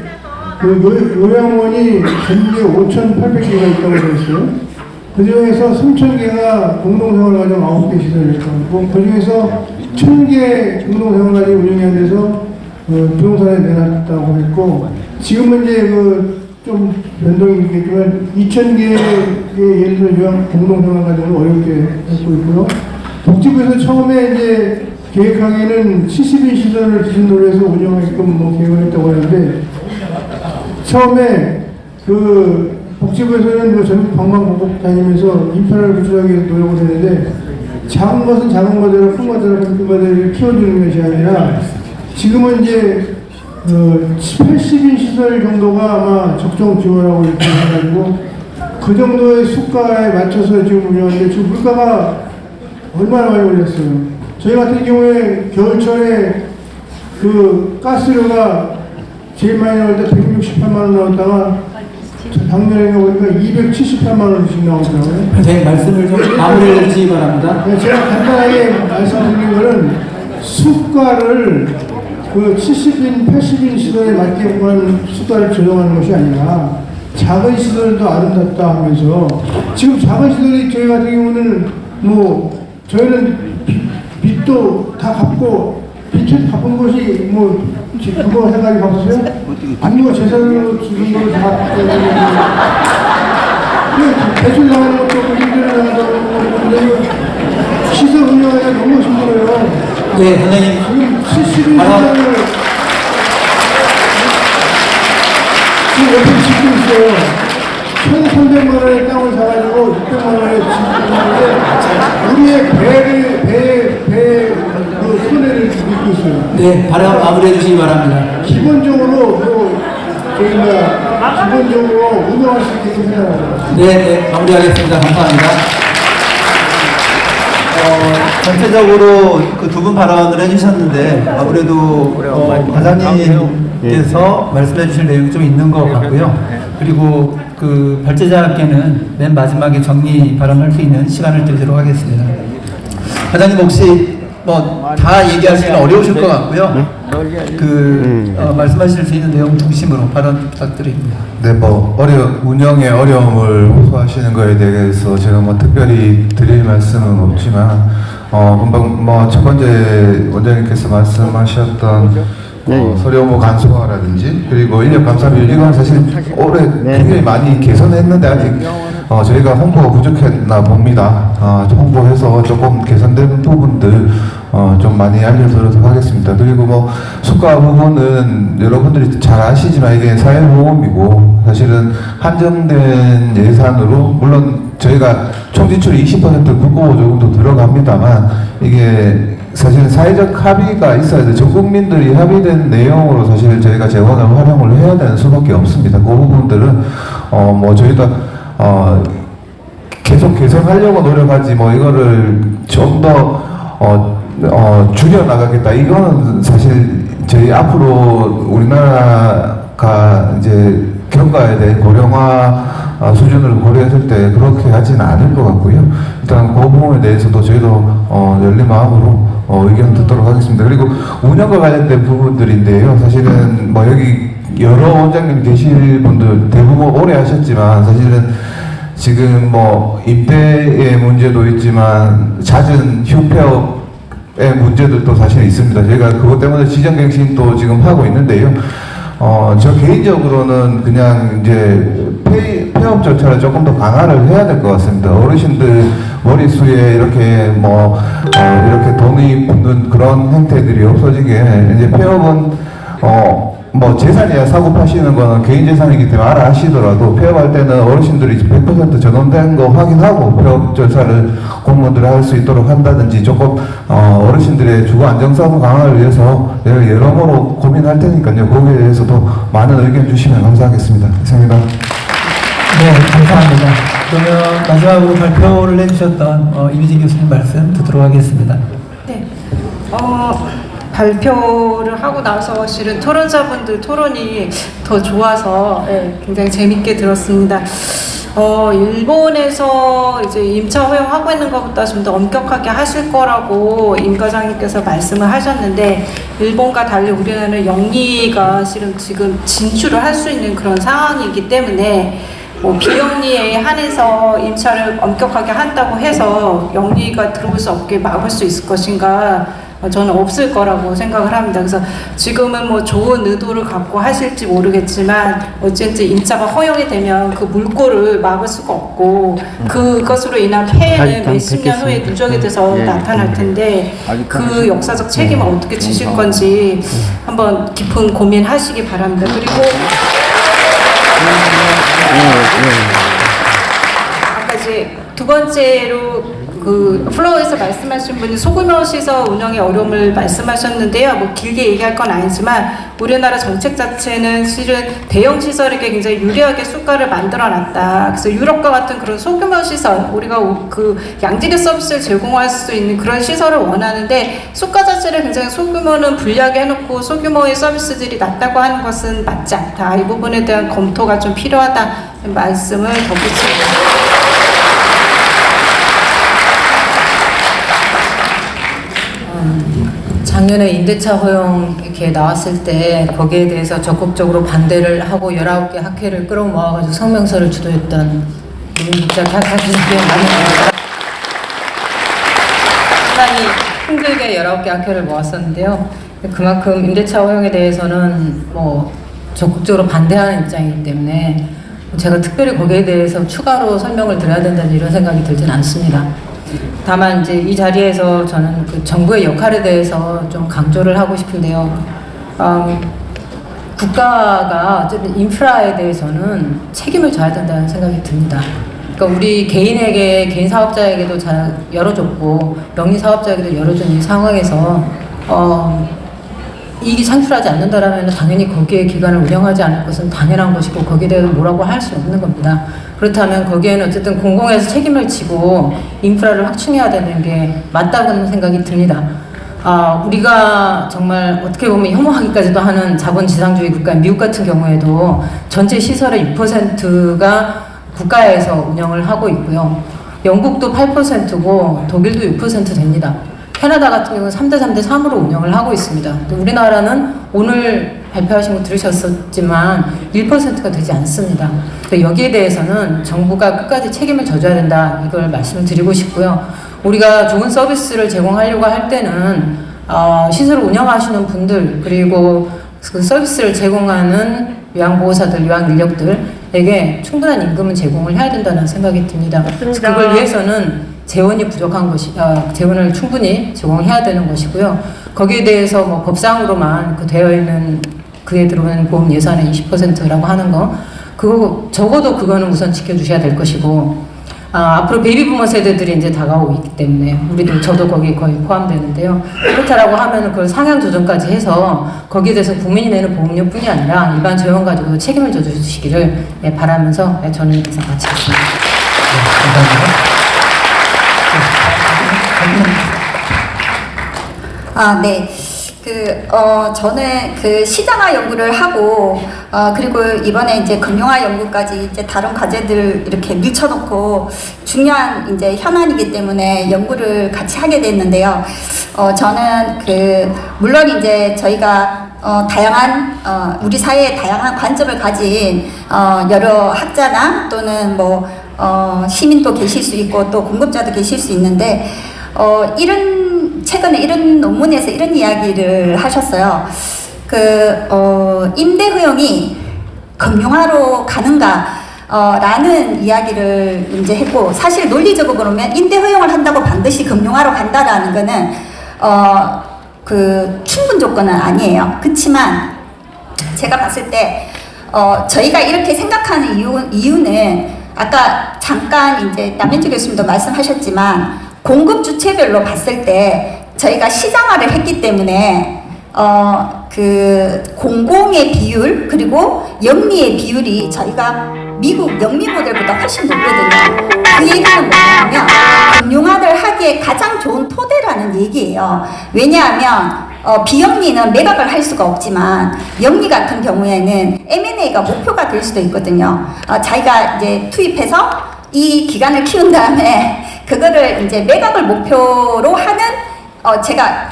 요양원이 전국에 5,800개가 있다고 그랬어요. 그 중에서 3,000개가 공동생활가정 9개 시설이었고 그 중에서 1,000개 공동생활가정이 운영이 안 돼서 부동산에 내놨다고 했고 지금은 이제 좀 변동이 있겠지만 2,000개의 예를 들어 요양 공동생활가정을 어렵게 갖고 있고요. 복지부에서 처음에 이제 계획하기에는 70인 시설을 기준으로 해서 운영하게끔 계획을 했다고 하는데 처음에 복지부에서는 전국 방방곡곡 다니면서 인프라를 구축하기 위해서 노력을 했는데 작은 것은 작은 거대로 큰 거대로 큰 거대로 키워주는 것이 아니라 지금은 이제 80인 시설 정도가 아마 적정 지원하고 이렇게 해가지고 그 정도의 수가에 맞춰서 지금 운영하는데 지금 물가가 얼마나 많이 올렸어요. 저희 같은 경우에 겨울철에 가스료가 제일 많이 나올 때 168만 원 나왔다가 작년에 보니까 278만 원씩 나오더라고요. 선생님 말씀을 좀 마무리해 주시기 바랍니다. 제가 간단하게 말씀드린 거는 수가를 70인, 80인 시설에 맞게끔 수가를 조정하는 것이 아니라 작은 시설도 아름답다 하면서 지금 작은 시설이 저희 같은 경우는 저희는 빚도 다 갚고 빛을 바꾼 것이 뭐 그거 생각이 없으세요? 아니면 재산으로 주는 거를 다 대출 나가는 것도 힘들어 나간다고 시설 운영하기가 너무 힘들어요. 네, 선생님. 지금 71년을 지금 옆에 짓고 있어요. 1,300만 원의 땅을 사가지고 600만 원에 짓고 있는데 우리의 그 손해를 입고 있어요. 네, 발언 마무리해 주시기 바랍니다. 기본적으로 기본적으로 운영할 수 있게 생각합니다. 네, 마무리하겠습니다. 감사합니다. 전체적으로 그 두 분 발언을 해주셨는데 아무래도 과장님께서 말씀해 주실 내용이 좀 있는 것 같고요. 그리고 그 발제자께는 맨 마지막에 정리 발언할 수 있는 시간을 드리도록 하겠습니다. 과장님 혹시 뭐 다 얘기하시기는 어려우실 것 같고요. 말씀하실 수 있는 내용 중심으로 발언 부탁드립니다. 네, 뭐 운영의 어려움을 호소하시는 거에 대해서 제가 뭐 특별히 드릴 말씀은 없지만 금방 뭐 첫 번째 원장님께서 말씀하셨던 서류 업무 간소화라든지 그리고 인력 감사비율 이건 사실 올해 굉장히 많이 개선했는데 아직 저희가 홍보가 부족했나 봅니다. 홍보해서 조금 개선된 부분들 좀 많이 알려드리도록 하겠습니다. 그리고 뭐 수가 부분은 여러분들이 잘 아시지만 이게 사회보험이고 사실은 한정된 예산으로 물론 저희가 총 지출이 20% 국고보조금도 들어갑니다만 이게 사실 사회적 합의가 있어야 돼. 전 국민들이 합의된 내용으로 사실 저희가 재원을 활용을 해야 되는 수밖에 없습니다. 그 부분들은 뭐 저희가 계속 개선하려고 노력하지 뭐 이거를 좀 더 줄여 나가겠다. 이거는 사실 저희 앞으로 우리나라가 이제 경과에 대한 고령화 수준을 고려했을 때 그렇게 하지는 않을 것 같고요. 일단 그 부분에 대해서도 저희도 열린 마음으로 의견 듣도록 하겠습니다. 그리고 운영과 관련된 부분들인데요. 사실은 뭐 여기 여러 원장님 계실 분들 대부분 오래 하셨지만 사실은 지금 뭐 임대의 문제도 있지만 잦은 휴폐업의 문제들도 사실 있습니다. 저희가 그것 때문에 지정갱신도 지금 하고 있는데요. 저 개인적으로는 그냥 이제 폐업 절차를 조금 더 강화를 해야 될 것 같습니다. 어르신들 머릿수에 이렇게 이렇게 돈이 붙는 그런 행태들이 없어지게 이제 폐업은 뭐 재산이야 사고 파시는 거는 개인 재산이기 때문에 알아 하시더라도 폐업할 때는 어르신들이 100% 전원된 거 확인하고 폐업 절차를 공무원들이 할 수 있도록 한다든지 조금 어르신들의 주거 안정성 강화를 위해서 여러모로 고민할 테니까요. 거기에 대해서도 많은 의견 주시면 감사하겠습니다. 이상입니다. 네, 감사합니다. 그러면 마지막으로 발표를 해주셨던 이미진 교수님 말씀 듣도록 하겠습니다. 네. 발표를 하고 나서 실은 토론자분들 토론이 더 좋아서 굉장히 재밌게 들었습니다. 일본에서 이제 임차 허용하고 있는 것보다 좀 더 엄격하게 하실 거라고 임 과장님께서 말씀을 하셨는데 일본과 달리 우리나라는 영리가 실은 지금 진출을 할 수 있는 그런 상황이기 때문에 뭐 비영리에 한해서 임차를 엄격하게 한다고 해서 영리가 들어올 수 없게 막을 수 있을 것인가 저는 없을 거라고 생각을 합니다. 그래서 지금은 뭐 좋은 의도를 갖고 하실지 모르겠지만 어쨌든 임차가 허용이 되면 그 물꼬를 막을 수가 없고 그것으로 인한 폐해는 몇십 년 후에 누적이 돼서 나타날 텐데 그 역사적 책임을 어떻게 지실 건지 한번 깊은 고민하시기 바랍니다. 그리고 아까 이제 두 번째로 그 플로어에서 말씀하신 분이 소규모 시설 운영의 어려움을 말씀하셨는데요. 뭐 길게 얘기할 건 아니지만 우리나라 정책 자체는 실은 대형 시설에게 굉장히 유리하게 수가를 만들어놨다. 그래서 유럽과 같은 그런 소규모 시설, 우리가 그 양질의 서비스를 제공할 수 있는 그런 시설을 원하는데 수가 자체를 굉장히 소규모는 불리하게 해놓고 소규모의 서비스들이 낮다고 하는 것은 맞지 않다. 이 부분에 대한 검토가 좀 필요하다 말씀을 덧붙입니다. 작년에 임대차 허용 이렇게 나왔을 때 거기에 대해서 적극적으로 반대를 하고 19개 학회를 끌어모아가지고 성명서를 주도했던 문국장 학회에 많이 나옵니다. 상당히 힘들게 19개 학회를 모았었는데요. 그만큼 임대차 허용에 대해서는 뭐 적극적으로 반대하는 입장이기 때문에 제가 특별히 거기에 대해서 추가로 설명을 드려야 된다는 이런 생각이 들진 않습니다. 다만 이제 이 자리에서 저는 그 정부의 역할에 대해서 좀 강조를 하고 싶은데요. 국가가 어쨌든 인프라에 대해서는 책임을 져야 된다는 생각이 듭니다. 그러니까 우리 개인에게, 개인 사업자에게도 잘 열어줬고 영리 사업자에게도 열어준 이 상황에서 이익이 창출하지 않는다라면 당연히 거기에 기관을 운영하지 않을 것은 당연한 것이고 거기에 대해서 뭐라고 할 수 없는 겁니다. 그렇다면 거기에는 어쨌든 공공에서 책임을 지고 인프라를 확충해야 되는 게 맞다는 생각이 듭니다. 우리가 정말 어떻게 보면 혐오하기까지도 하는 자본지상주의 국가인 미국 같은 경우에도 전체 시설의 6%가 국가에서 운영을 하고 있고요. 영국도 8%고 독일도 6% 됩니다. 캐나다 같은 경우는 3대3대3으로 운영을 하고 있습니다. 우리나라는 오늘 발표하신 거 들으셨었지만 1%가 되지 않습니다. 여기에 대해서는 정부가 끝까지 책임을 져줘야 된다, 이걸 말씀을 드리고 싶고요. 우리가 좋은 서비스를 제공하려고 할 때는 시설을 운영하시는 분들 그리고 그 서비스를 제공하는 요양보호사들, 요양인력들에게 충분한 임금은 제공을 해야 된다는 생각이 듭니다. 그래서 그걸 위해서는 재원이 부족한 것이, 재원을 충분히 제공해야 되는 것이고요. 거기에 대해서 뭐 법상으로만 되어 있는 그에 들어오는 보험 예산의 20%라고 하는 거, 그거 적어도 그거는 우선 지켜주셔야 될 것이고, 앞으로 베이비부머 세대들이 이제 다가오고 있기 때문에 우리도 저도 거기에 거의 포함되는데요. 그렇다라고 하면 그걸 상향 조정까지 해서 거기에 대해서 국민이 내는 보험료뿐이 아니라 일반 재원 가지고 책임을 져주시기를 바라면서 저는 이상 마치겠습니다. 네, 감사합니다. 네. 저는 그 시장화 연구를 하고, 그리고 이번에 이제 금융화 연구까지 이제 다른 과제들 이렇게 밀쳐놓고 중요한 이제 현안이기 때문에 연구를 같이 하게 됐는데요. 저는 물론 이제 저희가 다양한, 우리 사회에 다양한 관점을 가진, 여러 학자나 또는 뭐, 시민도 계실 수 있고 또 공급자도 계실 수 있는데, 최근에 이런 논문에서 이런 이야기를 하셨어요. 임대 허용이 금융화로 가는가, 라는 이야기를 이제 했고, 사실 논리적으로 보면 임대 허용을 한다고 반드시 금융화로 간다라는 거는, 충분 조건은 아니에요. 그렇지만, 제가 봤을 때, 저희가 이렇게 생각하는 이유는, 아까 잠깐 이제 남현주 교수님도 말씀하셨지만, 공급 주체별로 봤을 때 저희가 시장화를 했기 때문에 공공의 비율 그리고 영리의 비율이 저희가 미국 영미 모델보다 훨씬 높거든요. 그 얘기는 뭐냐면 금융화를 하기에 가장 좋은 토대라는 얘기예요. 왜냐하면 비영리는 매각을 할 수가 없지만 영리 같은 경우에는 M&A가 목표가 될 수도 있거든요. 자기가 이제 투입해서 이 기간을 키운 다음에 그거를 이제 매각을 목표로 하는 제가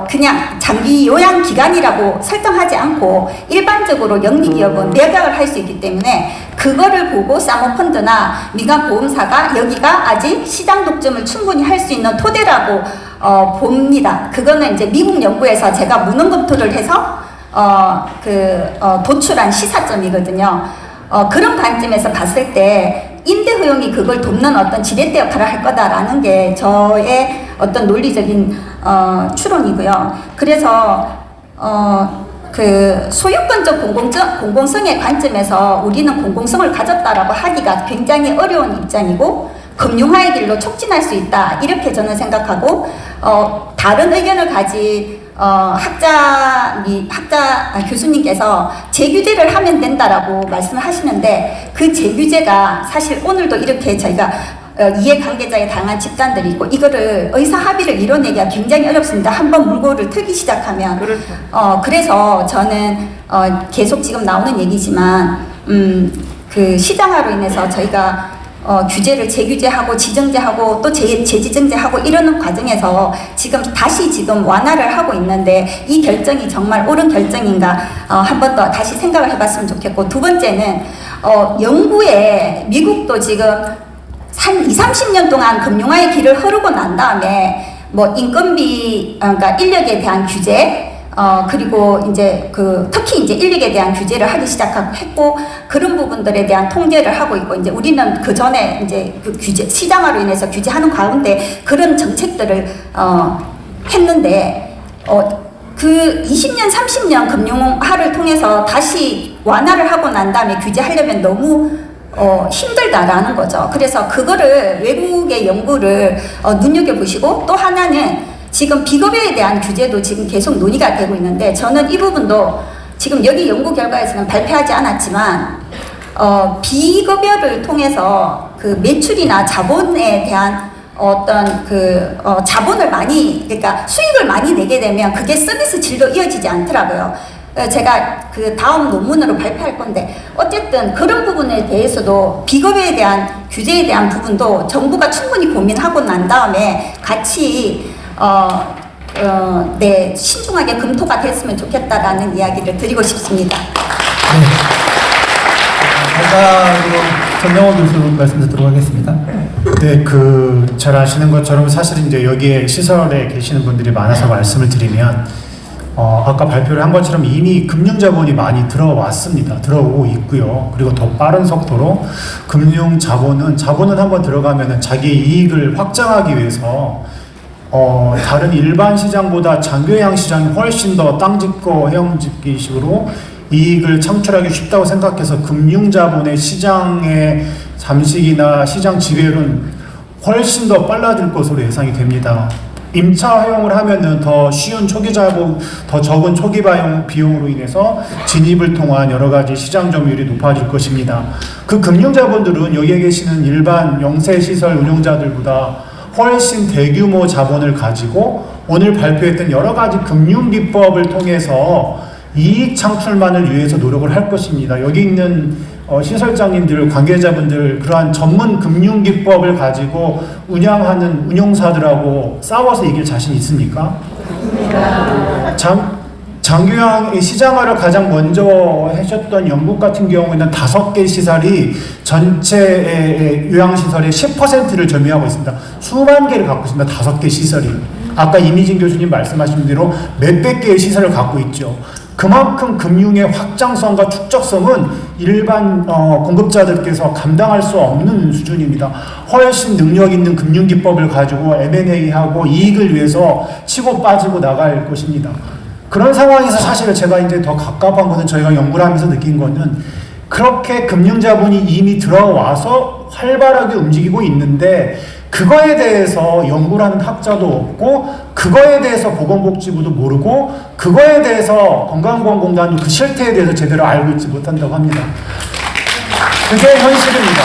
그냥 장기 요양 기간이라고 설정하지 않고 일반적으로 영리 기업은 매각을 할 수 있기 때문에 그거를 보고 사모펀드나 민간 보험사가 여기가 아직 시장 독점을 충분히 할 수 있는 토대라고 봅니다. 그거는 이제 미국 연구에서 제가 문헌 검토를 해서 도출한 시사점이거든요. 그런 관점에서 봤을 때 임대 허용이 그걸 돕는 어떤 지렛대 역할을 할 거다라는 게 저의 어떤 논리적인 추론이고요. 그래서 소유권적 공공성의 관점에서 우리는 공공성을 가졌다라고 하기가 굉장히 어려운 입장이고 금융화의 길로 촉진할 수 있다, 이렇게 저는 생각하고, 다른 의견을 가진 교수님께서 재규제를 하면 된다라고 말씀을 하시는데, 그 재규제가 사실 오늘도 이렇게 저희가 이해관계자의 다양한 집단들이 있고 이거를 의사 합의를 이뤄내기가 굉장히 어렵습니다. 한번 물꼬를 틀기 시작하면. 그래서 저는 계속 지금 나오는 얘기지만 시장화로 인해서 저희가 규제를 재규제하고 지정제하고 또 재지정제하고 이러는 과정에서 다시 완화를 하고 있는데 이 결정이 정말 옳은 결정인가 한 번 더 다시 생각을 해봤으면 좋겠고, 두 번째는 미국도 지금 한 20-30년 동안 금융화의 길을 흐르고 난 다음에 뭐 인건비, 그러니까 인력에 대한 규제, 그리고 이제 특히 이제 인력에 대한 규제를 하기 시작했고, 그런 부분들에 대한 통제를 하고 있고, 이제 우리는 그 전에 이제 그 규제, 시장화로 인해서 규제하는 가운데 그런 정책들을 했는데, 그 20년, 30년 금융화를 통해서 다시 완화를 하고 난 다음에 규제하려면 너무 힘들다라는 거죠. 그래서 그거를 외국의 연구를 눈여겨보시고, 또 하나는 지금 비급여에 대한 규제도 지금 계속 논의가 되고 있는데, 저는 이 부분도 지금 여기 연구 결과에서는 발표하지 않았지만 비급여를 통해서 그 매출이나 자본에 대한 어떤 자본을 많이, 그러니까 수익을 많이 내게 되면 그게 서비스 질로 이어지지 않더라고요. 제가 그 다음 논문으로 발표할 건데, 어쨌든 그런 부분에 대해서도 비급여에 대한 규제에 대한 부분도 정부가 충분히 고민하고 난 다음에 같이 네, 신중하게 검토가 됐으면 좋겠다라는 이야기를 드리고 싶습니다. 마지막으로 전영호 교수 말씀 듣도록 하겠습니다. 네, 잘 아시는 것처럼 사실 이제 여기에 시설에 계시는 분들이 많아서 말씀을 드리면, 아까 발표를 한 것처럼 이미 금융자본이 많이 들어왔습니다. 들어오고 있고요. 그리고 더 빠른 속도로 자본은 한번 들어가면은 자기 이익을 확장하기 위해서 다른 일반 시장보다 장교양 시장이 훨씬 더 땅짓고 헤엄짓기식으로 이익을 창출하기 쉽다고 생각해서 금융자본의 시장의 잠식이나 시장 지배율은 훨씬 더 빨라질 것으로 예상이 됩니다. 임차 허용을 하면은 더 쉬운 초기 자본, 더 적은 초기 비용으로 인해서 진입을 통한 여러 가지 시장 점유율이 높아질 것입니다. 그 금융자본들은 여기에 계시는 일반 영세시설 운용자들보다 훨씬 대규모 자본을 가지고 오늘 발표했던 여러 가지 금융기법을 통해서 이익 창출만을 위해서 노력을 할 것입니다. 여기 있는 시설장님들, 관계자분들, 그러한 전문 금융기법을 가지고 운영하는 운용사들하고 싸워서 이길 자신 있습니까? 장교양의 시장화를 가장 먼저 하셨던 영국 같은 경우에는 5개 시설이 전체 요양시설의 10%를 점유하고 있습니다. 수만 개를 갖고 있습니다. 5개 시설이. 아까 이미진 교수님 말씀하신 대로 몇백 개의 시설을 갖고 있죠. 그만큼 금융의 확장성과 축적성은 일반 공급자들께서 감당할 수 없는 수준입니다. 훨씬 능력 있는 금융기법을 가지고 M&A하고 이익을 위해서 치고 빠지고 나갈 것입니다. 그런 상황에서 사실 제가 이제 더 갑갑한 것은 저희가 연구를 하면서 느낀 거는 그렇게 금융자본이 이미 들어와서 활발하게 움직이고 있는데 그거에 대해서 연구를 하는 학자도 없고 그거에 대해서 보건복지부도 모르고 그거에 대해서 건강보험공단도 그 실태에 대해서 제대로 알고 있지 못한다고 합니다. 그게 현실입니다.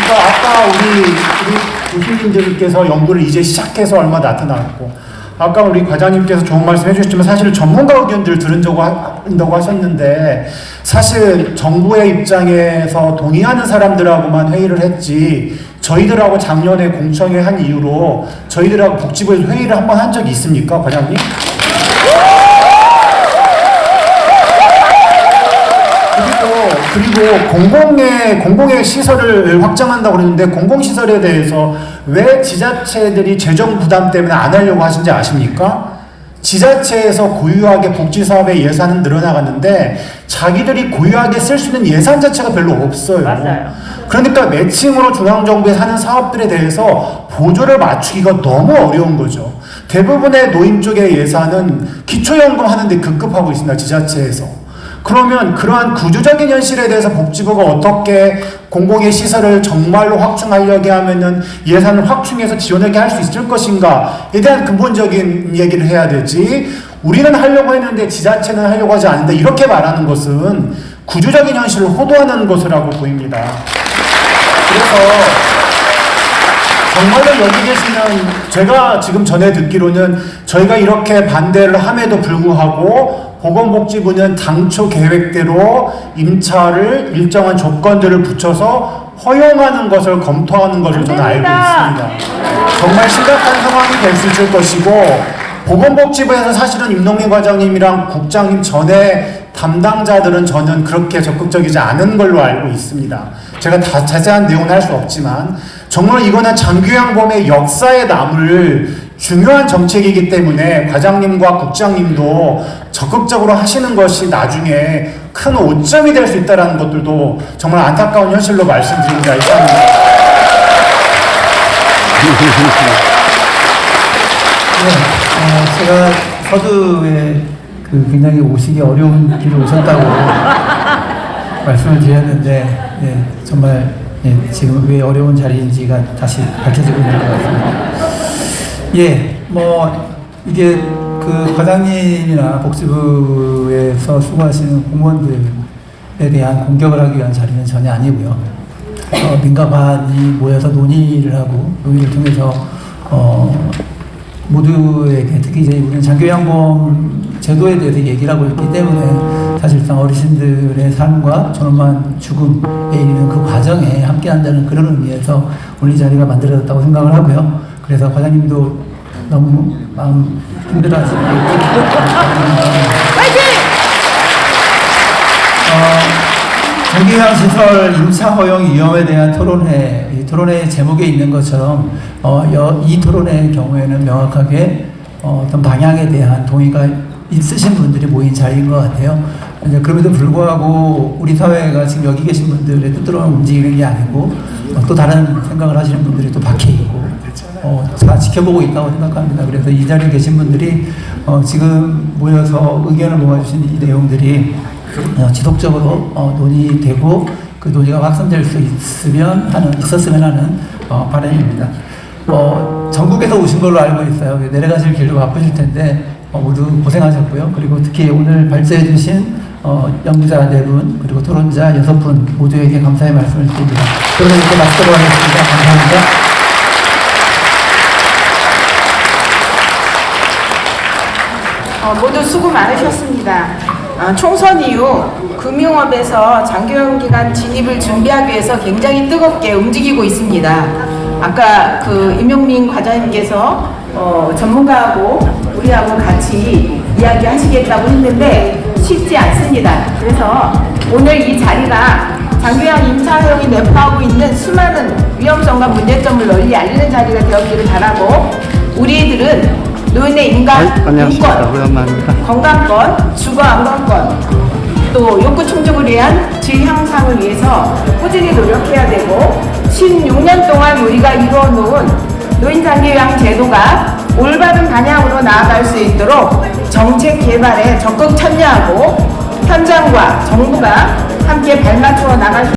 그러니까 아까 우리 교수님들께서 연구를 이제 시작해서 얼마 나타났고 아까 우리 과장님께서 좋은 말씀 해주셨지만 사실 전문가 의견들 들은다고 하셨는데 사실 정부의 입장에서 동의하는 사람들하고만 회의를 했지 저희들하고 작년에 공청회 한 이후로 저희들하고 복지부에서 회의를 한번 한 적이 있습니까, 과장님? 그리고 공공의 시설을 확장한다고 그러는데 공공시설에 대해서 왜 지자체들이 재정 부담 때문에 안 하려고 하신지 아십니까? 지자체에서 고유하게 복지사업의 예산은 늘어나갔는데 자기들이 고유하게 쓸 수 있는 예산 자체가 별로 없어요. 맞아요. 그러니까 매칭으로 중앙정부에서 하는 사업들에 대해서 보조를 맞추기가 너무 어려운 거죠. 대부분의 노인 쪽의 예산은 기초연금 하는데 급급하고 있습니다. 지자체에서. 그러면 그러한 구조적인 현실에 대해서 복지부가 어떻게 공공의 시설을 정말로 확충하려고 하면은 예산을 확충해서 지원하게 할 수 있을 것인가에 대한 근본적인 얘기를 해야 되지 우리는 하려고 했는데 지자체는 하려고 하지 않는다 이렇게 말하는 것은 구조적인 현실을 호도하는 것이라고 보입니다. 그래서 정말로 여기 계시는 제가 지금 전에 듣기로는 저희가 이렇게 반대를 함에도 불구하고 보건복지부는 당초 계획대로 임차를 일정한 조건들을 붙여서 허용하는 것을 검토하는 것을 저는 알고 있습니다. 정말 심각한 상황이 될 수 있을 것이고 보건복지부에서 사실은 임동민 과장님이랑 국장님 전에 담당자들은 저는 그렇게 적극적이지 않은 걸로 알고 있습니다. 제가 다 자세한 내용은 할 수 없지만 정말 이거는 장교양범의 역사에 남을 중요한 정책이기 때문에 과장님과 국장님도 적극적으로 하시는 것이 나중에 큰 오점이 될 수 있다는 것들도 정말 안타까운 현실로 말씀드립니다. 이상입니다. 네, 제가 서두에 굉장히 오시기 어려운 길을 오셨다고 말씀을 드렸는데, 정말 지금 왜 어려운 자리인지가 다시 밝혀지고 있는 것 같습니다. 이게 과장님이나 복지부에서 수고하시는 공무원들에 대한 공격을 하기 위한 자리는 전혀 아니고요. 민가반이 모여서 논의를 하고 논의를 통해서 모두에게 특히 이제 우리는 장교양보험 제도에 대해서 얘기를 하고 있기 때문에 사실상 어르신들의 삶과 존엄한 죽음에 이르는 그 과정에 함께한다는 그런 의미에서 오늘 이 자리가 만들어졌다고 생각을 하고요. 그래서 과장님도 너무 마음 힘들어하시고 장기요양시설 임차 허용 위험에 대한 토론회, 이 토론회 제목에 있는 것처럼 이 토론회의 경우에는 명확하게 어떤 방향에 대한 동의가 있으신 분들이 모인 자리인 것 같아요. 그럼에도 불구하고 우리 사회가 지금 여기 계신 분들의 뜻대로 움직이는 게 아니고 또 다른 생각을 하시는 분들이 또 밖에 있고 다 지켜보고 있다고 생각합니다. 그래서 이 자리에 계신 분들이 지금 모여서 의견을 모아주신 이 내용들이 지속적으로 논의되고 그 논의가 확산될 수 있었으면 하는 바람입니다. 전국에서 오신 걸로 알고 있어요. 내려가실 길도 바쁘실 텐데 모두 고생하셨고요. 그리고 특히 오늘 발제해 주신 연구자 4분 그리고 토론자 6분 모두에게 감사의 말씀을 드립니다. 그러면 이렇게 마치도록 하겠습니다. 감사합니다. 모두 수고 많으셨습니다. 총선 이후 금융업에서 장교연기관 진입을 준비하기 위해서 굉장히 뜨겁게 움직이고 있습니다. 아까 임용민 과장님께서 전문가하고 우리하고 같이 이야기하시겠다고 했는데 쉽지 않습니다. 그래서 오늘 이 자리가 장교양 임차형이 내포하고 있는 수많은 위험성과 문제점을 널리 알리는 자리가 되었기를 바라고 우리들은 노인의 인권, 건강권, 주거 안정권, 또 욕구 충족을 위한 질 향상을 위해서 꾸준히 노력해야 되고 16년 동안 우리가 이루어놓은 노인장기요양 제도가 올바른 방향으로 나아갈 수 있도록 정책 개발에 적극 참여하고 현장과 정부가 함께 발맞추어 나갈 수